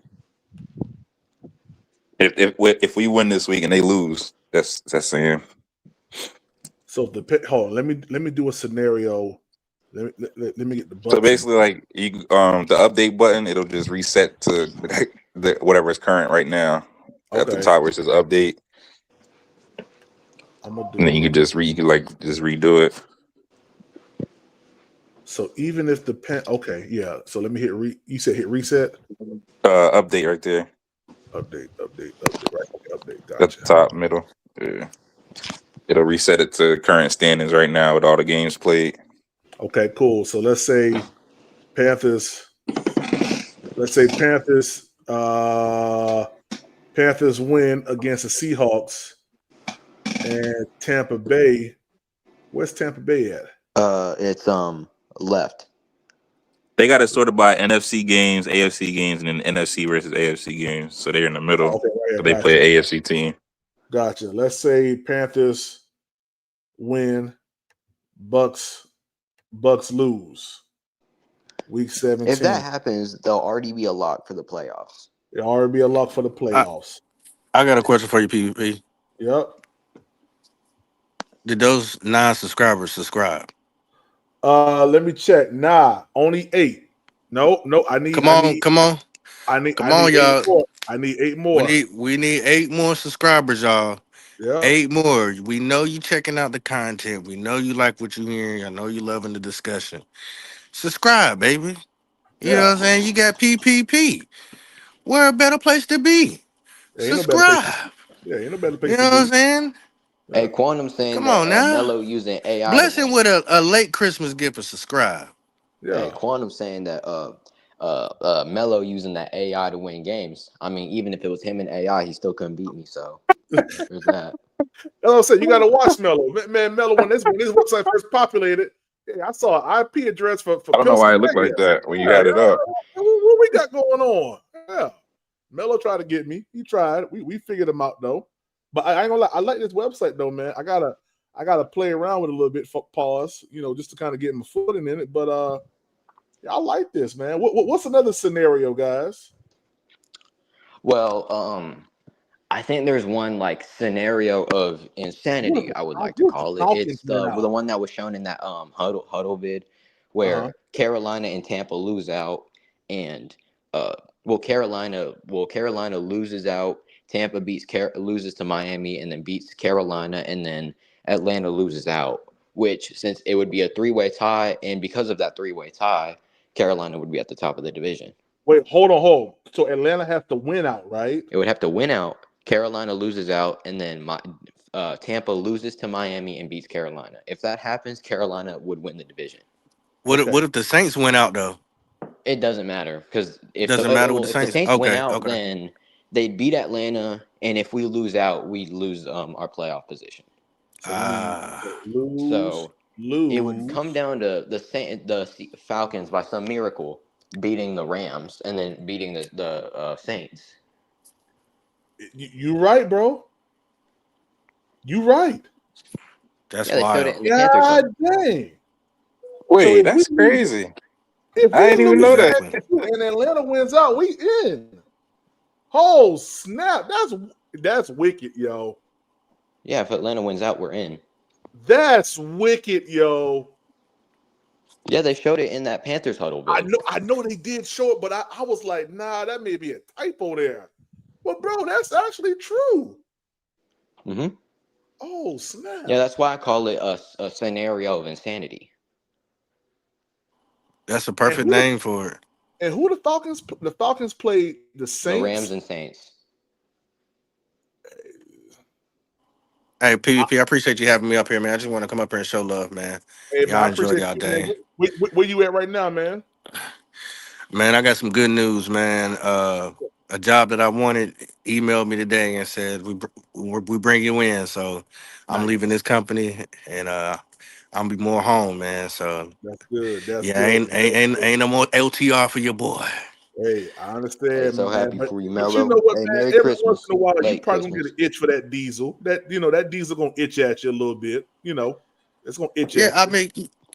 If we win this week and they lose, that's saying. So hold on, let me do a scenario. Let me get the Bucks. So basically, like you, the update button, it'll just reset to the whatever is current right now. At the Okay. top where it says update, I'm gonna do. and then you can just redo it. So even if the yeah. So let me hit you said hit reset. Update right there. Update. Right. Update. Gotcha. At the top middle. Yeah. It'll reset it to current standings right now with all the games played. Okay, cool. So let's say Panthers. Panthers win against the Seahawks, and Tampa Bay. Where's Tampa Bay at? It's left. They got it sorted by NFC games, AFC games, and then NFC versus AFC games. So they're in the middle. Okay, right here, So they gotcha. play an AFC team. Gotcha. Let's say Panthers win, Bucks lose. Week 17. If that happens, they'll already be a lock for the playoffs. It'll already be a lock for the playoffs. I got a question for you, PvP. Yep. Did those 9 subscribers subscribe? Let me check. Nah, only 8. No, I need. Come on, I need y'all. 8 more. I need 8 more. We need 8 more subscribers, y'all. Yeah. 8 more. We know you checking out the content. We know you like what you hearing. I know you loving the discussion. Subscribe, baby. You know what I'm saying? You got PPP. Where a better place to be? Subscribe. Ain't no better place You to know be. what I'm saying? Hey, Quantum saying Come that on now. Melo using AI. Bless him with a late Christmas gift for subscribe. Yeah. Hey, Quantum saying that Melo using that AI to win games. I mean, even if it was him and AI, he still couldn't beat me. So there's that. That's what I'm saying. You got to watch Mello. Man, Mello, when this website first populated, I saw an IP address for I don't know why it looked like that when you had it up. What we got going on? Yeah. Mello tried to get me. He tried. We figured him out though. But I ain't gonna lie. I like this website though, man. I gotta play around with it a little bit for pause, just to kind of get my footing in it. But I like this, man. What's another scenario, guys? Well, I think there's one like scenario of insanity. I would like to call it. It's the one that was shown in that huddle vid, where Carolina and Tampa lose out, and Carolina loses out. Tampa loses to Miami, and then beats Carolina, and then Atlanta loses out. Which, since it would be a 3-way tie, and because of that 3-way tie, Carolina would be at the top of the division. Wait, hold on. So Atlanta has to win out, right? It would have to win out. Carolina loses out, and then Tampa loses to Miami and beats Carolina. If that happens, Carolina would win the division. What if the Saints went out though? It doesn't matter because if the Saints went out, then they'd beat Atlanta, and if we lose out, we lose our playoff position. So it would come down to the Falcons by some miracle beating the Rams and then beating the Saints. You right, bro. You right. That's wild. God dang. Wait, that's crazy. I didn't even know that. And Atlanta wins out, we in. Oh snap! That's wicked, yo. Yeah, if Atlanta wins out, we're in. That's wicked, yo. Yeah, they showed it in that Panthers huddle. I know they did show it, but I was like, nah, that may be a typo there. But bro, that's actually true. Mm-hmm. Oh snap! Yeah, that's why I call it a scenario of insanity. That's a perfect name for it. And who the Falcons? The Falcons played the Saints, The Rams and Saints. Hey, PvP, I appreciate you having me up here, man. I just want to come up here and show love, man. Hey, man, Y'all I enjoy appreciate y'all you, day. man. Where you at right now, man? Man, I got some good news, man. A job that I wanted emailed me today and said we bring you in. So I'm leaving this company and I'm gonna be more home, man. So That's good. That's yeah, good. ain't no more LTR for your boy. Hey, I Hey, understand, so man. happy But for you, you know Mello. what, Hey, man? Merry Every once Christmas. in a while, you Late probably gonna Christmas. get an itch for that diesel. That diesel gonna itch at you a little bit. It's gonna itch Yeah, at I you. mean,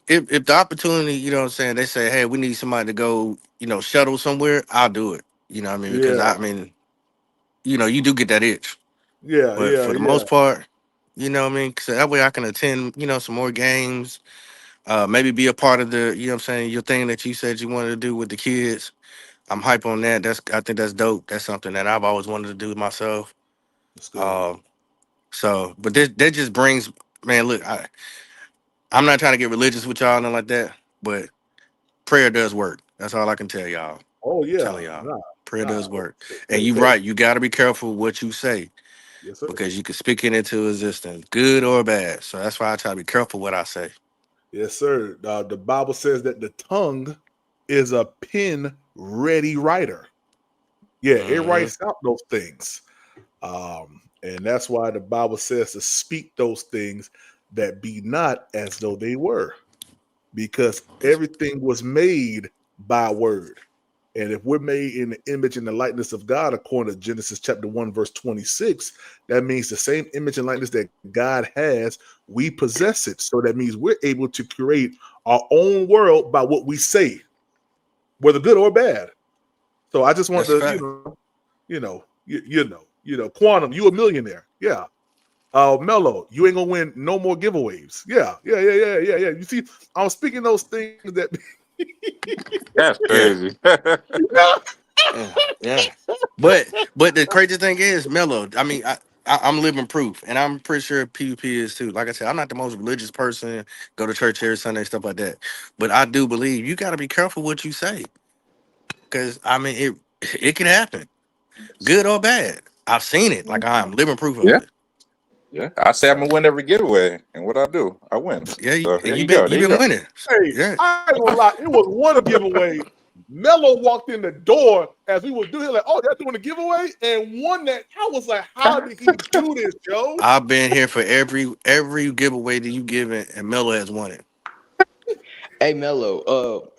if the opportunity, you know what I'm saying, they say, hey, we need somebody to go, shuttle somewhere, I'll do it. You know what I mean? Because Yeah, I mean, you do get that itch. yeah, But yeah, for the yeah. most part, you know what I mean? So that way I can attend, some more games, maybe be a part of the, you know what I'm saying, your thing that you said you wanted to do with the kids. I'm hype on that. I think that's dope. That's something that I've always wanted to do myself. That's good. But that just brings, man, look, I'm not trying to get religious with y'all, nothing like that, but prayer does work. That's all I can tell y'all. Oh I'm yeah, telling y'all. nah, Prayer does work. And hey, you're hey, right. You got to be careful what you say yes, sir. because you can speak it into existence, good or bad. So that's why I try to be careful what I say. Yes, sir. The Bible says that the tongue is a pen-ready writer. Yeah, it Mm-hmm. writes out those things. And that's why the Bible says to speak those things that be not as though they were, because everything was made by word. And if we're made in the image and the likeness of God, according to Genesis chapter 1, verse 26, that means the same image and likeness that God has, we possess it. So that means we're able to create our own world by what we say, whether good or bad. So I just want That's a to, fact. Quantum, you a millionaire. Yeah. Mello, you ain't gonna win no more giveaways. Yeah. You see, I'm speaking those things that That's Yeah. crazy. Yeah. But the crazy thing is, Mello, I mean, I'm living proof, and I'm pretty sure PvP is too. Like I said, I'm not the most religious person, go to church every Sunday, stuff like that. But I do believe you got to be careful what you say, because I mean, it can happen, good or bad. I've seen it. Like I'm living proof of Yeah. it. Yeah. I say I'm So gonna win every getaway. And what I do, I win. yeah, So there you you've go. There you been go. winning. Hey, Yeah. I ain't gonna lie. It was one giveaway. Mello walked in the door as we were doing, like, oh, they're doing a giveaway, and won that. I was like, how did he do this, Joe? I've been here for every giveaway that you given, and Mello has won it. Hey, Mello.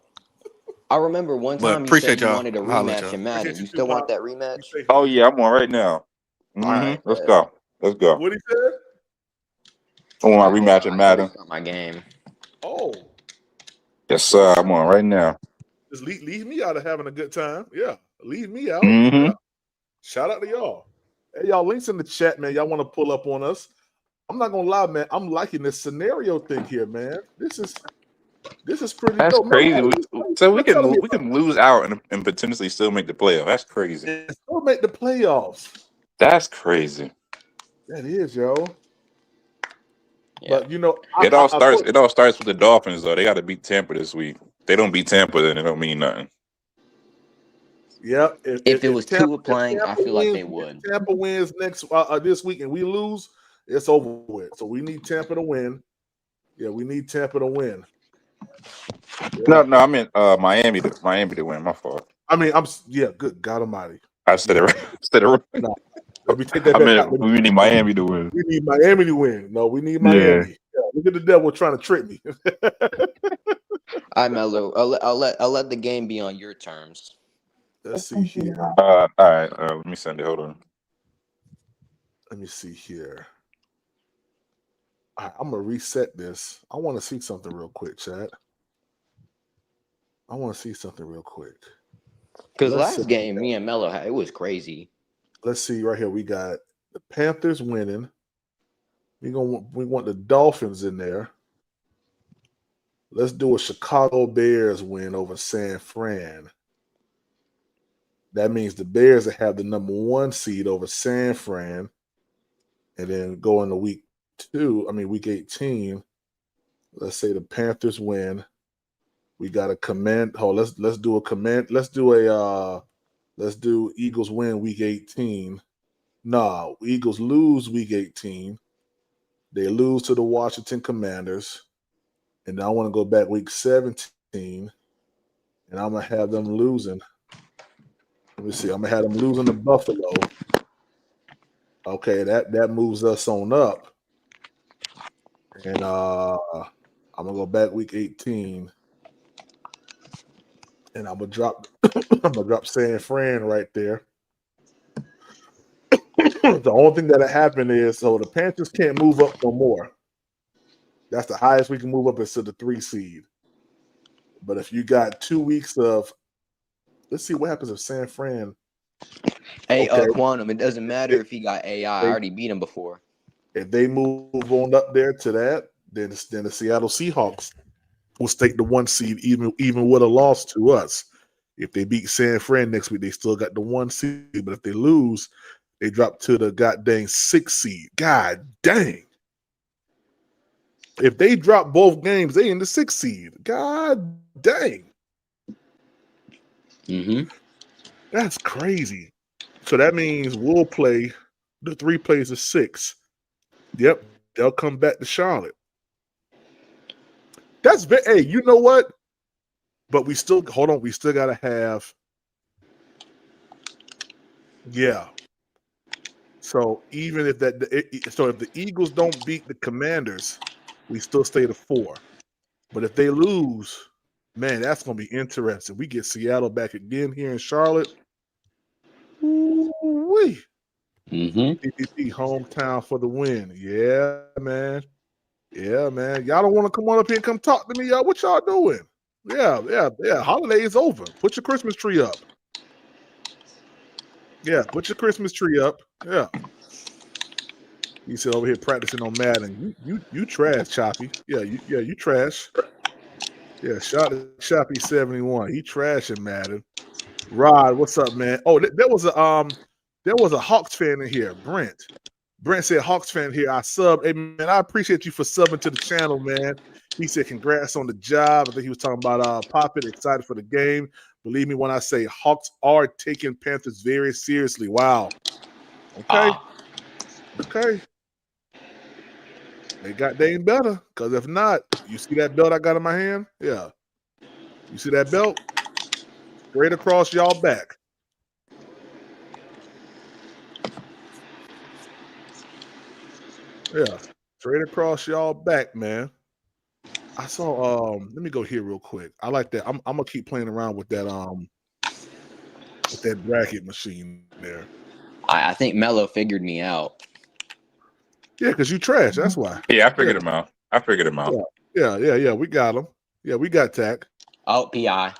I remember one But time you said appreciate you y'all. wanted a I'm holler at rematch y'all. in Appreciate Madden. you You too, still want Pop. that Be rematch? safe. Oh yeah, I'm on right now. All right, Let's bet. go. Let's go. What he said? I want my Hold rematch on, in I gotta Madden. restart my game. Oh, Yes, sir. I'm on right now. just leave me out of having a good time. Yeah, leave me out. Mm-hmm. Yeah. Shout out to y'all. Hey, y'all, links in the chat, man. Y'all want to pull up on us? I'm not gonna lie, man. I'm liking this scenario thing here, man. This is pretty That's dope. crazy. Mello, So you're telling me we can lose out and potentially still make the playoff. That's crazy. still make the playoffs. That's crazy. That is, yo. Yeah. But It all starts. It all starts with the Dolphins, though. They got to beat Tampa this week. If they don't beat Tampa, then it don't mean nothing. yeah. If it was Tua playing, I feel like they If would. Tampa wins next this week and we lose, it's over with. So we need Tampa to win. Yeah, we need Tampa to win. Yeah. No, I meant Miami to win. My fault. I mean, good God Almighty. I said it. Said it. No, let me take that I back out. meant we need Miami to win. We need Miami to win. No, we need Yeah. Miami. Yeah, look at the devil trying to trick me. All right, Mello. I'll let the game be on your terms. Let's see here. All right. Let me send it. Hold on. Let me see here. All right, I'm gonna reset this. I want to see something real quick, chat. I want to see something real quick. Because last game, me and Mello had, it was crazy. Let's see right here. We got the Panthers winning. We want the Dolphins in there. Let's do a Chicago Bears win over San Fran. That means the Bears have the number 1 seed over San Fran, and then go into week week 18. Let's say the Panthers win. We got a command. Oh, let's do a command. Let's do Eagles win week 18. Nah, Eagles lose week 18. They lose to the Washington Commanders. And I want to go back week 17. And I'm gonna have them losing. Let me see. I'm gonna have them losing to Buffalo. Okay, that moves us on up. And I'm gonna go back week 18. And I'm gonna drop San Fran right there. The only thing that'll happen is so the Panthers can't move up no more. That's the highest we can move up is to the 3 seed. But if you got 2 weeks of, let's see what happens if San Fran. Hey, Quantum, it doesn't matter if he got AI. I already beat him before. If they move on up there to that, then the Seattle Seahawks will take the 1 seed even with a loss to us. If they beat San Fran next week, they still got the 1 seed. But if they lose, they drop to the goddamn 6 seed. God dang. If they drop both games, they in the 6 seed. God dang. Mm-hmm. That's crazy. So that means we'll play the 3 plays of 6. Yep, they'll come back to Charlotte. Hey, you know what? But we still gotta have. Yeah. So even if if the Eagles don't beat the Commanders, we still stay to 4. But if they lose, man, that's gonna be interesting. We get Seattle back again here in Charlotte. Ooh-wee. PPP hometown for the win. Yeah, man. Yeah, man. Y'all don't want to come on up here and come talk to me, y'all. What y'all doing? Yeah. Holiday is over. Put your Christmas tree up. Yeah, put your Christmas tree up. Yeah. You sit over here practicing on Madden. You trash, Choppy. Yeah, you trash. Yeah, Choppy 71. He trashing Madden. Rod, what's up, man? Oh, there was a Hawks fan in here, Brent. Brent said, Hawks fan here. I sub. Hey, man, I appreciate you for subbing to the channel, man. He said, congrats on the job. I think he was talking about Poppet, excited for the game. Believe me when I say Hawks are taking Panthers very seriously. Wow. Okay. Okay. They ain't better. Because if not, you see that belt I got in my hand? Yeah. You see that belt? Straight across y'all back. Yeah. Straight across y'all back, man. I saw let me go here real quick. I like that. I'm gonna keep playing around with that bracket machine there. I think Mello figured me out. Yeah, because you trash. That's why. Yeah, I figured him out. Yeah. We got him. Yeah, we got Tack. Oh, PI.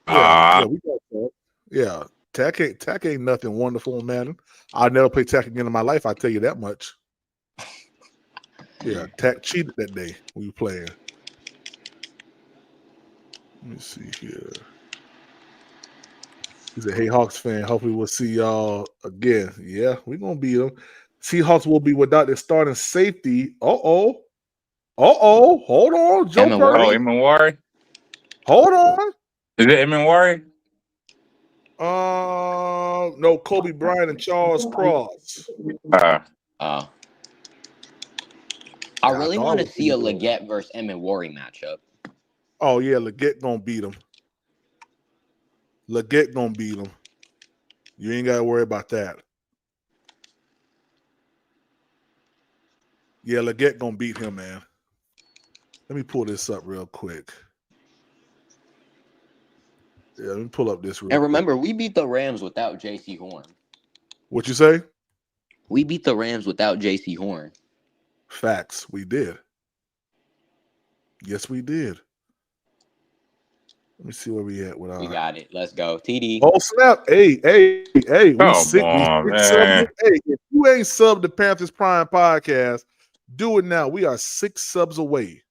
Yeah, we got Tack. Yeah. Tack ain't nothing wonderful, man. I'll never play Tack again in my life, I'll tell you that much. Yeah, Tack cheated that day we were playing. Let me see here. He's a Hey Hawks fan. Hopefully we'll see y'all again. Yeah, we're going to beat them. Seahawks will be without their starting safety. Hold on. Joe Purdy. Oh, Emanwari? Hold on. Is it Emanwari? No, Kobe Bryant and Charles Cross. I really want to see a Leggett versus Emanwari matchup. Oh, yeah, Leggett going to beat him. Leggett going to beat him. You ain't got to worry about that. Yeah, Leggett going to beat him, man. Let me pull this up real quick. Yeah, let me pull up this real quick. And remember, we beat the Rams without J.C. Horn. What you say? We beat the Rams without J.C. Horn. Facts. We did. Yes, we did. Let me see where we at. We got it. Let's go. TD. Oh, snap. Hey. Come on, man. Hey, if you ain't subbed the Panthers Prime podcast, do it now. We are 6 subs away.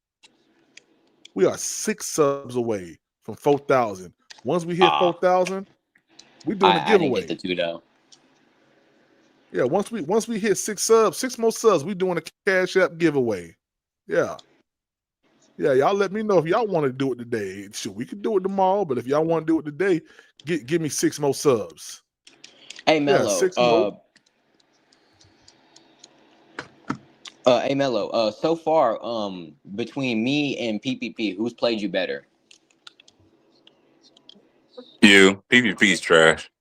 We are 6 subs away from 4,000. Once we hit 4,000, we're doing a giveaway. I didn't get the 2 though. Yeah, once we hit 6 more subs, we doing a Cash App giveaway. Yeah. Yeah, y'all let me know if y'all want to do it today. Sure, we can do it tomorrow, but if y'all want to do it today, give me 6 more subs. Hey, Yeah, Mello. 6 more. Hey, Mello. So far, between me and PPP, who's played you better? You PvP's trash.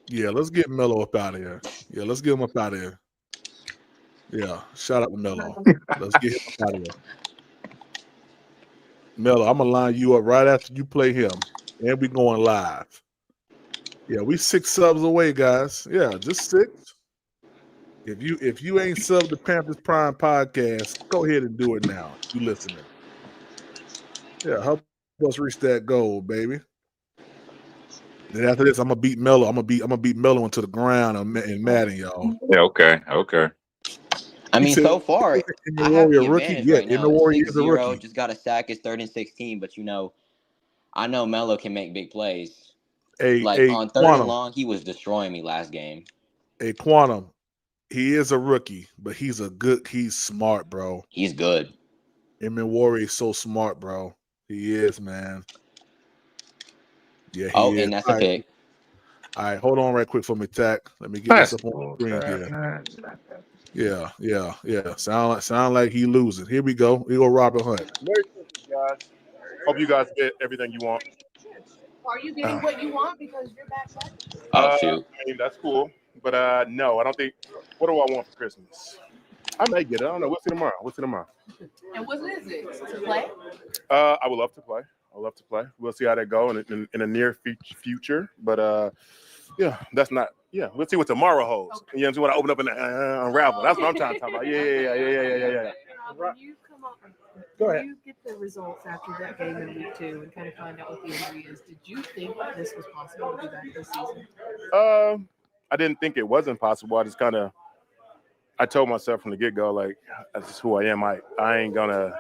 Yeah, let's get Mello up out of here. Yeah, let's get him up out of here. Yeah, shout out to Mello. Let's get him up out of here. Mello, I'm gonna line you up right after you play him, and we going live. Yeah, we 6 subs away, guys. Yeah, just 6. If you ain't subbed the Panthers Prime podcast, go ahead and do it now. You listening? Yeah, help us reach that goal, baby. Then after this, I'm gonna beat Mello. I'm gonna beat Mello into the ground in Madden, y'all. Yeah, okay. I mean, so far, I have the rookie. advantage Yeah, right now. the It's Warrior is a 6-0, rookie. just got a sack. It's 3rd and 16, but I know Mello can make big plays. Like Hey, on 3rd and Quantum. long, he was destroying me last game. Hey, Quantum. He is a rookie, but he's smart, bro. He's good. Warrior is so smart, bro. He is, man. Yeah, Oh, he is. and that's a pick. All right, hold on right quick for me, Tack. Let me get this up on the screen here. Yeah. Sound like he losing. Here we go. We go Robert Hunt. Merry Christmas, guys. Hope you guys get everything you want. Are you getting what you want because you're back? Oh, shoot. I mean, that's cool. But no, I don't think. What do I want for Christmas? I may get it. I don't know. We'll see tomorrow. And what is it? To play? I would love to play. We'll see how that go in the near future. But yeah, that's not. Yeah, we'll see what tomorrow holds. Okay. You know what I open up and unravel. That's what I'm trying to talk about. Yeah. When you come up, Go ahead. you get the results after that game in week 2 and kind of find out what the injury is. Did you think this was possible to be back this season? I didn't think it wasn't possible. I told myself from the get-go, like, that's just who I am. I ain't gonna,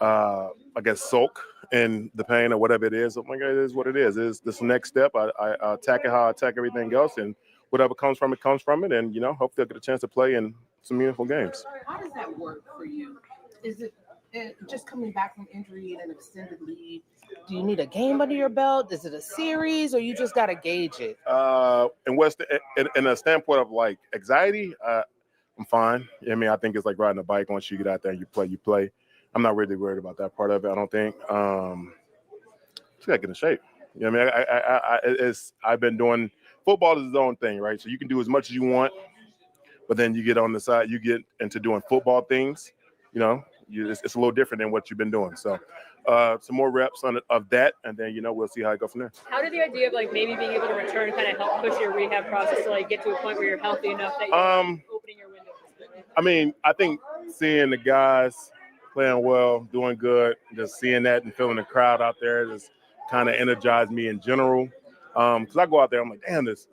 I guess, sulk in the pain or whatever it is. I'm like, it is what it is. It's this next step. I attack it how I attack everything else, and whatever comes from it. And, hopefully I'll get a chance to play in some meaningful games. How does that work for you? Is it just coming back from injury and an extended leave? Do you need a game under your belt? Is it a series, or you just got to gauge it? And in a standpoint of, like, anxiety, I'm fine. I mean, I think it's like riding a bike. Once you get out there and you play. I'm not really worried about that part of it. I don't think. Just gotta get in shape. You know what I mean? I've been doing football is its own thing, right? So you can do as much as you want, but then you get on the side, you get into doing football things. It's a little different than what you've been doing. So some more reps of that, and then we'll see how it goes from there. How did the idea of maybe being able to return kind of help push your rehab process to get to a point where you're healthy enough that you're opening your window? I mean, I think seeing the guys playing well, doing good, just seeing that and feeling the crowd out there just kind of energized me in general. Because I go out there, I'm like, damn, this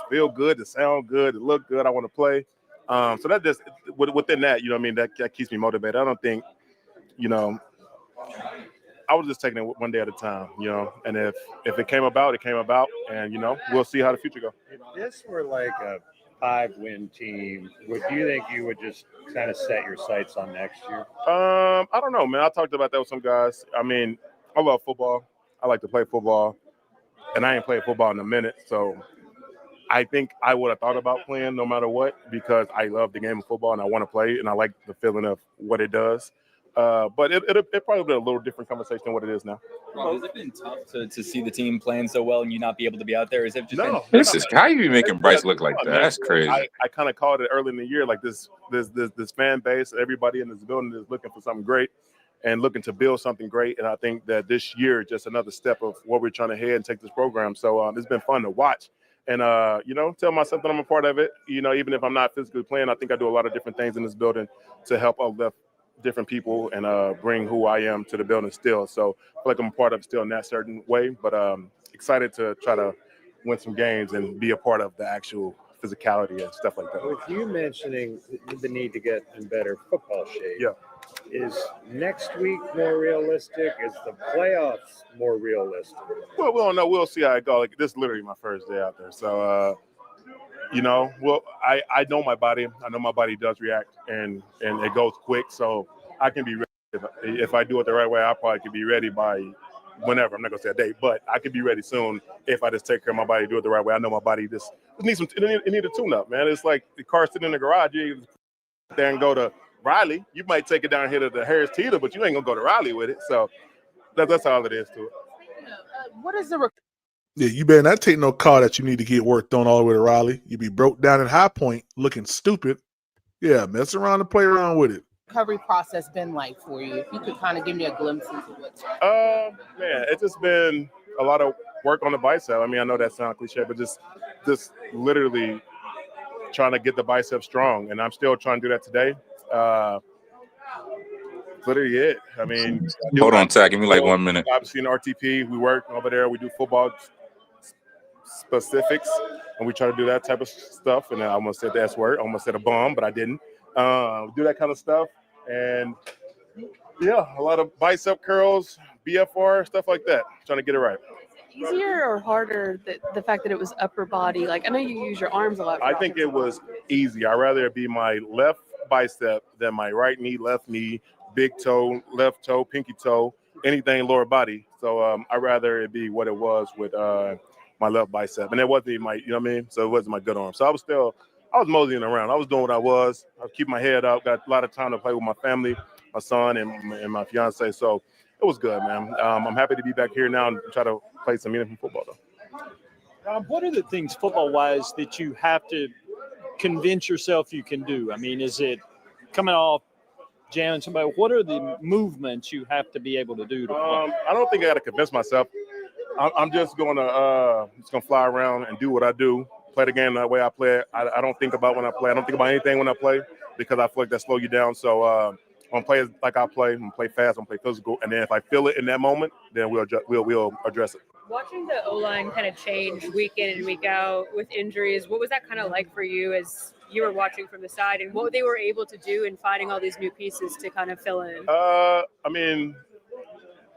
feel good, it sound good, it look good, I want to play. So that just within that, that keeps me motivated. I don't think, I was just taking it one day at a time, and if it came about, it came about, and we'll see how the future goes. If this were like a 5-win team, would you think you would just kind of set your sights on next year? I don't know, man. I talked about that with some guys. I mean, I love football. I like to play football, and I ain't played football in a minute, so I think I would have thought about playing no matter what because I love the game of football and I want to play and I like the feeling of what it does. But it probably be a little different conversation than what it is now. Rob, has it been tough to see the team playing so well and you not be able to be out there? Is it just no? This is how you be making Bryce look like that? That's crazy. I kind of called it early in the year, like this fan base, everybody in this building is looking for something great and looking to build something great. And I think that this year is just another step of what we're trying to head and take this program. So it's been fun to watch. And, tell myself that I'm a part of it. Even if I'm not physically playing, I think I do a lot of different things in this building to help uplift different people and bring who I am to the building still. So I feel like I'm a part of it still in that certain way, but excited to try to win some games and be a part of the actual physicality and stuff like that. With you mentioning the need to get in better football shape, yeah. Is next week more realistic? Is the playoffs more realistic? Well, we don't know. We'll see how it goes. Like, this is literally my first day out there. So, well, I know my body. I know my body does react, and it goes quick, so I can be ready. If I do it the right way, I probably can be ready by whenever. I'm not gonna say a date, but I can be ready soon if I just take care of my body, do it the right way. I know my body just needs it need a tune-up, man. It's like the car sitting in the garage. You there and go to Riley. You might take it down here to the Harris Teeter, but you ain't gonna go to Riley with it. So that's all it is to it. What is the Yeah, you better not take no car that you need to get worked on all the way to Raleigh. You be broke down at High Point looking stupid. Yeah, mess around and play around with it. recovery process been like for you? If you could kind of give me a glimpse into what. Man, it's just been a lot of work on the bicep. I mean, I know that sounds cliche, but just literally trying to get the bicep strong, and I'm still trying to do that today. Literally it. I mean, Hold on, Ty. Give me like 1 minute. Obviously in RTP, we work over there. We do football specifics, and we try to do that type of stuff. And I almost said the S word. I almost said a bomb, but I didn't. Do that kind of stuff. And yeah, a lot of bicep curls, BFR, stuff like that. Trying to get it right. Easier or harder the fact that it was upper body? Like, I know you use your arms a lot. I think it was easy. I'd rather it be my left bicep than my right knee, left knee, big toe, left toe, pinky toe, anything lower body. So I'd rather it be what it was with my left bicep. And it wasn't my, you know what I mean? So it wasn't my good arm. So I was moseying around. I was doing what I was. I was keeping my head up, got a lot of time to play with my family, my son and my fiance. So it was good, man. I'm happy to be back here now and try to play some meaningful football, though. What are the things football-wise that you have to convince yourself you can do? I mean, is it coming off jamming somebody? What are the movements you have to be able to do to play? I don't think I got to convince myself. I'm just going to fly around and do what I do, play the game the way I play it. I don't think about when I play. I don't think about anything when I play because I feel like that slow you down. So I'm going to play like I play. I'm going to play fast. I'm going to play physical. And then if I feel it in that moment, then we'll address it. Watching the O-line kind of change week in and week out with injuries, what was that kind of like for you as you were watching from the side, and what they were able to do in finding all these new pieces to kind of fill in? I mean,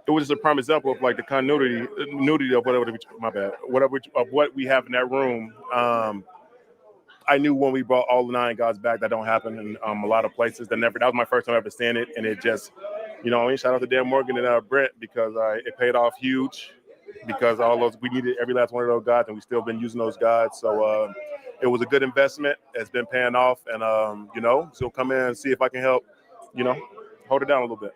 it was just a prime example of like the continuity of what we have in that room. I knew when we brought all the 9 guys back, that don't happen in a lot of places. That was my first time ever seeing it, and it just, shout out to Dan Morgan and Brent because it paid off huge. Because we needed every last one of those guys, and we still been using those guys. So it was a good investment. It's been paying off, and so come in and see if I can help, hold it down a little bit.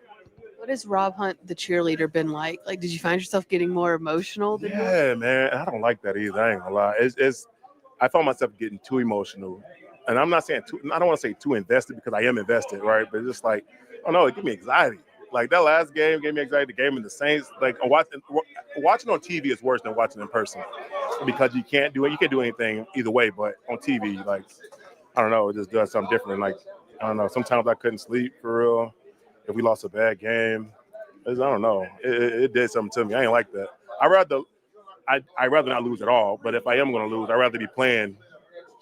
What has Rob Hunt, the cheerleader, been like? Like, did you find yourself getting more emotional? Yeah, man. I don't like that either. I ain't gonna lie. I found myself getting too emotional, and I'm not saying I don't want to say too invested because I am invested, right? But it's just like, I don't know, it gives me anxiety. Like that last game gave me anxiety. The game in the Saints, like watching on TV is worse than watching in person because you can't do anything either way. But on TV, like I don't know, it just does something different. Like I don't know, sometimes I couldn't sleep for real if we lost a bad game. I don't know, it did something to me. I ain't like that. I'd rather not lose at all. But if I am going to lose, I'd rather be playing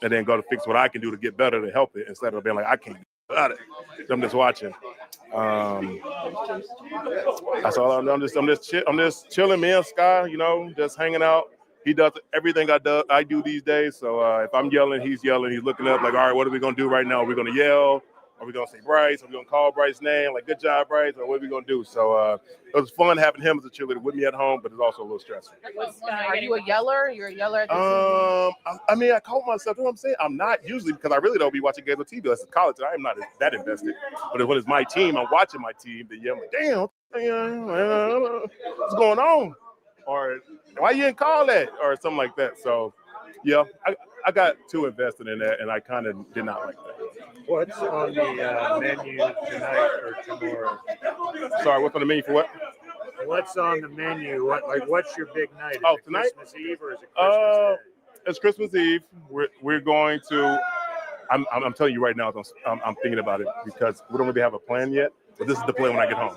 and then go to fix what I can do to get better to help it instead of being like I can't do it. I'm just watching. That's all. I'm just chilling, me and Sky, just hanging out. He does everything I do these days. So if I'm yelling, he's yelling. He's looking up like, all right, what are we gonna do right now? Are we gonna yell? Are we gonna say Bryce? Are we gonna call Bryce's name? Like, good job, Bryce. Or what are we gonna do? So it was fun having him as a cheerleader with me at home, but it's also a little stressful. Are you a yeller? You're a yeller at the I mean, I call myself, you know what I'm saying? I'm not usually because I really don't be watching games on TV. That's college. I am not that invested. But when it's my team, I'm watching my team. Then I'm like, damn, what's going on? Or why you didn't call that? Or something like that. So, yeah, I got too invested in that, and I kind of did not like that. What's on the menu tonight or tomorrow? Sorry, what's on the menu for what? What's on the menu? What's your big night? Is it tonight? Christmas Eve or is it Christmas Day? It's Christmas Eve. We're going to. I'm telling you right now. I'm thinking about it because we don't really have a plan yet. But this is the plan when I get home.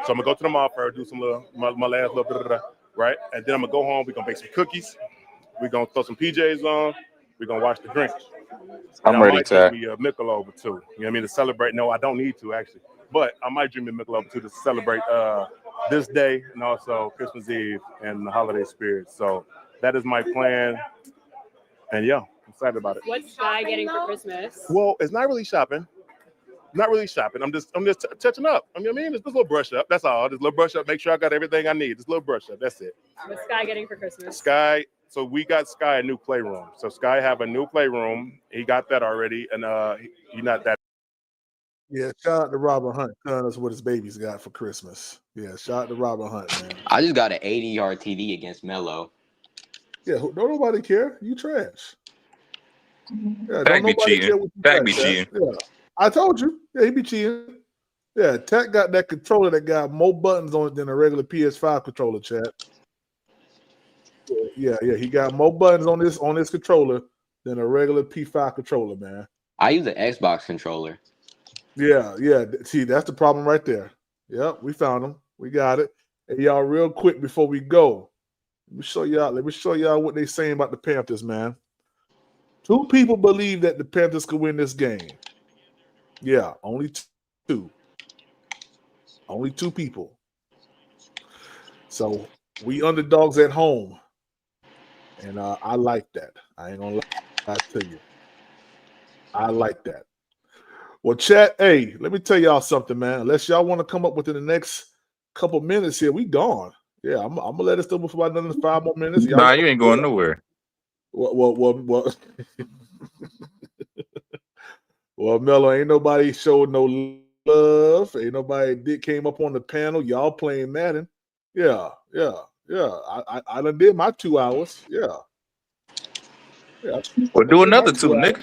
So I'm gonna go to the mall first, do some my last little right, and then I'm gonna go home. We're gonna bake some cookies. We're gonna throw some PJs on. We're gonna watch the Grinch. I'm ready, Ty. Me a Michelob too. You know what I mean? To celebrate. No, I don't need to actually, but I might drink a Michelob too to celebrate this day and also Christmas Eve and the holiday spirit. So that is my plan. And yeah, Excited about it. What's Sky getting for Christmas? Well, it's not really shopping. Not really shopping. I'm just touching up. I mean, just a little brush up. That's all. Just a little brush up. Make sure I got everything I need. Just a little brush up. That's it. What's Sky getting for Christmas? Sky. So we got Sky a new playroom. So Sky have a new playroom. He got that already, and he not that. Yeah, shout out to Robert Hunt telling us what his baby's got for Christmas. Yeah, shout out to Robert Hunt, man. I just got an 80-yard TD against Melo. Yeah, don't nobody care. You trash. Yeah, Back be cheating. Back be cheating. Yeah, I told you. Yeah, he be cheating. Yeah, Tech got that controller that got more buttons on it than a regular PS5 controller, chat. Yeah, he got more buttons on this controller than a regular P5 controller, man. I use an Xbox controller. Yeah. See, that's the problem right there. Yep, we found them. We got it. Hey, y'all, real quick before we go, let me show y'all what they saying about the Panthers, man. 2 people believe that the Panthers could win this game. Yeah, only 2. Only 2 people. So we underdogs at home. And I like that. I ain't gonna lie to you. I like that. Well, chat, hey, let me tell y'all something, man. Unless y'all want to come up within the next couple minutes here, we gone. Yeah, I'm gonna let it still for about another 5 more minutes. Y'all Nah, you ain't going nowhere. Well, well, Melo, ain't nobody showed no love. Ain't nobody came up on the panel. Y'all playing Madden. Yeah. I done did my 2 hours. Yeah. Well, do another 2, Nick.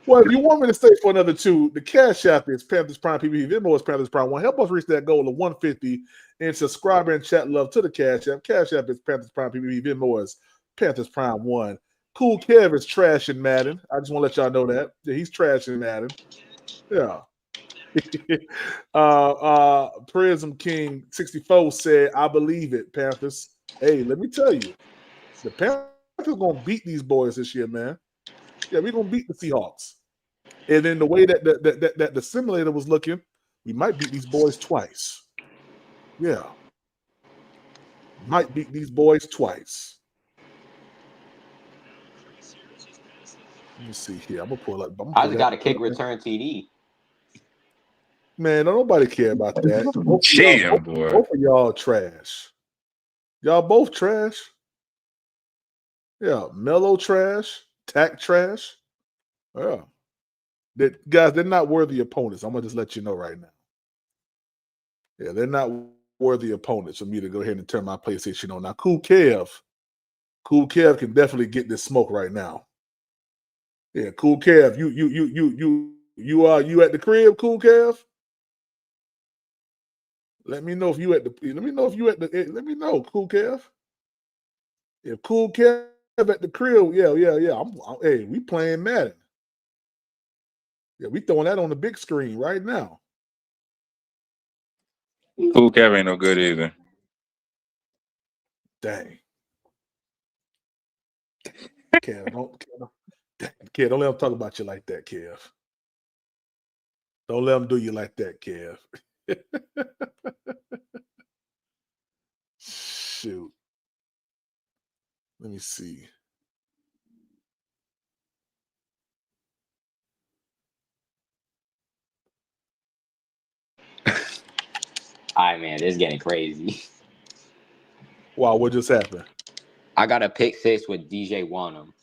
Well, if you want me to stay for another 2, the Cash App is Panthers Prime PPP. Venmo is Panthers Prime 1. Help us reach that goal of 150 and subscribe and chat love to the Cash App. Cash App is Panthers Prime PPP. Venmo is Panthers Prime 1. Cool Kev is trashing Madden. I just want to let y'all know that. Yeah, he's trashing Madden. Yeah. Prism King 64 said, I believe it, Panthers. Hey, let me tell you, the Panthers gonna beat these boys this year, man. Yeah, we're gonna beat the Seahawks. And then the way that the simulator was looking, we might beat these boys twice. Yeah. Might beat these boys twice. Let me see here. I'm gonna pull up. I just got a kick return TD. Man, don't nobody care about that. Both of y'all trash. Y'all both trash. Yeah, Melo trash, Tack trash. Yeah. Guys, they're not worthy opponents. I'm gonna just let you know right now. Yeah, they're not worthy opponents for me to go ahead and turn my PlayStation on. Now, Cool Kev can definitely get this smoke right now. Yeah, Cool Kev, you at the crib, Cool Kev? Let me know if you at the. Let me know, Cool Kev. If Cool Kev at the crib, yeah. Hey, we playing Madden. Yeah, we throwing that on the big screen right now. Cool Kev ain't no good either. Dang. Kev, don't let him talk about you like that, Kev. Don't let him do you like that, Kev. Shoot. Let me see. All right, man, this is getting crazy. Wow, what just happened? I got a pick 6 with DJ Wanham.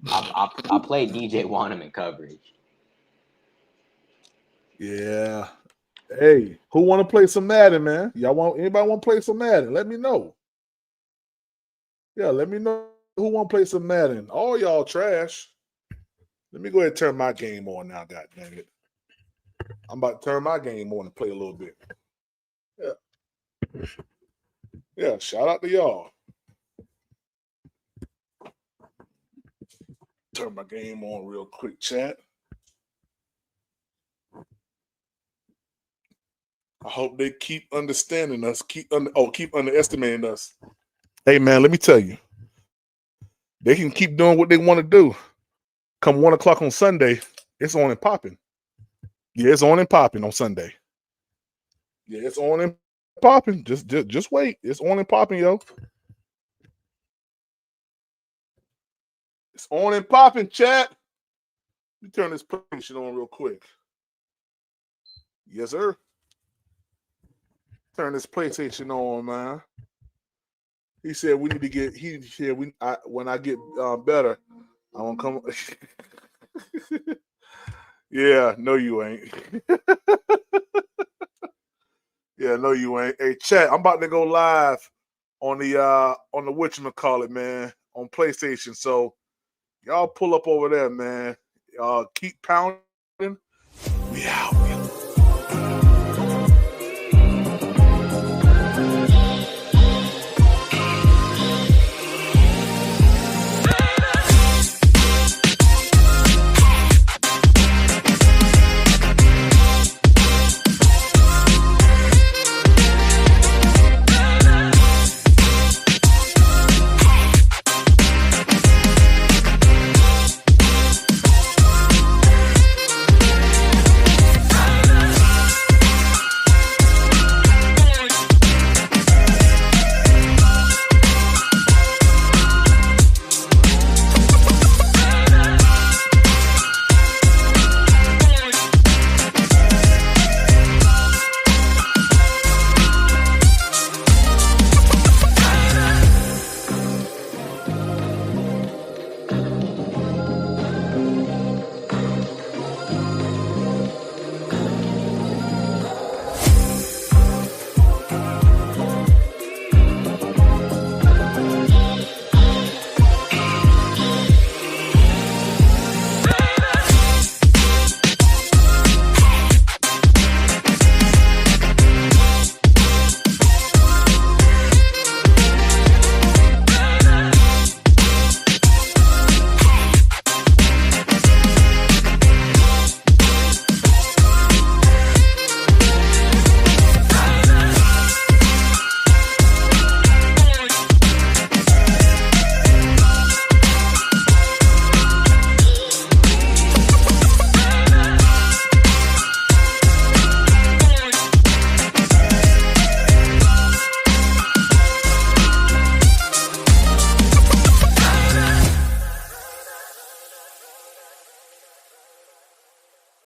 I played DJ Wanham in coverage. Yeah. Hey, who want to play some Madden, man? Anybody want to play some Madden? Let me know. Yeah, let me know who want to play some Madden. All y'all trash. Let me go ahead and turn my game on now, god dang it. I'm about to turn my game on and play a little bit. Yeah. Yeah, shout out to y'all. Turn my game on real quick, chat. I hope they keep understanding us, keep underestimating us. Hey, man, let me tell you. They can keep doing what they want to do. Come 1 o'clock on Sunday, it's on and popping. Yeah, it's on and popping on Sunday. Yeah, it's on and popping. Just wait. It's on and popping, yo. It's on and popping, chat. Let me turn this PlayStation on real quick. Yes, sir. Turn this PlayStation on, man. He said we need to get. He said when I get better, I won't come. Yeah, no, you ain't. Yeah, no, you ain't. Hey, chat. I'm about to go live on the whatchamacallit, man, on PlayStation. So y'all pull up over there, man. Keep pounding. We out.